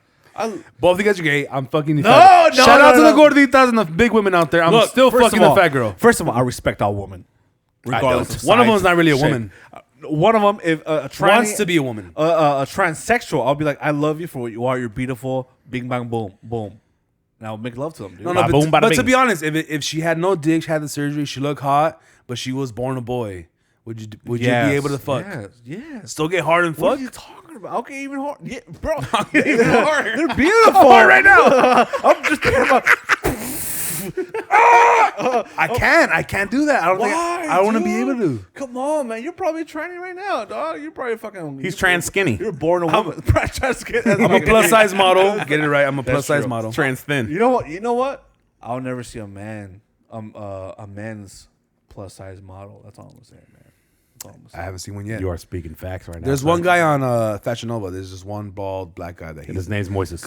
Both of you guys are gay. I'm fucking you. No, fat. no, Shout no, out to no. the gorditas and the big women out there. I'm Look, still first fucking of all- the fat girl. First of all, I respect all women, regardless of One of size, them's not really a shape. woman. One of them, if a tranny Wants to be a woman. a transsexual, I'll be like, I love you for what you are. You're beautiful. Bing bang boom boom. And I'll make love to them, dude. No, Bada boom, bada but to bing. be honest, if she had no dick, she had the surgery, she looked hot, but she was born a boy, would you be able to fuck? Yes. Still get hard and What fuck? are you talking about? Okay, even hard. Yeah, bro. Even harder. They're beautiful right now. I'm just thinking about I can't do that. I don't think why. I want to be dude? able to. Come on, man. You're probably tranny right now, dog. You're probably fucking. He's trans skinny. You're born a woman. Trans skinny. I'm a plus size model. Get it right. I'm a plus size true. model. Trans thin. You know what? You know what? I'll never see a men's plus size model. That's all I'm gonna say, man. That's all I'm gonna say. I haven't seen one yet. You are speaking facts right now. There's one guy on Fashion Nova. There's just one bald black guy that His he's. name's Moises.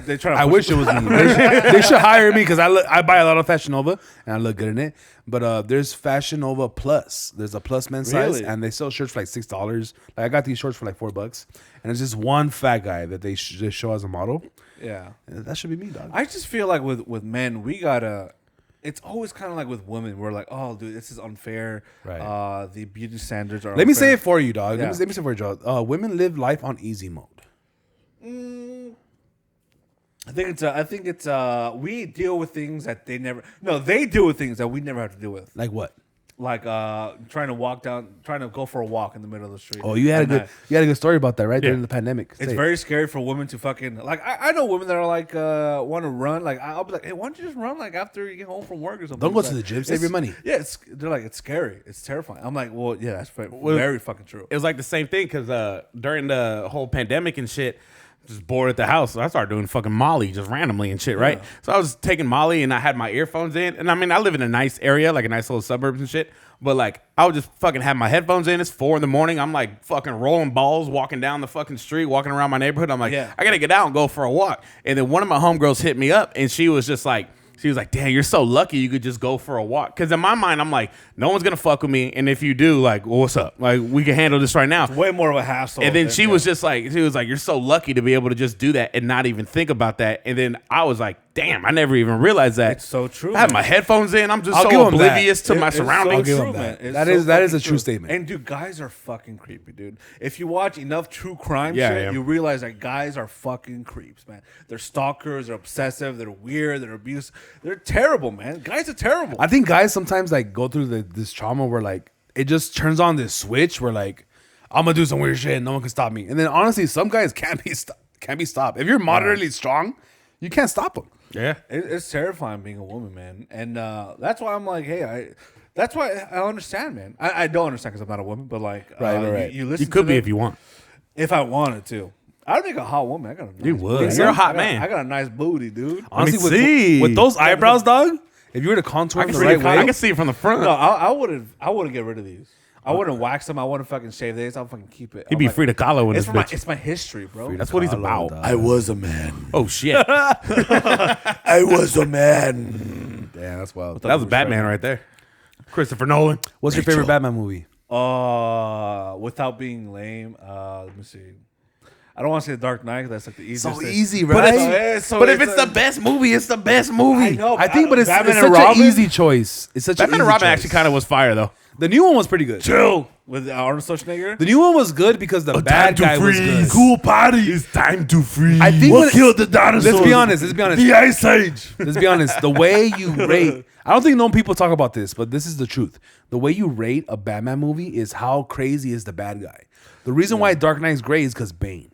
They try to I push wish it was me. They should hire me because I buy a lot of Fashion Nova and I look good in it. But there's Fashion Nova Plus. There's a plus men's size, Really? and they sell shirts for like $6. Like I got these shorts for like $4, and it's just one fat guy that they just show as a model. Yeah. That should be me, dog. I just feel like with men, we gotta. It's always kind of like with women. We're like, oh, dude, this is unfair. Right. The beauty standards are. Let me say unfair. it for you, dog. Yeah. Let me say it for you, dog. Women live life on easy mode. I think it's we deal with things that they never. No, they deal with things that we never have to deal with. Like what? Like trying to go for a walk in the middle of the street. Oh, you had a good story about that, right? During the pandemic. It's very scary for women to fucking like. I know women that are like want to run. Like I'll be like, hey, why don't you just run like after you get home from work or something? Don't go It's to like, the gym. Save your money. Yeah, they're like it's scary. It's terrifying. I'm like, well, yeah, that's very fucking true. It was like the same thing because during the whole pandemic and shit, just bored at the house. So I started doing fucking Molly just randomly and shit, right? So I was taking Molly and I had my earphones in. And I mean, I live in a nice area, like a nice little suburbs and shit. But like, I would just fucking have my headphones in. It's 4 a.m. I'm like fucking rolling balls, walking down the fucking street, walking around my neighborhood. I'm like, I gotta get out and go for a walk. And then one of my homegirls hit me up and she was like, damn, you're so lucky you could just go for a walk. Because in my mind, I'm like, no one's going to fuck with me. And if you do, like, well, what's up? Like, we can handle this right now. It's way more of a hassle. And then she was like, you're so lucky to be able to just do that and not even think about that. And then I was like, damn, I never even realized that. It's so true. I have my headphones in. I'm just I'll give so 'em oblivious that. to my surroundings. I'll give 'em that. That is a true statement. And dude, guys are fucking creepy, dude. If you watch enough true crime Yeah, shit, yeah. you realize that guys are fucking creeps, man. They're stalkers, they're obsessive, they're weird, they're abusive. They're terrible, man. Guys are terrible. I think guys sometimes like go through this trauma where like it just turns on this switch where like I'm gonna do some weird shit and no one can stop me. And then honestly, some guys can't be stopped. If you're moderately strong, you can't stop them. Yeah. It's terrifying being a woman, man. And that's why I'm like, hey, that's why I understand, man. I don't understand because I'm not a woman, but like, Right. You listen. You could to be them, if you want. if I wanted to. I'd make a hot woman. I got a nice You would. booty. You're a hot I got- man. I got a nice booty, dude. Honestly, see. with those eyebrows, dog, if you were to contour them the right I way, can see it from the front. No, I wouldn't get rid of these. I wouldn't wax them. I wouldn't fucking shave these. I'll fucking keep it. He'd be free to collar in It's this my, bitch. it's my history, bro. That's what he's about. I was a man. Oh, shit. I was a man. damn, that's wild. That was Batman right there. Christopher Nolan. What's your favorite Batman movie? Without being lame, let me see. I don't want to say The Dark Knight. That's like the easiest. So thing. easy, But right? But if it's the best movie, it's the best movie. I know. I think, but it's Batman such and Robin? an easy choice. It's such Batman an and easy Robin choice. actually kind of was fire, though. The new one was pretty good. Chill with Arnold Schwarzenegger. The new one was good because the bad guy was good. Cool party. It's time to freeze. I think what when- killed the dinosaurs? Let's be honest. The Ice Age. Let's be honest. The way you rate, I don't think no people talk about this, but this is the truth. The way you rate a Batman movie is how crazy is the bad guy. The reason why Dark Knight is great is because Bane.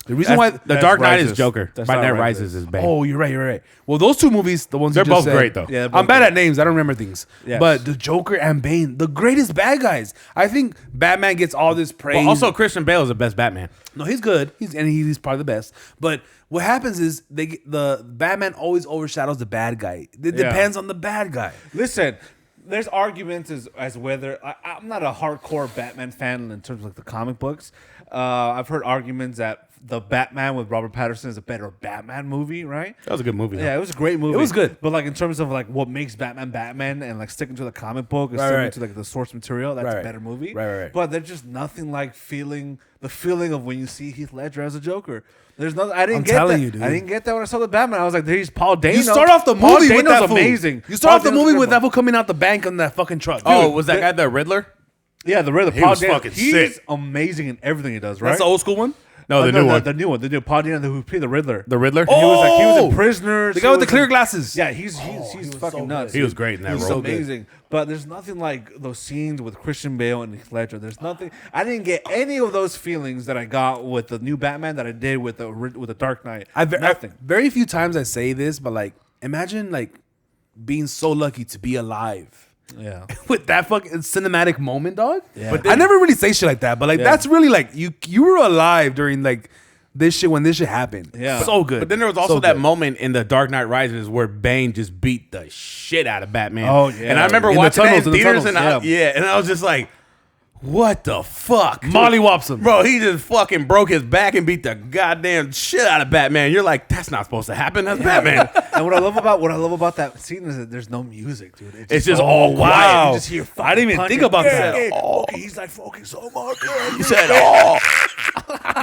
The reason why The Dark Knight is Rises. Joker. That's Dark not Knight Rises. Rises is Bane. Oh, you're right. Well, those two movies, the ones They're you just both said, great, though. Yeah, they're both I'm bad great. at names. I don't remember things. Yes. But the Joker and Bane, the greatest bad guys. I think Batman gets all this praise. Well, also, Christian Bale is the best Batman. No, he's good. He's probably the best. But what happens is the Batman always overshadows the bad guy. It depends on the bad guy. Listen, there's arguments as whether I'm not a hardcore Batman fan in terms of like the comic books. I've heard arguments that the Batman with Robert Pattinson is a better Batman movie, right? That was a good movie. Yeah, it was a great movie. It was good. But like in terms of like what makes Batman and like sticking to the comic book and sticking to like the source material, that's a better movie. Right. But there's just nothing like the feeling of when you see Heath Ledger as a Joker. There's nothing. I didn't I'm get telling that. you, dude. I didn't get that when I saw the Batman. I was like, "There's Paul Dano." You start off the Paul movie with Dano's that fool. amazing. You start Paul off the Dano's movie with that incredible. fool coming out the bank on that fucking truck. Oh, Dude, was that guy the Riddler? Yeah, the Riddler. He Paul was Dano. fucking He's sick. amazing in everything he does. Right? that's the old school one. No, the new one. The new one. The new Paul Dano who played the Riddler. The Riddler? He was Oh! in Prisoners. The guy with the clear glasses. Yeah, he's fucking nuts. He was great in that He was role. amazing. But there's nothing like those scenes with Christian Bale and Heath Ledger. There's nothing. I didn't get any of those feelings that I got with the new Batman that I did with the Dark Knight. Nothing. Very few times I say this, but like, imagine like being so lucky to be alive. Yeah. With that fucking cinematic moment, dog. Yeah. But I never really say shit like that. But like, that's really like you were alive during like this shit when this shit happened. Yeah. So good. But then there was also So that good. moment in the Dark Knight Rises where Bane just beat the shit out of Batman. Oh, yeah. And I remember In the watching that tunnels, in in the theaters, tunnels, and I was just like, what the fuck? Molly Wops him. Bro, he just fucking broke his back and beat the goddamn shit out of Batman. You're like, that's not supposed to happen. That's Batman. And what I love about that scene is that there's no music, dude. It's just all quiet. Wow. You just hear I didn't even punching. think about that. Okay, he's like focus so much. He said, oh.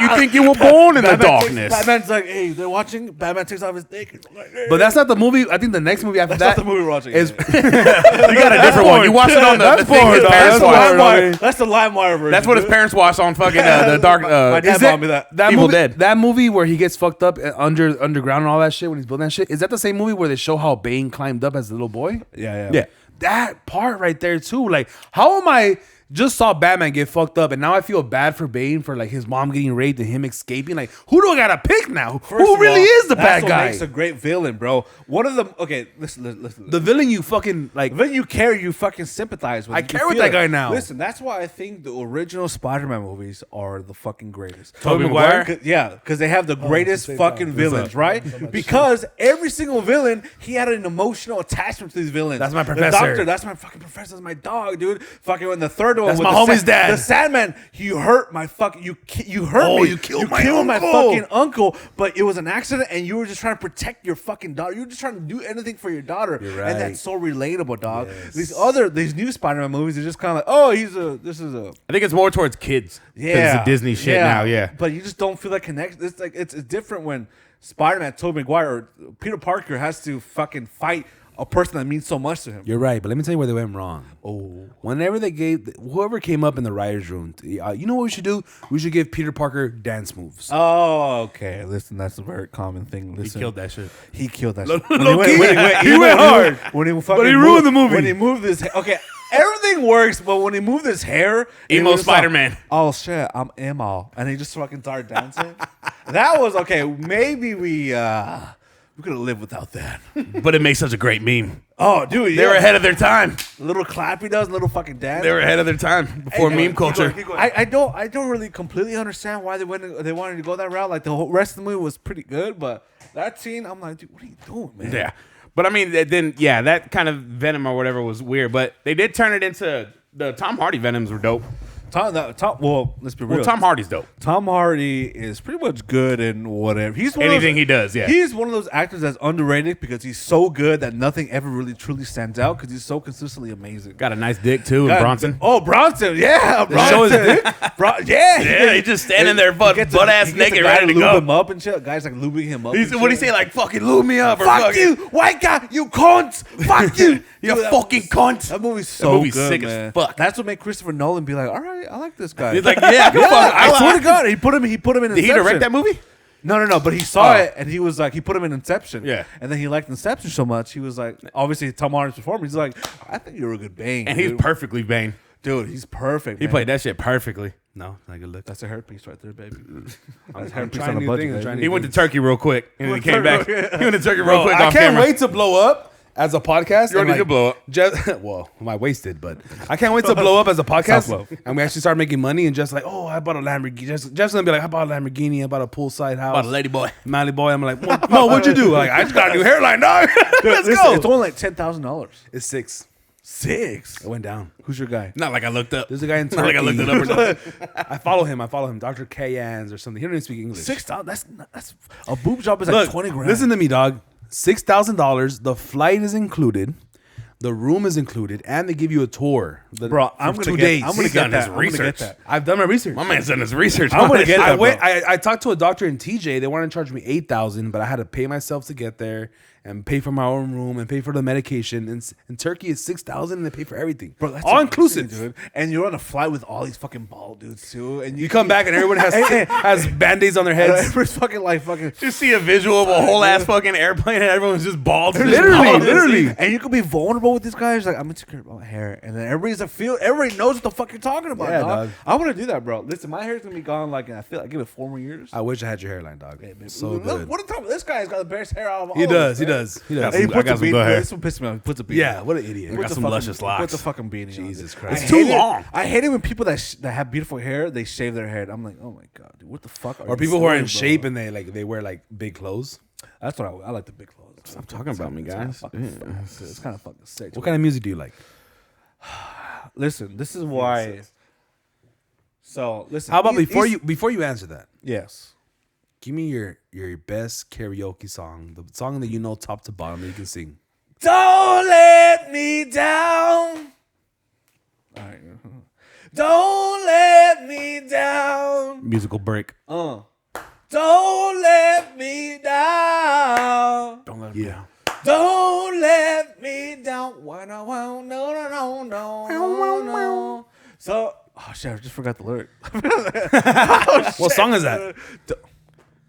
You think you were born in the darkness? Batman's like, hey, they're watching. Batman takes off his dick. And I'm like, hey. But that's not the movie. I think the next movie after That's that not the movie we're watching. is You got a different one. You watched it on the thing his parents watched. That's the LimeWire version. That's what his parents watched on fucking the dark. My dad bought me that. Evil movie, Dead. That movie where he gets fucked up underground and all that shit when he's building that shit. Is that the same movie where they show how Bane climbed up as a little boy? Yeah. That part right there too. Like, how am I just saw Batman get fucked up and now I feel bad for Bane for like his mom getting raped and him escaping? Like, who do I gotta pick now? Who really is the bad guy? That's what makes a great villain, bro. One of them. Okay, listen. The villain you fucking like. When you care, you fucking sympathize with. I You care feel with that it. guy now. Listen, that's why I think the original Spider-Man movies are the fucking greatest. Tobey Maguire? Yeah, because they have the greatest same fucking time. villains, right? Because every single villain, he had an emotional attachment to these villains. That's my The professor. Doctor, that's my fucking professor. That's my dog, dude. Fucking when the third one, That's with my the homie's dad. The Sandman, you hurt my fucking. You hurt Oh, me. you killed my my uncle. fucking uncle, but it was an accident, and you were just trying to protect your fucking daughter. You were just trying to do anything for your daughter, You're right. and that's so relatable, dog. Yes. These new Spider-Man movies are just kind of like, oh, I think it's more towards kids. 'Cause it's a Disney shit now. Yeah. But you just don't feel that connection. It's like it's different when Spider-Man, Tobey Maguire, or Peter Parker has to fucking fight a person that means so much to him. You're right, but let me tell you where they went wrong. Whenever they gave whoever came up in the writers' room, you know what we should do? We should give Peter Parker dance moves. Oh, okay. Listen, that's a very common thing. Listen, He killed that shit. He killed that. Low- shit. low key, he went hard. When he But he ruined the movie. When he moved his okay, everything works. But when he moved his hair, Emo it was like, Spider-Man. oh shit, I'm emo, and he just fucking started dancing. That was okay. Maybe we could have lived without that. But it makes such a great meme. Oh, dude, They were ahead of their time. Little clap he does, little fucking dance. They were ahead of their time before meme culture. I don't really completely understand why they wanted to go that route. Like the whole rest of the movie was pretty good, but that scene, I'm like, dude, what are you doing, man? Yeah. But I mean, then, yeah, that kind of Venom or whatever was weird. But they did turn it into the Tom Hardy Venoms were dope. Well, let's be real. Well, Tom Hardy's dope. Tom Hardy is pretty much good in whatever. He's one Anything of those, he does, yeah. He's one of those actors that's underrated because he's so good that nothing ever really truly stands out because he's so consistently amazing. Got a nice dick, too, in God, Bronson. Oh, Bronson, yeah, Bronson. show his dick? Yeah, he's just standing there butt-ass naked, ready to lube go. him up and shit. Guys like lubing him up. What do you say? Like, fucking lube me up. Or Fuck fucking, you, white guy, you cunt. Fuck you. You Dude, fucking cunt. That movie's so movie's good, sick as man. fuck. That's what made Christopher Nolan be like, all right, I like this guy. He's like, yeah, I can fuck. I swear to God, he put him in Did he Inception. direct that movie? No, but he saw it and he was like, he put him in Inception. Yeah. And then he liked Inception so much, he was like, obviously Tom Hardy's performance, he's like, I think you're a good Bane. And he's dude. perfectly Bane. Dude, he's perfect. He man. played that shit perfectly. No, not a good look. That's a hairpiece right there, baby. That's a I'm hairpiece trying on a new budget, things, I'm baby. trying He went to Turkey real quick. And then he came back. He went to Turkey real Bro, quick I off can't camera. wait to blow up as a podcast. You already did blow up. Well, my wasted, but I can't wait to blow up as a podcast. Self-love. And we actually start making money and just like, oh, I bought a Lamborghini. Jeff's gonna be like, I bought a Lamborghini, I bought a poolside house. About a lady boy. Mally boy. I'm like, no, what'd you do? Like, I just got a new hairline, dog. Let's Listen, go. it's only like $10,000. It's 6. 6. It went down. Who's your guy? Not like I looked up. There's a guy in Not Turkey. like I looked it up or something. I follow him. Dr. Kayans or something. He don't even speak English. $6,000. That's a boob job is like Look, 20 grand. listen to me, dog. $6,000. The flight is included. The room is included, and they give you a tour. Bro, I'm for gonna 2 get. days. I'm gonna He's get done that. his I'm gonna get research. that. I've done my research. My man's done his research. I'm gonna get that. I went. bro. I talked to a doctor in TJ. They wanted to charge me $8,000, but I had to pay myself to get there and pay for my own room and pay for the medication. And in Turkey, it's $6,000, and they pay for everything, Bro, that's all amazing, inclusive. dude. And you're on a flight with all these fucking bald dudes too. And You come back and everyone has band-aids on their heads. Everyone's fucking like fucking. Just see a visual of a whole ass fucking airplane and everyone's just bald. Literally. And you could be vulnerable with these guys. Like, I'm insecure about my hair, and then everybody's like, everybody knows what the fuck you're talking about. Yeah, dog. dog. I want to do that, bro. Listen, my hair's gonna be gone. Like, I feel like give it 4 more years. I wish I had your hairline, dog. So Look, good. what a time! This guy's got the best hair out of all. He of does. us, He man. does. He Got does. And he some- I puts got a some beanie. good hair. This one pisses me off. He puts a beanie. Yeah, what an idiot. He got puts a some fucking- luscious locks. Puts a fucking beanie. Jesus on. Christ. I It's too hate it- long. I hate it when people that have beautiful hair they shave their head. I'm like, oh my god, dude, what the fuck? Or people who are in bro? shape and they wear like big clothes. That's what I like the big clothes. Stop talking about me, guys. It's kind of fucking sick. What kind of music do you like? Listen, this is why. So listen. How about he- before he's- you answer that? Yes. Give me your best karaoke song, the song that you know top to bottom that you can sing. Don't let me down. All right. Don't let me down. musical break. Don't let me down. Don't let Yeah. Don't let me down. Why no, no, no, no, no. So, oh shit, I just forgot the lyric. What song is that?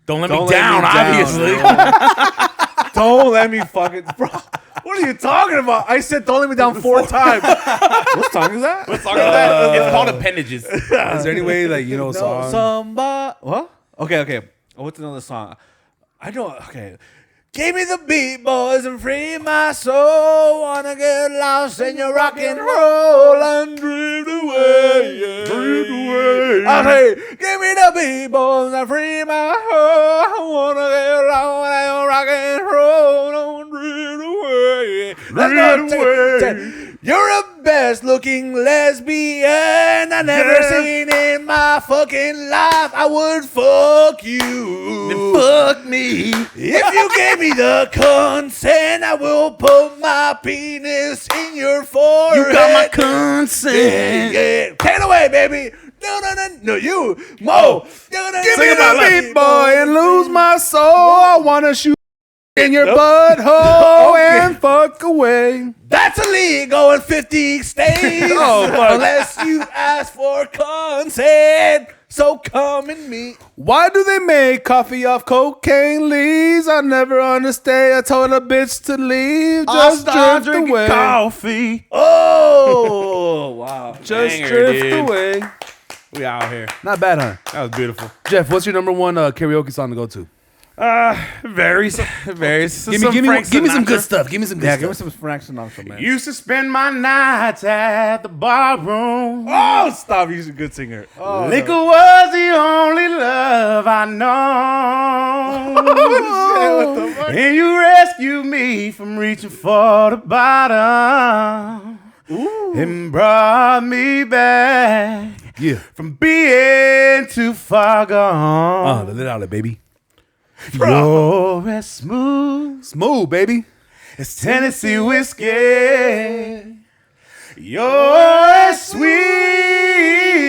Don't let Don't me let down, me down, obviously. Don't let me fucking, bro. What are you talking about? I said don't let me down 4 times. What song is that? What song is that? It's called Appendages. Is there any way like you know a song? Somebody. What? Okay. What's another song? I know. Okay. Give me the beat, boys, and free my soul. Wanna get lost in your rock and roll and drift away. Yeah. Drift away. I say, give me the beat, boys, and free my soul. I wanna get lost in your rock and roll and drift away. Drift away. You're the best looking lesbian I never seen in my fucking life. I would fuck you. Then fuck me. If you gave me the consent, I will put my penis in your forehead. You got my consent. Yeah. Take it away, baby. No, you, Mo. Give me the beat, boy, and lose my soul. I wanna shoot in your butthole and fuck away. That's illegal in 50 states. Unless you ask for consent. So come and meet. Why do they make coffee off cocaine leaves? I never understand. I told a bitch to leave. Just drift away. Coffee. Oh, wow. Just Banger, drift dude. away. We out here. Not bad, huh? That was beautiful. Jeff, what's your number one karaoke song to go to? Varies. Give me some good stuff. Give me some good Yeah, stuff. give me some Frank Sinatra, man. Used to spend my nights at the bar room. Oh, stop. He's a good singer. Oh, Liquor was the only love I know. what the fuck? And you rescued me from reaching for the bottom. And brought me back Yeah. from being too far gone. Let it out, baby. You're as Smooth, baby. as Tennessee whiskey. You're as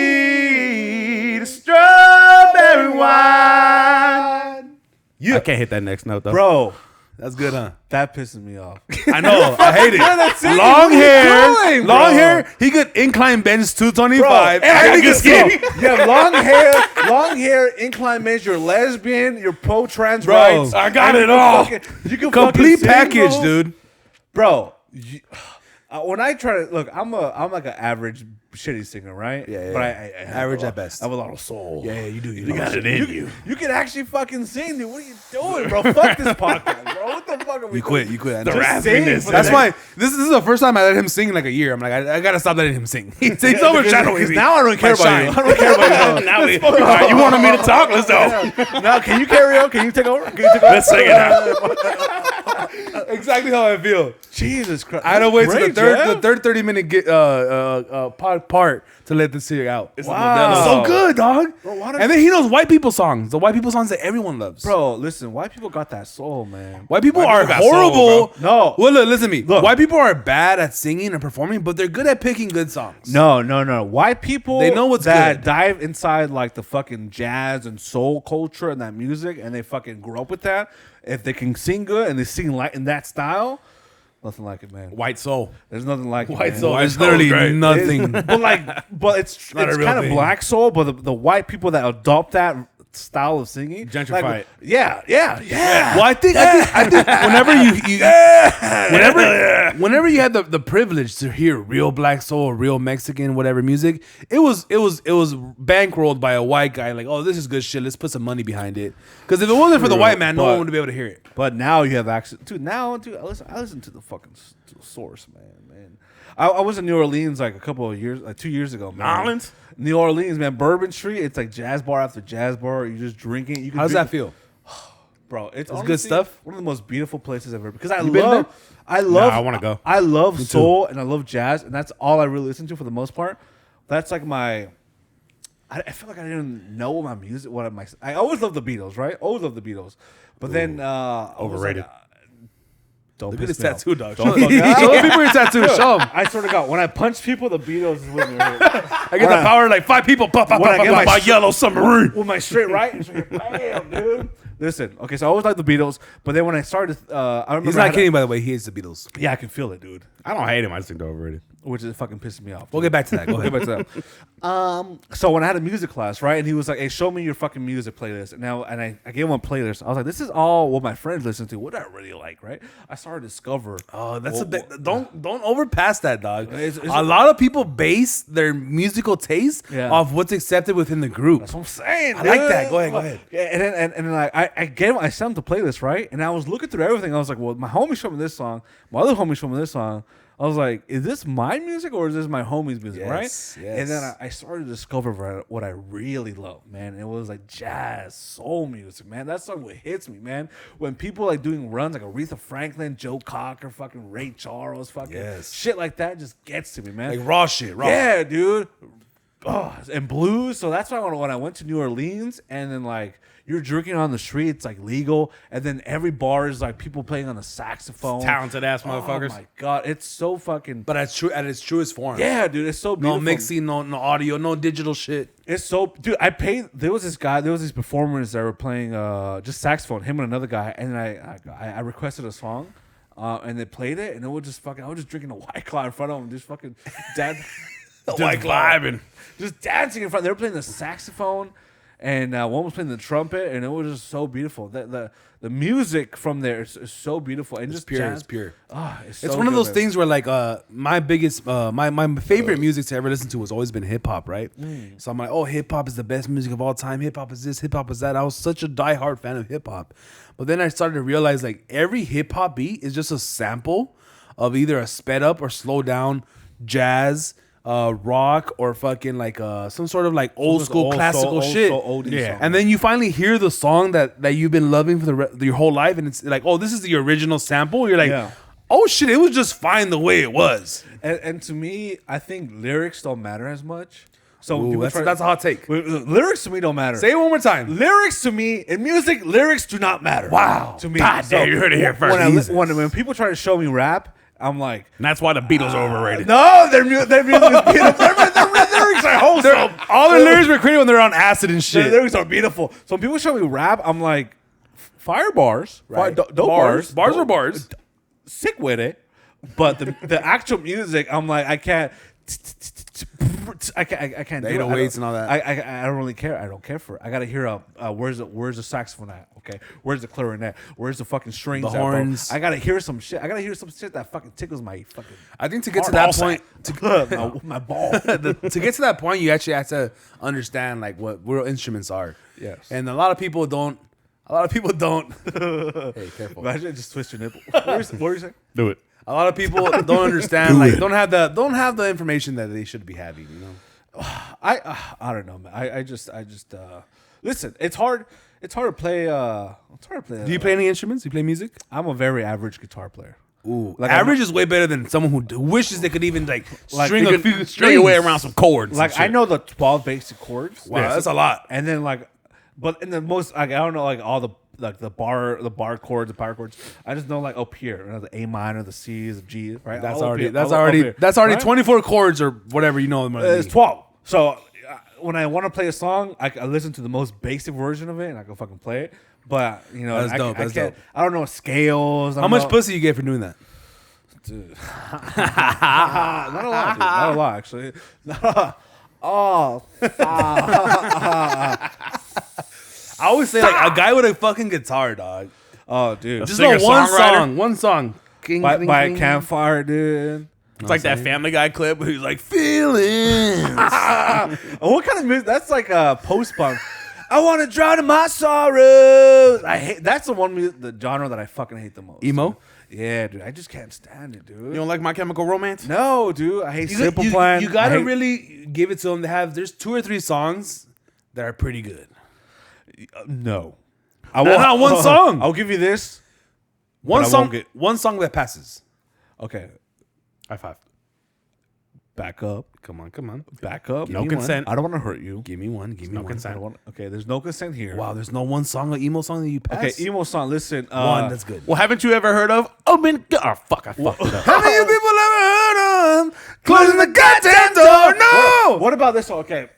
sweet as strawberry wine. Yeah. I can't hit that next note though. Bro, That's good, huh? that pisses me off. I know. I hate it. singing. Long What are you hair. doing, Long bro? hair. He could incline bench 225. Bro, and he could skip. You have long hair, incline bench, you're lesbian, you're pro-trans Bro, rights. I got and it all. You can Complete fucking sing, package, bro. dude. Bro, when I try to look, I'm like an average shitty singer, right? Yeah, yeah, But yeah. I have Average a lot- at best. I have a lot of soul. Yeah, you do. You got it in you. You can actually fucking sing, dude. What are you doing, bro? Fuck this podcast, bro. What the fuck are we You quit. You quit. Just sing for the That's next- why this is the first time I let him sing in like a year. I'm like, I gotta stop letting him sing. He's overshadowing Because me. now I don't care about you. I don't care about you. Now you wanted me to talk? Let's go. Now, can you carry on? Can you take over? Can you take over? Let's sing it out. Exactly how I feel. Jesus Christ. I had to wait till Great, the Jeff. third 30-minute part to let this shit out. Wow. So good, dog. Bro, why don't And then he knows white people songs. The white people songs that everyone loves. Bro, listen, white people got that soul, man. White people White are people got soul, horrible. bro. No. Well, look, listen to me. Look. White people are bad at singing and performing, but they're good at picking good songs. No. White people, They know what's that good. dive inside like the fucking jazz and soul culture and that music, and they fucking grow up with that. If they can sing good and they sing like in that style, nothing like it, man. White soul. There's nothing like it, White man. soul. There's soul is literally great. nothing. but it's not a real kind of thing. black soul. But the white people that adopt that style of singing, Gentrify like, it. Yeah. Well, I think whenever whenever you had the privilege to hear real black soul, real Mexican, whatever music, it was bankrolled by a white guy. Like, oh, this is good shit. Let's put some money behind it. Because if it wasn't for the white man, no but- one would be able to hear it. But now you have access, dude. I listen to the fucking to the source, man. I was in New Orleans like a couple of years, like 2 years ago, man. Orleans? New Orleans, man. Bourbon Street. It's like jazz bar after jazz bar. You just drinking. You can How does drink- that feel? bro? It's good honestly stuff? One of the most beautiful places I've ever. Because I been love, there? I love. I wanna go. I love soul and I love jazz, and that's all I really listen to for the most part. That's like my. I feel like I didn't know my music. I always loved the Beatles, right? Always loved the Beatles, but then I was overrated. like, Don't Look at piss his me off. tattoo, dog. Don't Show the people your tattoo. Show them. I swear to God, when I punch people, the Beatles is with me. I get the power like 5 people. Pop, pop, When I pop, get pop, my pop. Yellow submarine. With my straight right, it's like, bam, dude. Listen, okay, so I always liked the Beatles, but then when I started, I remember He's I not had kidding, by the way. He hates the Beatles. yeah, I can feel it, dude. I don't hate him. I just think they're overrated. Which is fucking pissing me off. We'll get back to that. Go ahead. Get back to that. So when I had a music class, right, and he was like, "Hey, show me your fucking music playlist." And I gave him a playlist. I was like, "This is all what my friends listen to. What I really like, right?" I started to discover. Oh, that's don't overpass that, dog. It's a lot of people base their musical taste Yeah. off what's accepted within the group. That's what I'm saying. I like dude. that. Go ahead. Yeah, and then like I sent him the playlist, right, and I was looking through everything. I was like, well, my homie showed me this song. My other homie showed me this song. I was like, is this my music or is this my homie's music, Yes, right? yes. And then I started to discover what I really love, man. It was like jazz, soul music, man. That song what hits me, man. When people like doing runs like Aretha Franklin, Joe Cocker, fucking Ray Charles, fucking Yes. shit like that just gets to me, man. Like raw shit. Raw. Yeah, dude. Oh, and blues. So that's why when I went to New Orleans and then like you're drinking on the street, it's like legal, and then every bar is like people playing on the saxophone. Talented ass Oh motherfuckers. my god, it's so fucking. But at its truest form. Yeah, dude, it's so beautiful. No mixing, no audio, no digital shit. It's so, dude. I paid. There was these performers that were playing just saxophone. Him and another guy, and I requested a song. And they played it, and it was just fucking. I was just drinking a White Claw in front of them, just fucking White Claw. just dancing in front. They were playing the saxophone, and one was playing the trumpet, and it was just so beautiful. The music from there is so beautiful and just pure. jazz. It's pure. Oh, It's so one of good, those man. things where like my biggest my favorite music to ever listen to has always been hip hop, right? So I'm like, oh, hip hop is the best music of all time. Hip hop is this, hip hop is that. I was such a diehard fan of hip hop, but then I started to realize like every hip hop beat is just a sample of either a sped up or slow down jazz, rock, or fucking like some sort of like old school classical shit. Yeah, And then you finally hear the song that you've been loving for your whole life, and it's like, oh, this is the original sample. You're like, Yeah. oh shit, it was just fine the way it was. and to me, I think lyrics don't matter as much. So when Ooh, people that's a hot take. Lyrics to me don't matter. Say it one more time. Lyrics to me in music, lyrics do not matter. Wow. to me. God damn, you heard it here first. When people try to show me rap, I'm like, And that's why the Beatles are overrated. no, their music is beautiful. Their lyrics are wholesome. All the lyrics were created when they're on acid and Their shit. lyrics are beautiful. So when people show me rap, I'm like, fire bars, Right. dope Bars bars, are bars. sick with it. But the actual music, I'm like, I can't. I can't The do it. 808s and all that. I don't really care. I don't care for it. I gotta hear where's the saxophone at? Okay, where's the clarinet? Where's the fucking strings? The at, bro? horns. I gotta hear some shit. I gotta hear some shit that fucking tickles my fucking. I think to get to that point, my ball. to get to that point, you actually have to understand like what real instruments are. Yes. And a lot of people don't. Hey, careful. Imagine just twist your nipple. What were you saying? Do it. A lot of people don't understand, like don't have the information that they should be having. You know. I don't know, man. I just listen. It's hard. It's hard to play. Do you play any instruments? Do you play music? I'm a very average guitar player. Ooh, Like, average is way better than someone who wishes they could even like string You a can few string your way strings. around some chords. Like I know the 12 basic chords. Wow, that's a lot. And then like, but in the most, like, I don't know like all the like the bar chords, the power chords. I just know like up here, you know, the A minor, the C's, the G, right? That's All up already here, that's all up already here, that's already right? 24 chords or whatever you know. It's 12. So when I want to play a song, I listen to the most basic version of it and I can fucking play it. But you know, That's dope, I that's can't. dope. I don't know scales. How much pussy you get for doing that? Dude. Not a lot, dude. Not a lot, actually. Oh, I always say like a guy with a fucking guitar, dog. oh, dude. Just know one singer-songwriter? one song. King, By king, a king. campfire, dude. It's like that Family Guy clip where he's like, feelings. What kind of music? That's like a post punk. I want to drown in my sorrows. I hate. That's the one the genre that I fucking hate the most. Emo? Yeah, dude. I just can't stand it, dude. You don't like My Chemical Romance? No, dude. I hate You, Simple you, Plan. you I gotta hate- really give it to them. There's 2 or 3 songs that are pretty good. no. Not one song. I'll give you this. One I song. won't get- One song that passes. Okay, High five. back up. Come on. Back up. No consent. I don't want to hurt you. Give me one. No I consent. don't want, okay, there's no consent here. Wow, there's no one song, an emo song that you passed. Okay, emo song. Listen. One, that's good. Well, haven't you ever heard of? Oh fuck, I fucked it up. How many people ever heard of closing the goddamn door? No. What about this one? Okay.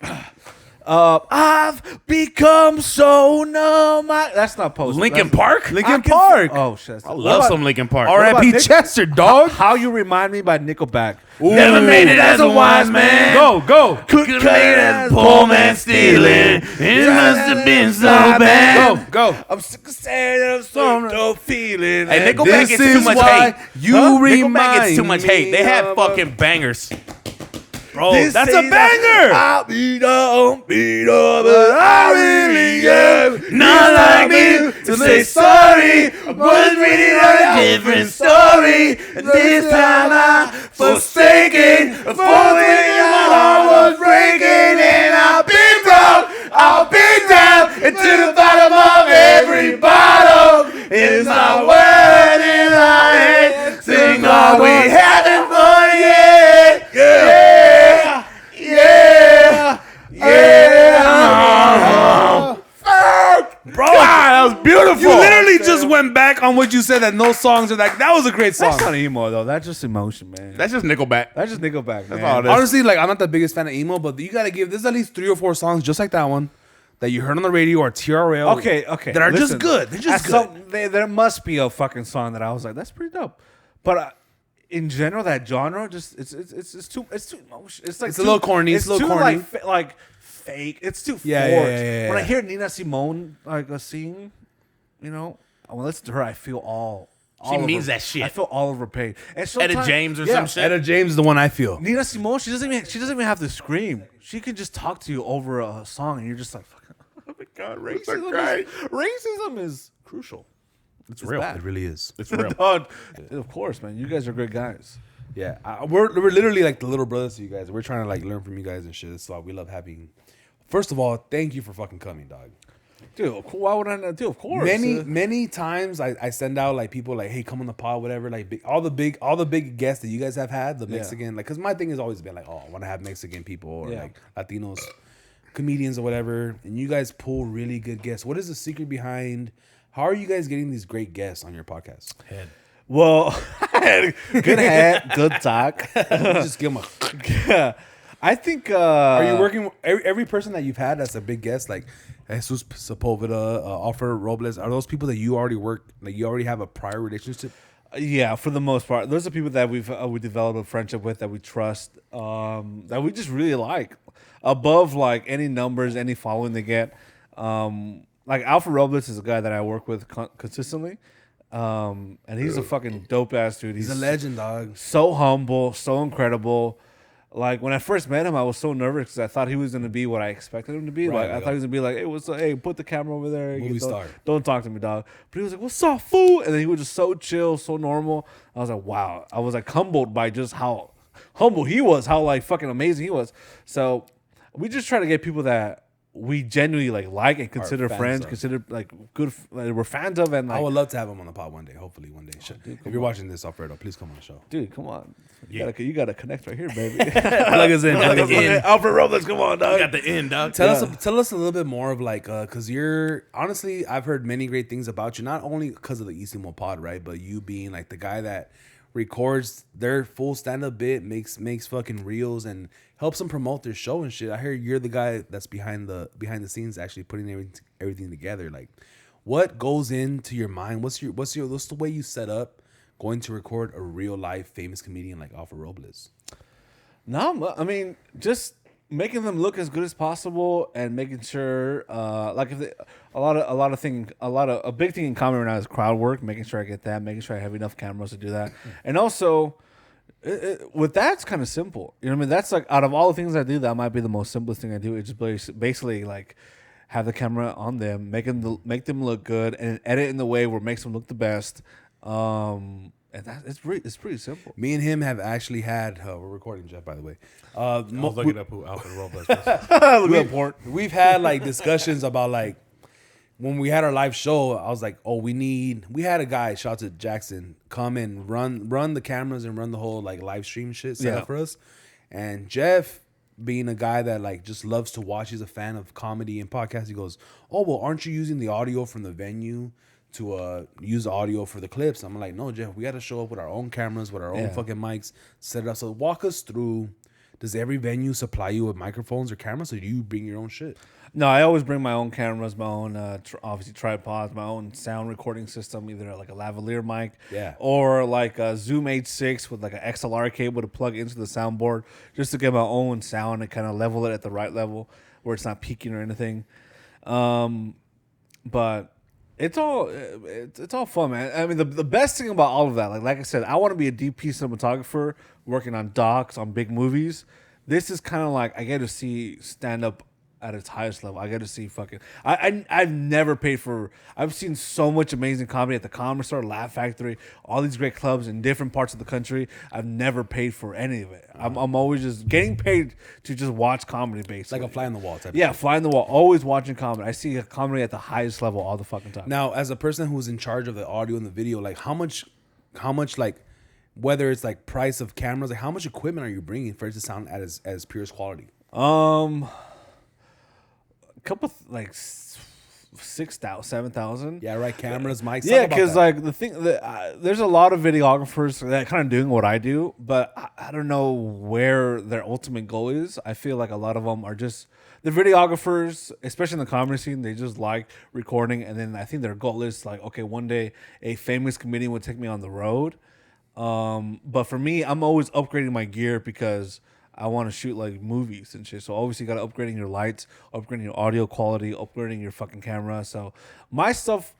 I've become so numb. That's not Post. Linkin That's- Park? Linkin Park. Oh shit. I love some Linkin Park. R.I.P. Nick- Chester, dog. How You Remind Me by Nickelback. Never made it as a wise man. Go. Couldn't cut it as a poor man stealing. It must have been so bad. Go. I'm sick of saying I'm so no feeling. Hey, And Nickelback gets too much hate. You Nickelback gets too much hate. They have of fucking bangers. Bro, this that's say a banger. I'll beat up, but I really am Not like me to say sorry. I was reading a different story. And this time I forsaken. For my heart was breaking. And I've been broke. I've been down. And to the bottom of every bottle is my word in my head. Sing all we haven't for yet. Yeah. Bro, God, that was beautiful. you literally just went back on what you said that no songs are like. That was a great song. That's not emo though. That's just emotion, man. That's just Nickelback. That's just Nickelback, man. all it is. Honestly, like I'm not the biggest fan of emo, but you gotta give there's at least 3 or 4 songs just like that one that you heard on the radio or TRL. Okay. That are listen, just good. They're just good. There must be a fucking song that I was like, that's pretty dope. But in general, that genre just it's too emotional. It's like It's a little corny. It's a little too, corny. like fake. It's too forced. Yeah. When I hear Nina Simone like sing, when I listen to her, I feel all She of means her- that shit. I feel all of her pain. And Etta sometimes- James or yeah, some shit. Etta James is the one I feel. Nina Simone, she doesn't even have to scream. She can just talk to you over a song, and you're just like, "Fucking, oh my god, racism is crucial." It's real. bad. It really is. It's real. Dog, of course, man. You guys are great guys. Yeah, we're literally like the little brothers to you guys. We're trying to like learn from you guys and shit. So we love having. First of all, thank you for fucking coming, dog. Dude, why would I not do? Of course. Many times I send out like people like, hey, come on the pod, whatever. Like all the big guests that you guys have had, the Mexican, like, cause my thing has always been like, oh, I want to have Mexican people or like Latinos, comedians or whatever. And you guys pull really good guests. What is the secret behind? How are you guys getting these great guests on your podcast? Well, good hat, good talk. Just give them a. I think. Are you working every person that you've had that's a big guest, like Jesus Sepulveda, Alfredo Robles? Are those people that you already work, like you already have a prior relationship? Yeah, for the most part, those are people that we developed a friendship with, that we trust, that we just really like, above like any numbers, any following they get. Like Alfredo Robles is a guy that I work with consistently, and he's a fucking dope ass dude. He's a legend, dog. So humble, so incredible. Like when I first met him, I was so nervous because I thought he was gonna be what I expected him to be. Right, I thought he was gonna be like, hey, put the camera over there. Movie star. Don't talk to me, dog. But he was like, what's up, fool? And then he was just so chill, so normal. I was like, wow. I was like humbled by just how humble he was, how like fucking amazing he was. So we just try to get people that we genuinely like and consider fans friends, of. consider like good, like, we're fans of, and I like, would love to have him on the pod one day. Hopefully one day. If you're watching this, Alfredo, please come on the show. dude, come on, you gotta connect right here, baby. Plug us in. Plug us in. Alfred Robles, come on, dog. Got the end, dog. Tell us a little bit more of like, cause you're honestly, I've heard many great things about you, not only because of the ISIMO pod, right? But you being like the guy that records their full stand-up bit, makes fucking reels and helps them promote their show and shit. I hear you're the guy that's behind the scenes actually putting everything together. Like, what goes into your mind? What's the way you set up going to record a real life famous comedian like Alfredo Robles? No, I mean, just making them look as good as possible and making sure, like if a big thing in comedy right now is crowd work. Making sure I get that. Making sure I have enough cameras to do that. And also, with that, it's kind of simple. You know what I mean? That's like out of all the things I do, that might be the most simplest thing I do. It's just basically like have the camera on them, make them look good, and edit in the way where it makes them look the best. And it's pretty simple. Me and him have actually had. We're recording, Jeff, by the way. I was looking up who Alfredo Robles was. We've had like discussions about like when we had our live show. I was like, oh, we had a guy, shout out to Jackson, come and run the cameras and run the whole like live stream shit set up for us. And Jeff, being a guy that like just loves to watch, he's a fan of comedy and podcasts. He goes, "Oh well, aren't you using the audio from the venue to use the audio for the clips?" I'm like, "No, Jeff, we got to show up with our own cameras, with our own fucking mics, set it up." So walk us through. Does every venue supply you with microphones or cameras, or do you bring your own shit? No, I always bring my own cameras, my own obviously tripods, my own sound recording system, either like a lavalier mic, or like a Zoom H6 with like an XLR cable to plug into the soundboard, just to get my own sound and kind of level it at the right level where it's not peaking or anything. But it's all fun, man. I mean, the best thing about all of that, like I said, I want to be a DP cinematographer working on docs on big movies. This is kind of like I get to see stand up at its highest level. I get to see fucking. I've never paid for. I've seen so much amazing comedy at the Comedy Store, Laugh Factory, all these great clubs in different parts of the country. I've never paid for any of it. I'm always just getting paid to just watch comedy, basically. Like a fly on the wall type. Yeah, fly on the wall. Always watching comedy. I see a comedy at the highest level all the fucking time. Now, as a person who's in charge of the audio and the video, like how much like, whether it's like price of cameras, like how much equipment are you bringing for it to sound at as purest quality? Couple like 6,000, 7,000. Yeah, right. Cameras, mics. Yeah, because like the thing that there's a lot of videographers that kind of doing what I do, but I don't know where their ultimate goal is. I feel like a lot of them are just the videographers, especially in the comedy scene. They just like recording, and then I think their goal is like, okay, one day a famous comedian would take me on the road. But for me, I'm always upgrading my gear because I want to shoot like movies and shit. So obviously you got to upgrading your lights, upgrading your audio quality, upgrading your fucking camera. So my stuff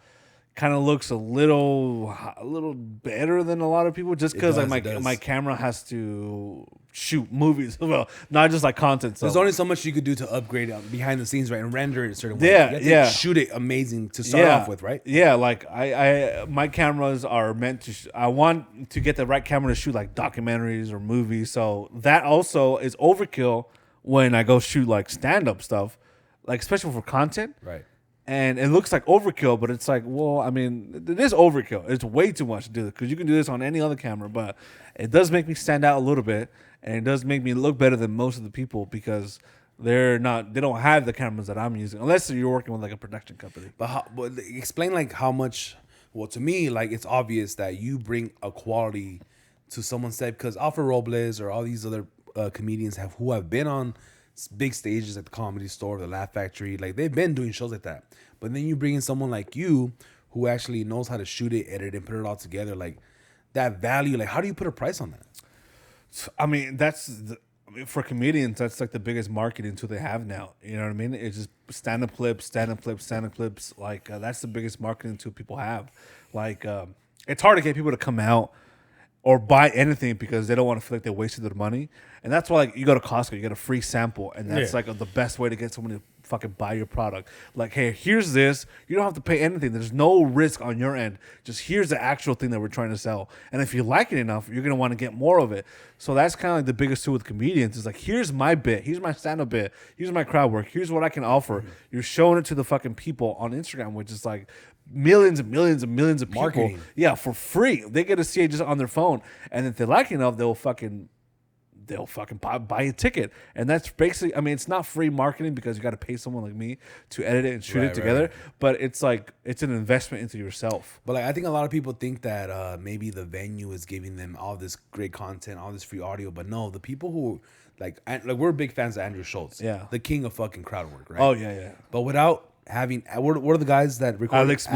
kind of looks a little better than a lot of people just because like my camera has to shoot movies, well, not just like content. So there's only so much you could do to upgrade behind the scenes, right, and render it a certain way. Yeah, you have to shoot it amazing to start off with, right? Yeah, like I my cameras are meant to. I want to get the right camera to shoot like documentaries or movies. So that also is overkill when I go shoot like stand up stuff, like especially for content, right? And it looks like overkill, but it's like, well, I mean, it is overkill. It's way too much to do because you can do this on any other camera, but it does make me stand out a little bit, and it does make me look better than most of the people because they don't have the cameras that I'm using, unless you're working with like a production company. But explain like how much. Well, to me, like it's obvious that you bring a quality to someone's set because Alfredo Robles or all these other comedians who have been on big stages at the Comedy Store, the Laugh Factory, like they've been doing shows like that. But then you bring in someone like you who actually knows how to shoot it, edit it, and put it all together. Like that value, like how do you put a price on that? I mean, for comedians, that's like the biggest marketing tool they have now. You know what I mean? It's just stand-up clips. Like that's the biggest marketing tool people have. Like it's hard to get people to come out or buy anything because they don't want to feel like they wasted their money. And that's why like you go to Costco, you get a free sample, and that's like the best way to get someone to fucking buy your product. Like, hey, here's this. You don't have to pay anything. There's no risk on your end. Just here's the actual thing that we're trying to sell. And if you like it enough, you're gonna want to get more of it. So that's kind of like the biggest tool with comedians is like, here's my bit, here's my stand-up bit, here's my crowd work, here's what I can offer. You're showing it to the fucking people on Instagram, which is like millions and millions and millions of people. Marketing. Yeah, for free. They get to see it just on their phone. And if they like it enough, they'll fucking buy a ticket. And that's basically, I mean, it's not free marketing because you got to pay someone like me to edit it and shoot it together. Right. But it's like, it's an investment into yourself. But like, I think a lot of people think that maybe the venue is giving them all this great content, all this free audio. But no, the people who like we're big fans of Andrew Schultz. Yeah. The king of fucking crowd work, right? Oh, yeah. But without having, what are the guys that record? Alex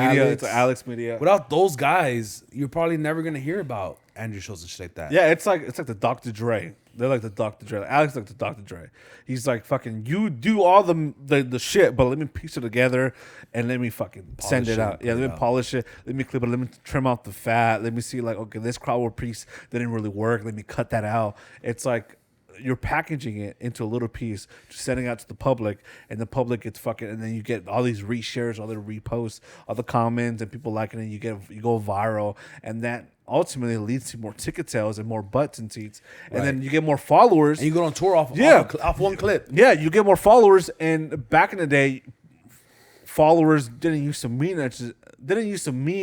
Media. Without those guys, you're probably never going to hear about Andrew Schultz and shit like that. Yeah, it's like the Dr. Dre. They're like the Dr. Dre. Alex is like the Dr. Dre. He's like, fucking, you do all the shit, but let me piece it together and let me fucking send it out. Yeah, let me polish it. Let me clip it. Let me trim out the fat. Let me see, like, okay, this crowd work piece didn't really work. Let me cut that out. It's like you're packaging it into a little piece, just sending out to the public, and the public gets fucking, and then you get all these reshares, all the reposts, all the comments, and people liking it. You go viral, and that ultimately leads to more ticket sales and more butts and seats, and then you get more followers. And you go on tour off one clip. Yeah, you get more followers. And back in the day, followers didn't used to mean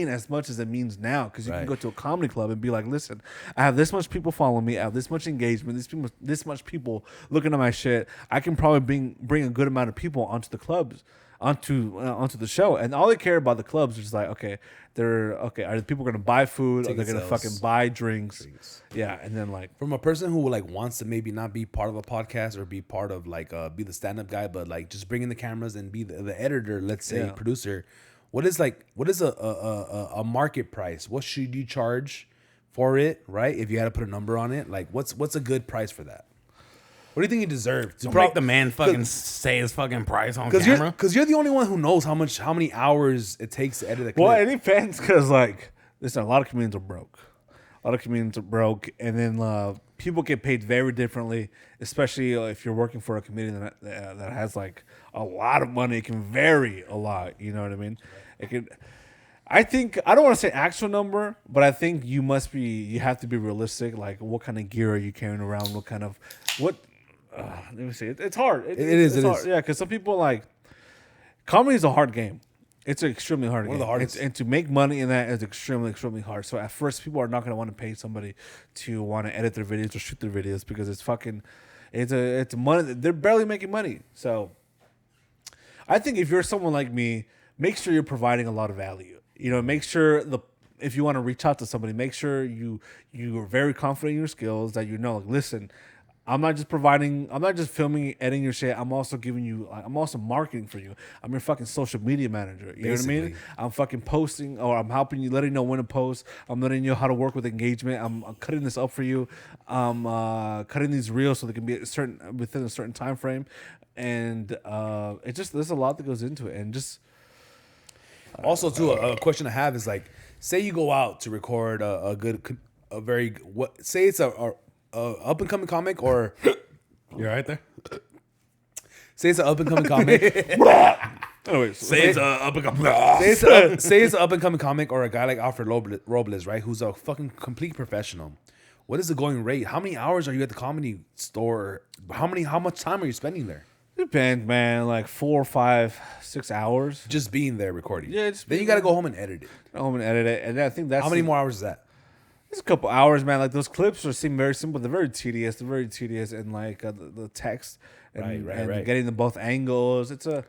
as much as it means now, because you can Right. go to a comedy club and be like, listen, I have this much people following me, I have this much engagement, this much people looking at my shit. I can probably bring a good amount of people onto the clubs, onto the show, and all they care about the clubs is just like, okay, are the people going to buy food, Ticket are they going to sales. fucking buy drinks? Yeah, and then like, From a person who like wants to maybe not be part of a podcast or be part of like be the stand-up guy, but like just bring in the cameras and be the editor, let's say, Yeah. producer. What is a market price? What should you charge for it? Right? If you had to put a number on it, like what's a good price for that? What do you think you deserve? Don't make the man fucking say his fucking price on camera. Because you're the only one who knows how many hours it takes to edit a clip. well, it depends, because like, listen, a lot of comedians are broke. And then people get paid very differently, especially if you're working for a comedian that has like a lot of money. It can vary a lot. You know what I mean? It could. I think, I don't want to say actual number, but I think you have to be realistic. Like, what kind of gear are you carrying around? Let me see. It's hard. It's hard. Yeah, because some people like, comedy is a hard game. It's an extremely hard game. One of the hardest. And to make money in that is extremely, extremely hard. So at first, people are not going to want to pay somebody to want to edit their videos or shoot their videos, because it's money. They're barely making money. So I think if you're someone like me, make sure you're providing a lot of value. You know, make sure if you want to reach out to somebody, make sure you are very confident in your skills, that you know, like, listen, I'm not just filming, editing your shit. I'm also I'm also marketing for you. I'm your fucking social media manager. You know what I mean? Basically. I'm fucking posting, or I'm helping you, letting you know when to post. I'm letting you know how to work with engagement. I'm cutting this up for you. I'm cutting these reels so they can be within a certain time frame. And there's a lot that goes into it. And just Also, too, a question I have is like, say you go out to record say it's a up and coming comic, or You right there? say it's an up and coming comic. anyways, Say it's an up and coming comic, or a guy like Alfredo Robles, right? Who's a fucking complete professional. What is the going rate? How many hours are you at the comedy store? How much time are you spending there? depends, man. Like 4, 5, 6 hours. Just being there recording. Yeah, just then you being got to there. go home and edit it. Go home and edit it, and I think that's How many more hours is that? It's a couple hours, man. Like those clips seem very simple. They're very tedious. And like the text and, Right. getting the both angles. It's a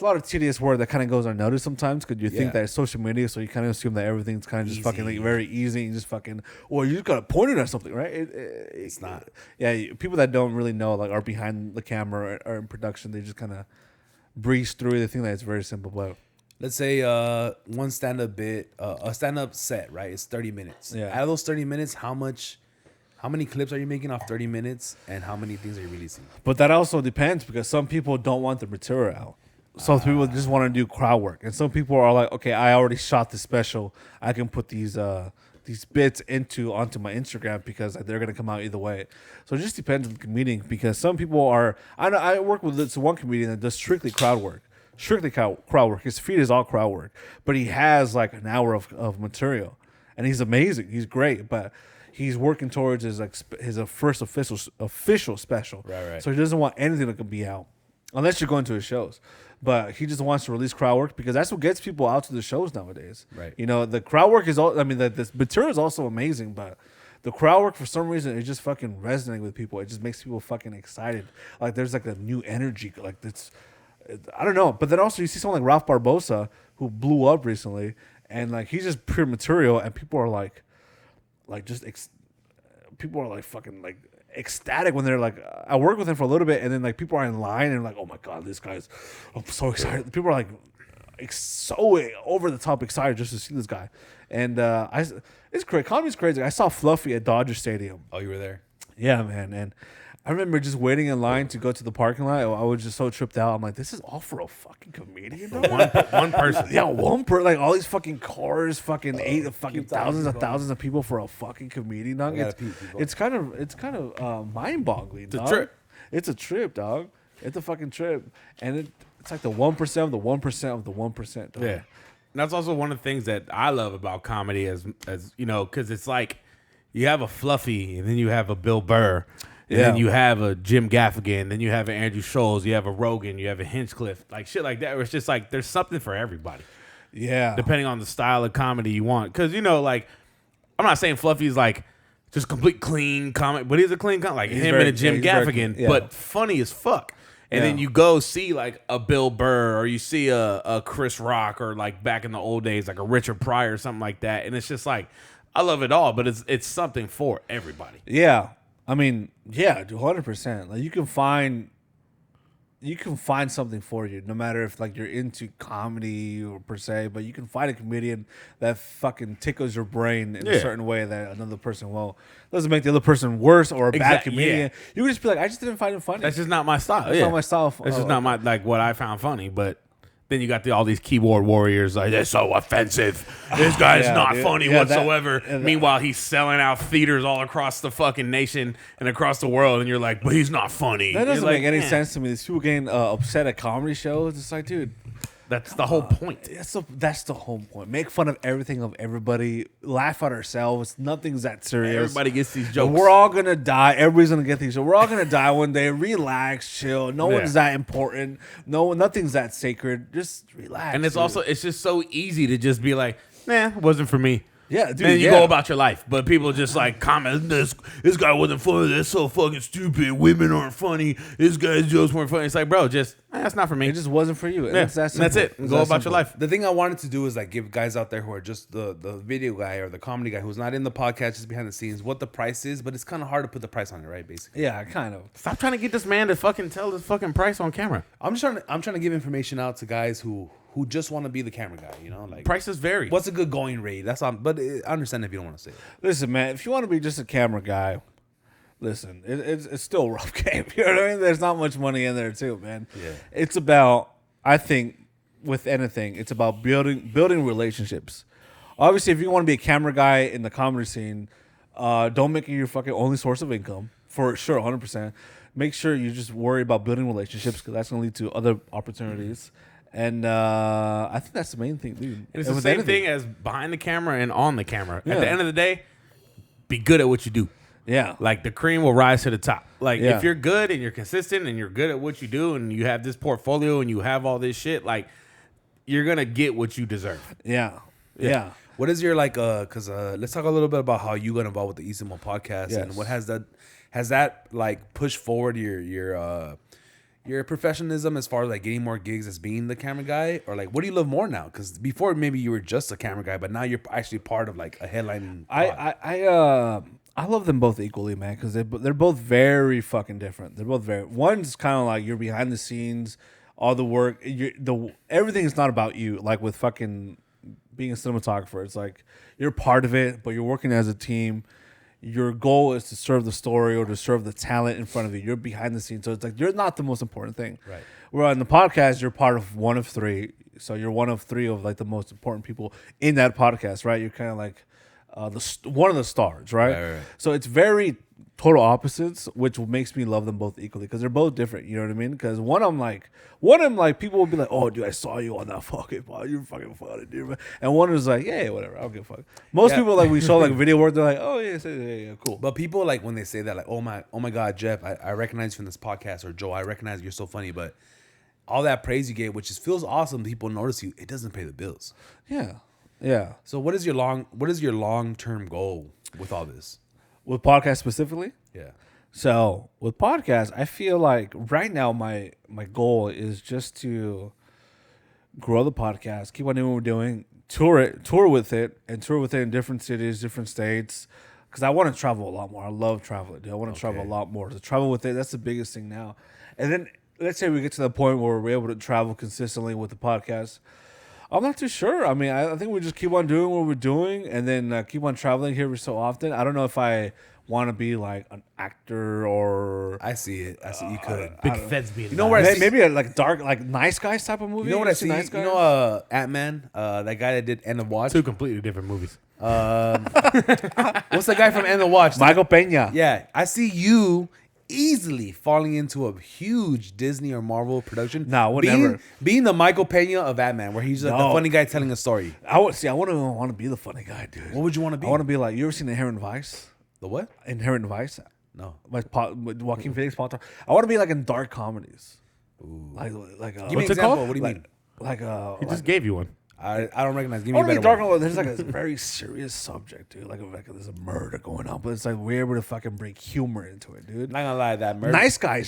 lot of tedious work that kind of goes unnoticed sometimes, because you think Yeah. that it's social media, so you kind of assume that everything's kind of just fucking like Easy. very easy and just fucking, or you just gotta point it at something, right? It's not. Yeah, people that don't really know, like, are behind the camera or in production, they just kind of breeze through it. They think that it's very simple, but Let's say one stand-up bit, a stand-up set, right? It's 30 minutes. Yeah. Out of those 30 minutes, how many clips are you making off 30 minutes, and how many things are you releasing? But that also depends, because some people don't want the material out. Some people just want to do crowd work, and some people are like, okay, I already shot this special. I can put these bits onto my Instagram, because they're gonna come out either way. So it just depends on the comedian, because some people are. I work with this one comedian that does strictly crowd work. His feed is all crowd work, but he has like an hour of material, and he's amazing. He's great, but he's working towards his first official special. Right. So he doesn't want anything that can be out, unless you're going to his shows. But he just wants to release crowd work, because that's what gets people out to the shows nowadays. Right. You know, the crowd work is all. I mean, the material is also amazing, but the crowd work, for some reason, is just fucking resonating with people. It just makes people fucking excited. Like there's like a new energy. Like it's, I don't know. But then also you see someone like Ralph Barbosa, who blew up recently, and like he's just pure material, and people are like people are like fucking like ecstatic when they're like, I work with him for a little bit, and then like people are in line and like, oh my god, this guy's, I'm so excited. People are like so over the top excited just to see this guy, and it's crazy. Comedy's crazy. I saw Fluffy at Dodger Stadium. Oh, you were there? Yeah, man, and I remember just waiting in line to go to the parking lot. I was just so tripped out. I'm like, this is all for a fucking comedian, bro? One person. Yeah, like all these fucking cars, fucking thousands of people for a fucking comedian, dog. I gotta pee, people. It's kind of mind-boggling, dog. a trip. It's a trip, dog. It's a fucking trip, and it's like the 1% of the 1% of the 1%. Dog. Yeah. And that's also one of the things that I love about comedy, as you know, because it's like you have a Fluffy and then you have a Bill Burr, And then you have a Jim Gaffigan, then you have an Andrew Scholes, you have a Rogan, you have a Hinchcliffe, like shit like that. Where it's just like there's something for everybody. Yeah. Depending on the style of comedy you want. Because, you know, like, I'm not saying Fluffy's like just complete clean comic, but he's a clean comic. Like him and a Jim Gaffigan, but funny as fuck. And then you go see like a Bill Burr or you see a Chris Rock or like back in the old days, like a Richard Pryor or something like that. And it's just like, I love it all, but it's something for everybody. Yeah. I mean, yeah, 100%. Like you can find something for you, no matter if like you're into comedy or per se, but you can find a comedian that fucking tickles your brain in a certain way that another person won't. Doesn't make the other person worse or a bad comedian. Yeah. You would just be like, I just didn't find him funny. That's just not my style. That's not my style. That's just not my like what I found funny. But then you got all these keyboard warriors like they're so offensive. This guy's not funny whatsoever. Meanwhile, he's selling out theaters all across the fucking nation and across the world, and you're like, but he's not funny. That doesn't like, make any sense to me. These people getting upset at comedy shows. It's like, dude, that's the whole point. That's the whole point. Make fun of everything of everybody. Laugh at ourselves. Nothing's that serious. Everybody gets these jokes. We're all gonna die. Everybody's gonna get these. So we're all gonna die one day. Relax, chill. No one's that important. Nothing's that sacred. Just relax. And it's just so easy to just be like, nah, it wasn't for me. Yeah, dude. And you go about your life, but people just like comment, this guy wasn't funny. That's so fucking stupid. Women aren't funny. This guy's jokes weren't funny. It's like, bro, that's not for me. It just wasn't for you. Yeah, that's it. Go about your life. The thing I wanted to do is like give guys out there who are just the video guy or the comedy guy who's not in the podcast, just behind the scenes, what the price is. But it's kind of hard to put the price on it, right? Basically. Yeah, kind of. Stop trying to get this man to fucking tell his fucking price on camera. I'm trying to give information out to guys who just want to be the camera guy, you know, like prices vary. What's a good going rate? That's all. But I understand if you don't want to say it. Listen, man, if you want to be just a camera guy, listen, it's still a rough game. You know what I mean? There's not much money in there too, man. Yeah. It's about, I think, with anything, it's about building relationships. Obviously, if you want to be a camera guy in the comedy scene, don't make it your fucking only source of income for sure, 100%. Make sure you just worry about building relationships because that's going to lead to other opportunities. And I think that's the main thing, dude. And it's the same thing as behind the camera and on the camera. At the end of the day, be good at what you do. Yeah. Like the cream will rise to the top. Like if you're good and you're consistent and you're good at what you do and you have this portfolio and you have all this shit, like you're going to get what you deserve. Yeah. What is your like cuz let's talk a little bit about how you got involved with the ISIMO podcast and what has that like pushed forward your professionalism as far as like getting more gigs as being the camera guy, or like what do you love more now? Because before maybe you were just a camera guy, but now you're actually part of like a headlining. I love them both equally, man, because they're both very fucking different. They're both one's kind of like you're behind the scenes, all the work, everything is not about you. Like with fucking being a cinematographer, it's like you're part of it, but you're working as a team. Your goal is to serve the story or to serve the talent in front of you. You're behind the scenes. So it's like you're not the most important thing. Right. Where on the podcast, you're part of one of three. So you're one of three of like the most important people in that podcast, right? You're kind of like one of the stars, right? So it's very total opposites, which makes me love them both equally because they're both different. You know what I mean? Because one of them like people will be like, "Oh, dude, I saw you on that fucking pod. You're fucking funny, dude." And one is like, "Yeah, whatever. I don't give a fuck." Most people like we show like video work, they're like, "Oh yeah, cool." But people like when they say that, like, "Oh my God, Jeff, I recognize you from this podcast," or "Joe, I recognize you're so funny," but all that praise you get, which feels awesome, people notice you. It doesn't pay the bills. Yeah. So what is your long-term goal with all this? With podcasts specifically? Yeah. So with podcasts, I feel like right now my goal is just to grow the podcast, keep on doing what we're doing, tour with it in different cities, different states. Because I want to travel a lot more. I love traveling, dude. I want to travel a lot more. To travel with it, that's the biggest thing now. And then let's say we get to the point where we're able to travel consistently with the podcast. I'm not too sure. I mean, I think we just keep on doing what we're doing and then keep on traveling here so often. I don't know if I want to be like an actor or... I see it. You could. Big Feds being... You know where I see... Maybe a like dark, like Nice Guys type of movie. You know what I see? Nice Guys? You know Ant-Man? That guy that did End of Watch? Two completely different movies. What's the guy from End of Watch? Michael Peña. Yeah. I see you easily falling into a huge Disney or Marvel production. No, whatever. Being the Michael Pena of Batman, where he's like the funny guy telling a story. I want to be the funny guy, dude. What would you want to be? I want to be like, you ever seen Inherent Vice? The what? Inherent Vice. No. With Joaquin Phoenix podcast. I want to be like in dark comedies. Like Give me What's an it example. called? What do you mean? He just gave you one. I don't recognize. Give I me a want to be better dark one. comedy. There's like a very serious subject, dude. Like there's a murder going on, but it's like we're able to fucking bring humor into it, dude. Not gonna lie, that murder. Nice Guy.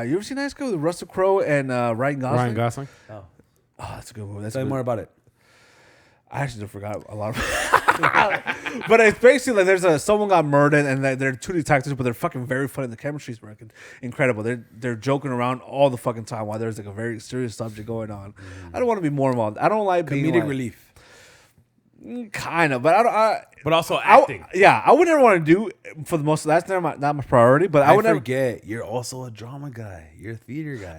You ever seen Nice Guy with Russell Crowe and Ryan Gosling? Ryan Gosling. Oh, that's a good movie. That's Tell me good. more about it. I actually forgot a lot of but it's basically like there's someone got murdered and they're two detectives, but they're fucking very funny. The chemistry's working incredible. They're joking around all the fucking time while there's like a very serious subject going on. I don't want to be more involved. I don't like being Comedic like, relief. kind of, but I don't. But also acting. I would never want to do for the most. That's never not my priority. But I I would never. forget. You're also a drama guy. You're a theater guy.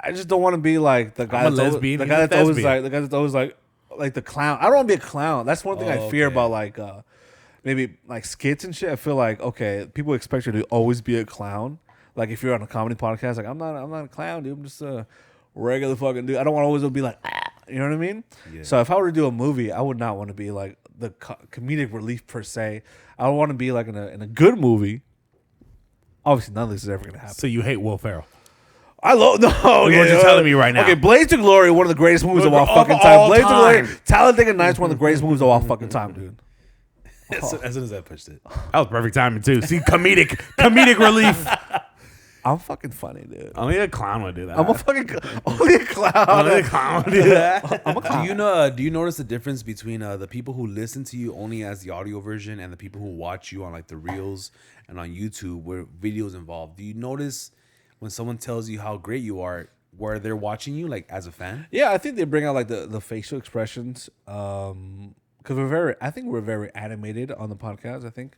I just don't want to be like the guy I'm a that's lesbian, the he's guy a that's always thespian. like the guy that's always like the clown. I don't want to be a clown. That's one thing I fear okay. about like maybe like skits and shit. I feel like okay, people expect you to always be a clown. Like if you're on a comedy podcast, like I'm not a clown, dude. I'm just a regular fucking dude. I don't want to always be like you know what I mean? Yeah. So if I were to do a movie, I would not want to be like the comedic relief per se. I would want to be like in a good movie. Obviously, none of this is ever gonna happen. So you hate Will Ferrell. I love no. What you're telling me right now. Okay, Blades to Glory, one of the greatest movies of all fucking time. Blades to Glory, Talladega Nights, one of the greatest movies of all fucking time, dude. As soon as I pushed it. That was perfect timing too. See, comedic relief. I'm fucking funny, dude. Only a clown would do that. I'm a fucking only a clown. Only a clown would do that. I'm a clown. Do you notice the difference between the people who listen to you only as the audio version and the people who watch you on like the reels and on YouTube where videos involved? Do you notice when someone tells you how great you are, where they're watching you like as a fan? Yeah, I think they bring out like the facial expressions. Because I think we're very animated on the podcast. I think,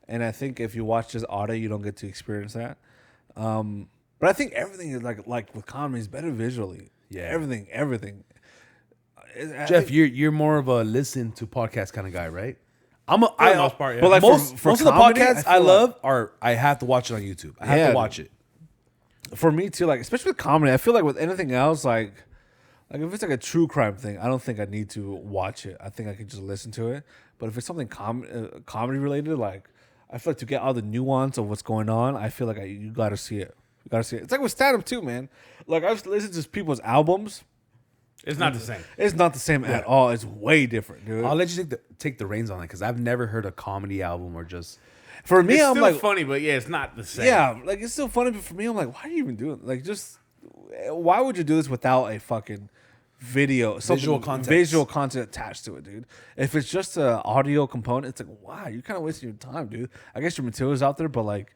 and I think if you watch just audio, you don't get to experience that. But I think everything is like with comedy is better visually. Yeah. everything. Jeff, you're more of a listen to podcast kind of guy, right? For the most part, yeah. But like most for of the comedy, podcasts I I feel love are I have to watch it on YouTube. I have Yeah, to watch it. for me too, like especially with comedy, I feel like with anything else, like if it's like a true crime thing, I don't think I need to watch it. I think I can just listen to it. But if it's something comedy related, like I feel like to get all the nuance of what's going on, I feel like you got to see it. You got to see it. It's like with stand up too, man. Like I've listened to people's albums. It's not the same. It's not the same at all. It's way different, dude. I'll let you take the reins on it because I've never heard a comedy album or just. For me, It's I'm still like, funny, but yeah, it's not the same. yeah, like it's still funny. But for me, I'm like, why are you even doing it? Like, just why would you do this without a fucking video, Visual context. visual content attached to it, dude? If it's just an audio component, it's like, wow, you're kind of wasting your time, dude. I guess your material's out there, but like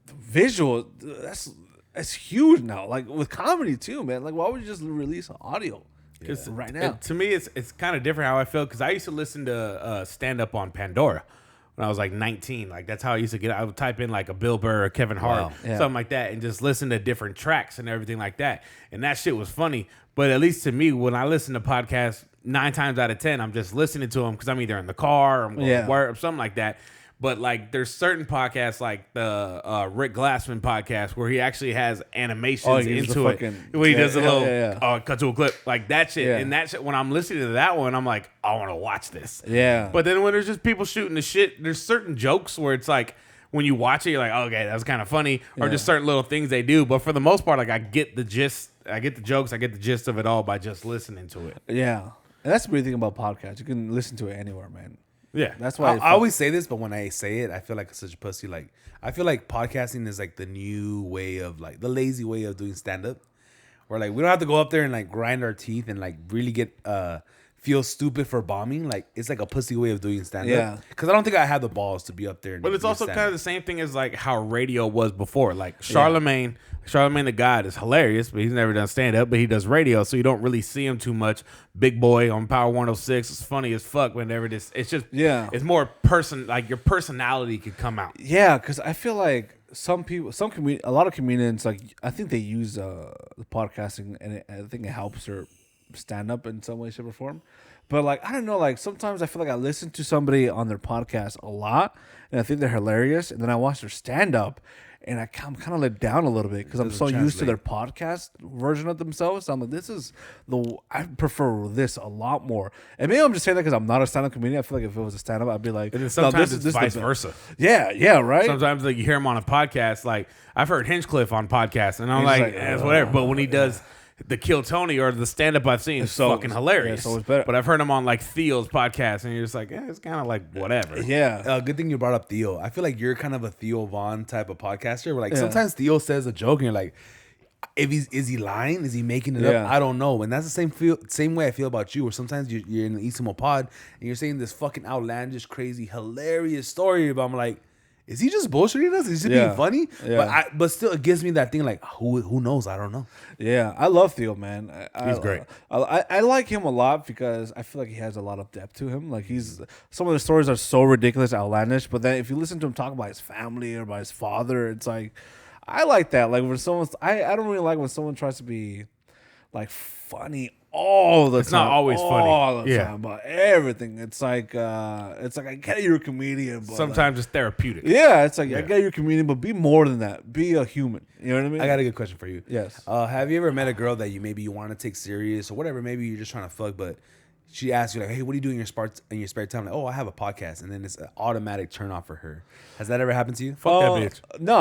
the visual, that's huge now. Like with comedy too, man. Like, why would you just release audio? Right now, To me, it's kind of different how I feel because I used to listen to stand up on Pandora when I was like 19. Like that's how I used to get. I would type in like a Bill Burr or Kevin Hart, Wow. Yeah. something like that, and just listen to different tracks and everything like that. And that shit was funny. But at least to me, when I listen to podcasts, 9 times out of 10, I'm just listening to them because I'm either in the car or I'm going to work or something like that. But like, there's certain podcasts like the Rick Glassman podcast where he actually has animations he uses into the it. fucking- When he yeah, does a yeah, little yeah, cut to a clip like that shit. Yeah. And that shit, when I'm listening to that one, I'm like, I want to watch this. Yeah. But then when there's just people shooting the shit, there's certain jokes where it's like, when you watch it, you're like, okay, that was kind of funny, or just certain little things they do. But for the most part, like I get the gist, I get the jokes, I get the gist of it all by just listening to it. yeah. And that's the great thing about podcasts. You can listen to it anywhere, man. Yeah, That's why I always say this, but when I say it, I feel like such a pussy. Like I feel like podcasting is like the new way of like the lazy way of doing stand up. Where like we don't have to go up there and like grind our teeth and like really get feel stupid for bombing. Like it's like a pussy way of doing stand up. Yeah. Because I don't think I have the balls to be up there. And but it's do also stand-up. kind of the same thing as like how radio was before. Like Charlemagne the God is hilarious, but he's never done stand up, but he does radio, so you don't really see him too much. Big Boy on Power 106 is funny as fuck whenever this. It's just it's more like your personality could come out. Yeah, because I feel like a lot of comedians, like I think they use the podcasting, and I think it helps their stand up in some way, shape, or form. But like I don't know, like sometimes I feel like I listen to somebody on their podcast a lot, and I think they're hilarious, and then I watch their stand up, and I'm kind of let down a little bit because I'm so used to their podcast version of themselves. So I'm like, I prefer this a lot more. And maybe I'm just saying that because I'm not a stand up comedian. I feel like if it was a stand up, I'd be like, And then sometimes it's vice the versa. Yeah, right. Sometimes like you hear him on a podcast. Like I've heard Hinchcliffe on podcasts, and I'm He's like, like, it's whatever. But when he does the Kill Tony or the stand up I've seen, it's fucking hilarious. Yeah, it's always better. But I've heard him on like Theo's podcast, and you're just like, it's kind of like whatever. Yeah. Good thing you brought up Theo. I feel like you're kind of a Theo Vaughn type of podcaster. Where like sometimes Theo says a joke and you're like, is he lying? Is he making it up? I don't know. And that's the same way I feel about you. Where sometimes you're in the ISIMO pod and you're saying this fucking outlandish, crazy, hilarious story. But I'm like, is he just bullshitting us? Is he being funny? Yeah. But still, it gives me that thing like, who knows? I don't know. Yeah, I love Theo, man. He's great. I like him a lot because I feel like he has a lot of depth to him. Like some of the stories are so ridiculous, outlandish. But then if you listen to him talk about his family or about his father, it's like I like that. Like when I don't really like when someone tries to be like funny all the time. It's not always funny. All the time about everything. It's like I get you're a comedian, but Sometimes it's therapeutic. yeah, it's like I get you're a comedian, but be more than that. Be a human. You know what I mean? I got a good question for you. Yes. Have you ever met a girl that you want to take serious or whatever? Maybe you're just trying to fuck, but she asks you like, "Hey, what do you do in your spare time?" Like, "Oh, I have a podcast," and then it's an automatic turn off for her. Has that ever happened to you? Fuck that bitch. No.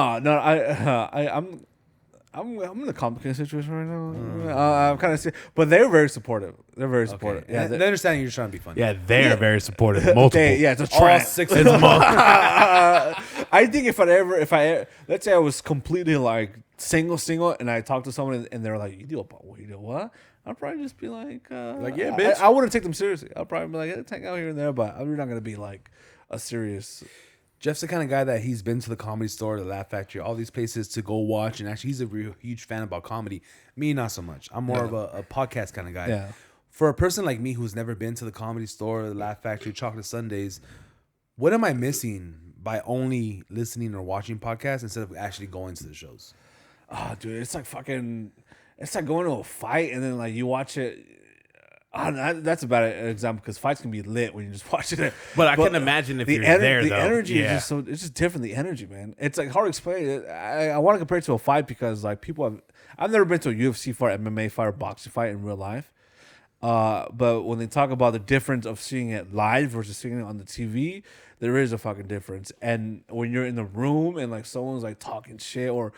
I'm in a complicated situation right now. I'm kind of, but they're very supportive. They're very supportive. Okay. Yeah, they understand you're just trying to be funny. Yeah, they're very supportive. Multiple. It's a All trap. 6 It's I think if I let's say I was completely like single, and I talked to someone and they're like, you do what? I'd probably just be like, yeah, bitch. I wouldn't take them seriously. I'll probably be like, hang out here and there, but I'm not gonna be like a serious. Jeff's the kind of guy that he's been to the Comedy Store, the Laugh Factory, all these places to go watch. And actually, he's a real huge fan about comedy. Me, not so much. I'm more of a podcast kind of guy. Yeah. For a person like me who's never been to the Comedy Store, the Laugh Factory, Chocolate Sundays, what am I missing by only listening or watching podcasts instead of actually going to the shows? Oh, dude, it's like going to a fight and then like you watch it. That's a bad example because fights can be lit when you just watch it. But I can imagine if you're there, the though. energy is just it's just different. The energy, man. It's like hard to explain. I want to compare it to a fight because like I've never been to a UFC fight, MMA fight, or boxing fight in real life. But when they talk about the difference of seeing it live versus seeing it on the TV, there is a fucking difference. And when you're in the room and like someone's like talking shit or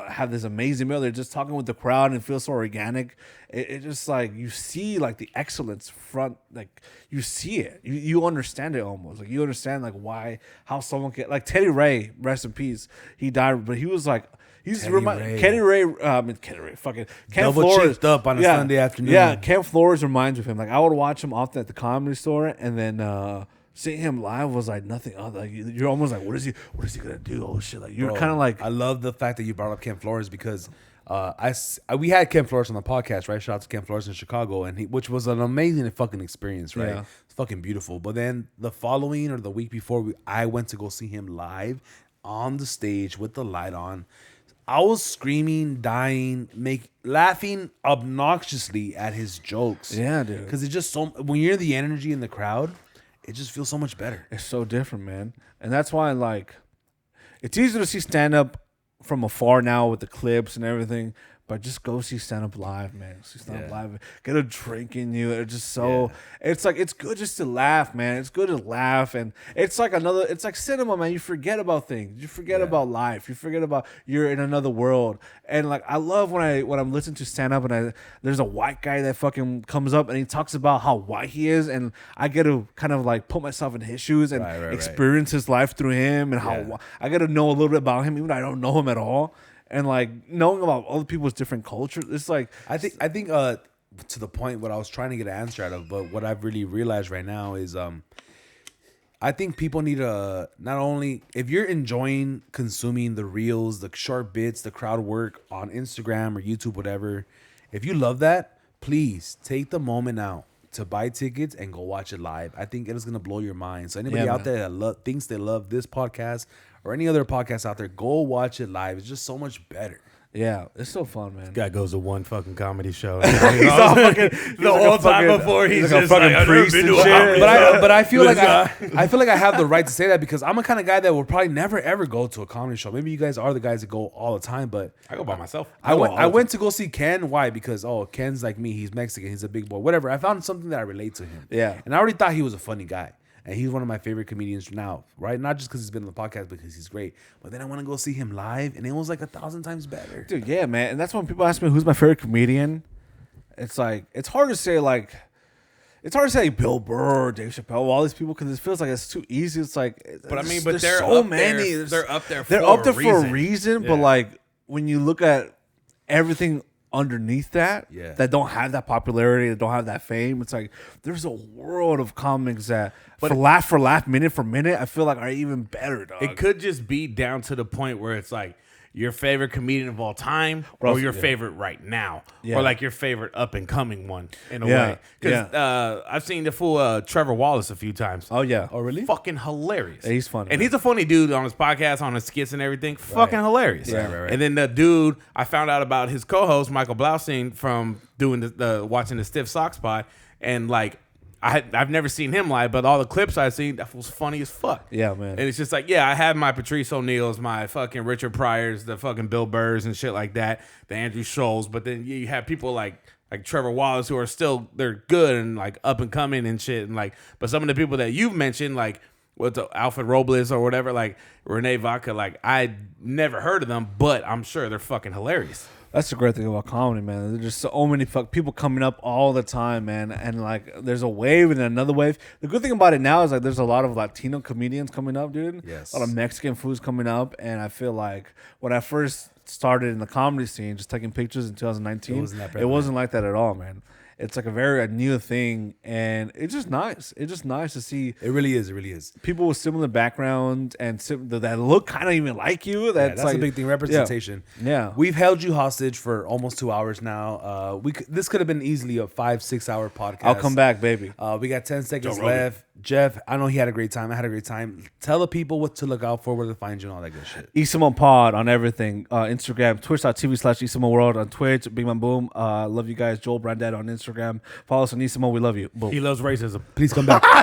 have this amazing meal, they're just talking with the crowd and it feels so organic. It just like you see like the excellence front, like you see it, you understand it almost. Like you understand like how someone can, like Teddy Ray, rest in peace. He died, but he was like. Kenny Ray, fucking Ken Double Flores cheeked up on a Sunday afternoon. Yeah, Ken Flores reminds me of him. Like I would watch him often at the Comedy Store, and then seeing him live was like nothing other. Like you're almost like, what is he gonna do? Oh shit! Like you're kind of like. I love the fact that you brought up Ken Flores because we had Ken Flores on the podcast, right? Shout out to Ken Flores in Chicago, which was an amazing fucking experience, right? Yeah. It's fucking beautiful. But then the following or the week before, I went to go see him live on the stage with the light on. I was screaming, dying, laughing obnoxiously at his jokes. Yeah, dude. Because it's just when you're the energy in the crowd, it just feels so much better. It's so different, man. And that's why, like, it's easier to see stand up from afar now with the clips and everything. But just go see stand up live, man. See stand up live. Get a drink in you. It's just so. It's like it's good just to laugh, man. It's good to laugh, and it's like It's like cinema, man. You forget about things. You forget about life. You forget about you're in another world. And like I love when I'm listening to stand up and there's a white guy that fucking comes up and he talks about how white he is, and I get to kind of like put myself in his shoes and experience his life through him and how I get to know a little bit about him, even though I don't know him at all. And like knowing about other people's different cultures, it's like I think to the point what I was trying to get an answer out of, but what I've really realized right now is I think people need to not only if you're enjoying consuming the reels, the short bits, the crowd work on Instagram or YouTube, whatever, if you love that, please take the moment out to buy tickets and go watch it live. I think it is gonna blow your mind. So anybody out there that thinks they love this podcast or any other podcast out there, go watch it live. It's just so much better. Yeah, it's so fun, man. Guy goes to one fucking comedy show. He's all fucking the whole time before he's like a just fucking like, I've never priest been and to a shit. comedy But I feel like This I feel like I have the right to say that because I'm a kind of guy that will probably never ever go to a comedy show. Maybe you guys are the guys that go all the time, but I go by myself. I went to go see Ken. Why? Because Ken's like me. He's Mexican. He's a big boy. Whatever. I found something that I relate to him. Yeah. And I already thought he was a funny guy. And he's one of my favorite comedians now, right? Not just because he's been on the podcast, because he's great. But then I want to go see him live, and it was like 1,000 times better. Dude, yeah, man. And that's when people ask me who's my favorite comedian. It's like, it's hard to say Bill Burr, Dave Chappelle, all these people, because it feels like it's too easy. It's like, But I mean, there's they're so up many. there. They're up there. They're up there for a reason, but Yeah. like when you look at everything underneath that, Yeah. that don't have that popularity, that don't have that fame, it's like there's a world of comics that for laugh, minute for minute, I feel like are even better, dog. It could just be down to the point where it's like your favorite comedian of all time, or your favorite right now, Yeah. or like your favorite up and coming one in a Yeah. way. Because I've seen the fool Trevor Wallace a few times. Oh yeah. Oh, really? Fucking hilarious. Yeah, he's funny, and man. he's a funny dude on his podcast, on his skits and everything. Fucking hilarious. Right. And then the dude, I found out about his co-host Michael Blausing from doing the watching the Stiff Sock Spot, and like I've never seen him live, but all the clips I've seen, that was funny as fuck. Yeah, man. And it's just like, yeah, I have my Patrice O'Neals, my fucking Richard Pryors, the fucking Bill Burrs and shit like that, the Andrew Scholes, but then you have people like Trevor Wallace who are still, they're good and like up and coming and shit, and like, but some of the people that you've mentioned, like with Alfred Robles or whatever, like Renee Vaca, like I never heard of them, but I'm sure they're fucking hilarious. That's the great thing about comedy, man. There's just so many people coming up all the time, man. And like, there's a wave and another wave. The good thing about it now is like, there's a lot of Latino comedians coming up, dude. Yes. A lot of Mexican foods coming up. And I feel like when I first started in the comedy scene, just taking pictures in 2019, it wasn't like that at all, man. It's like a new thing, and it's just nice. It's just nice to see It really is. It really is. people with similar background and that look kind of even like you. That's That's like a big thing. Representation. Yeah. We've held you hostage for almost 2 hours now. This could have been easily a 5-6 hour podcast. I'll come back, baby. We got 10 seconds left. Jeff, I know he had a great time. I had a great time. Tell the people what to look out for, where to find you, and all that good shit. ISIMO Pod on everything. Instagram, twitch.tv/ISIMO World on Twitch. Big Man Boom. Love you guys. Joel Brandad on Instagram. Follow us on ISIMO. We love you. Boom. He loves racism. Please come back.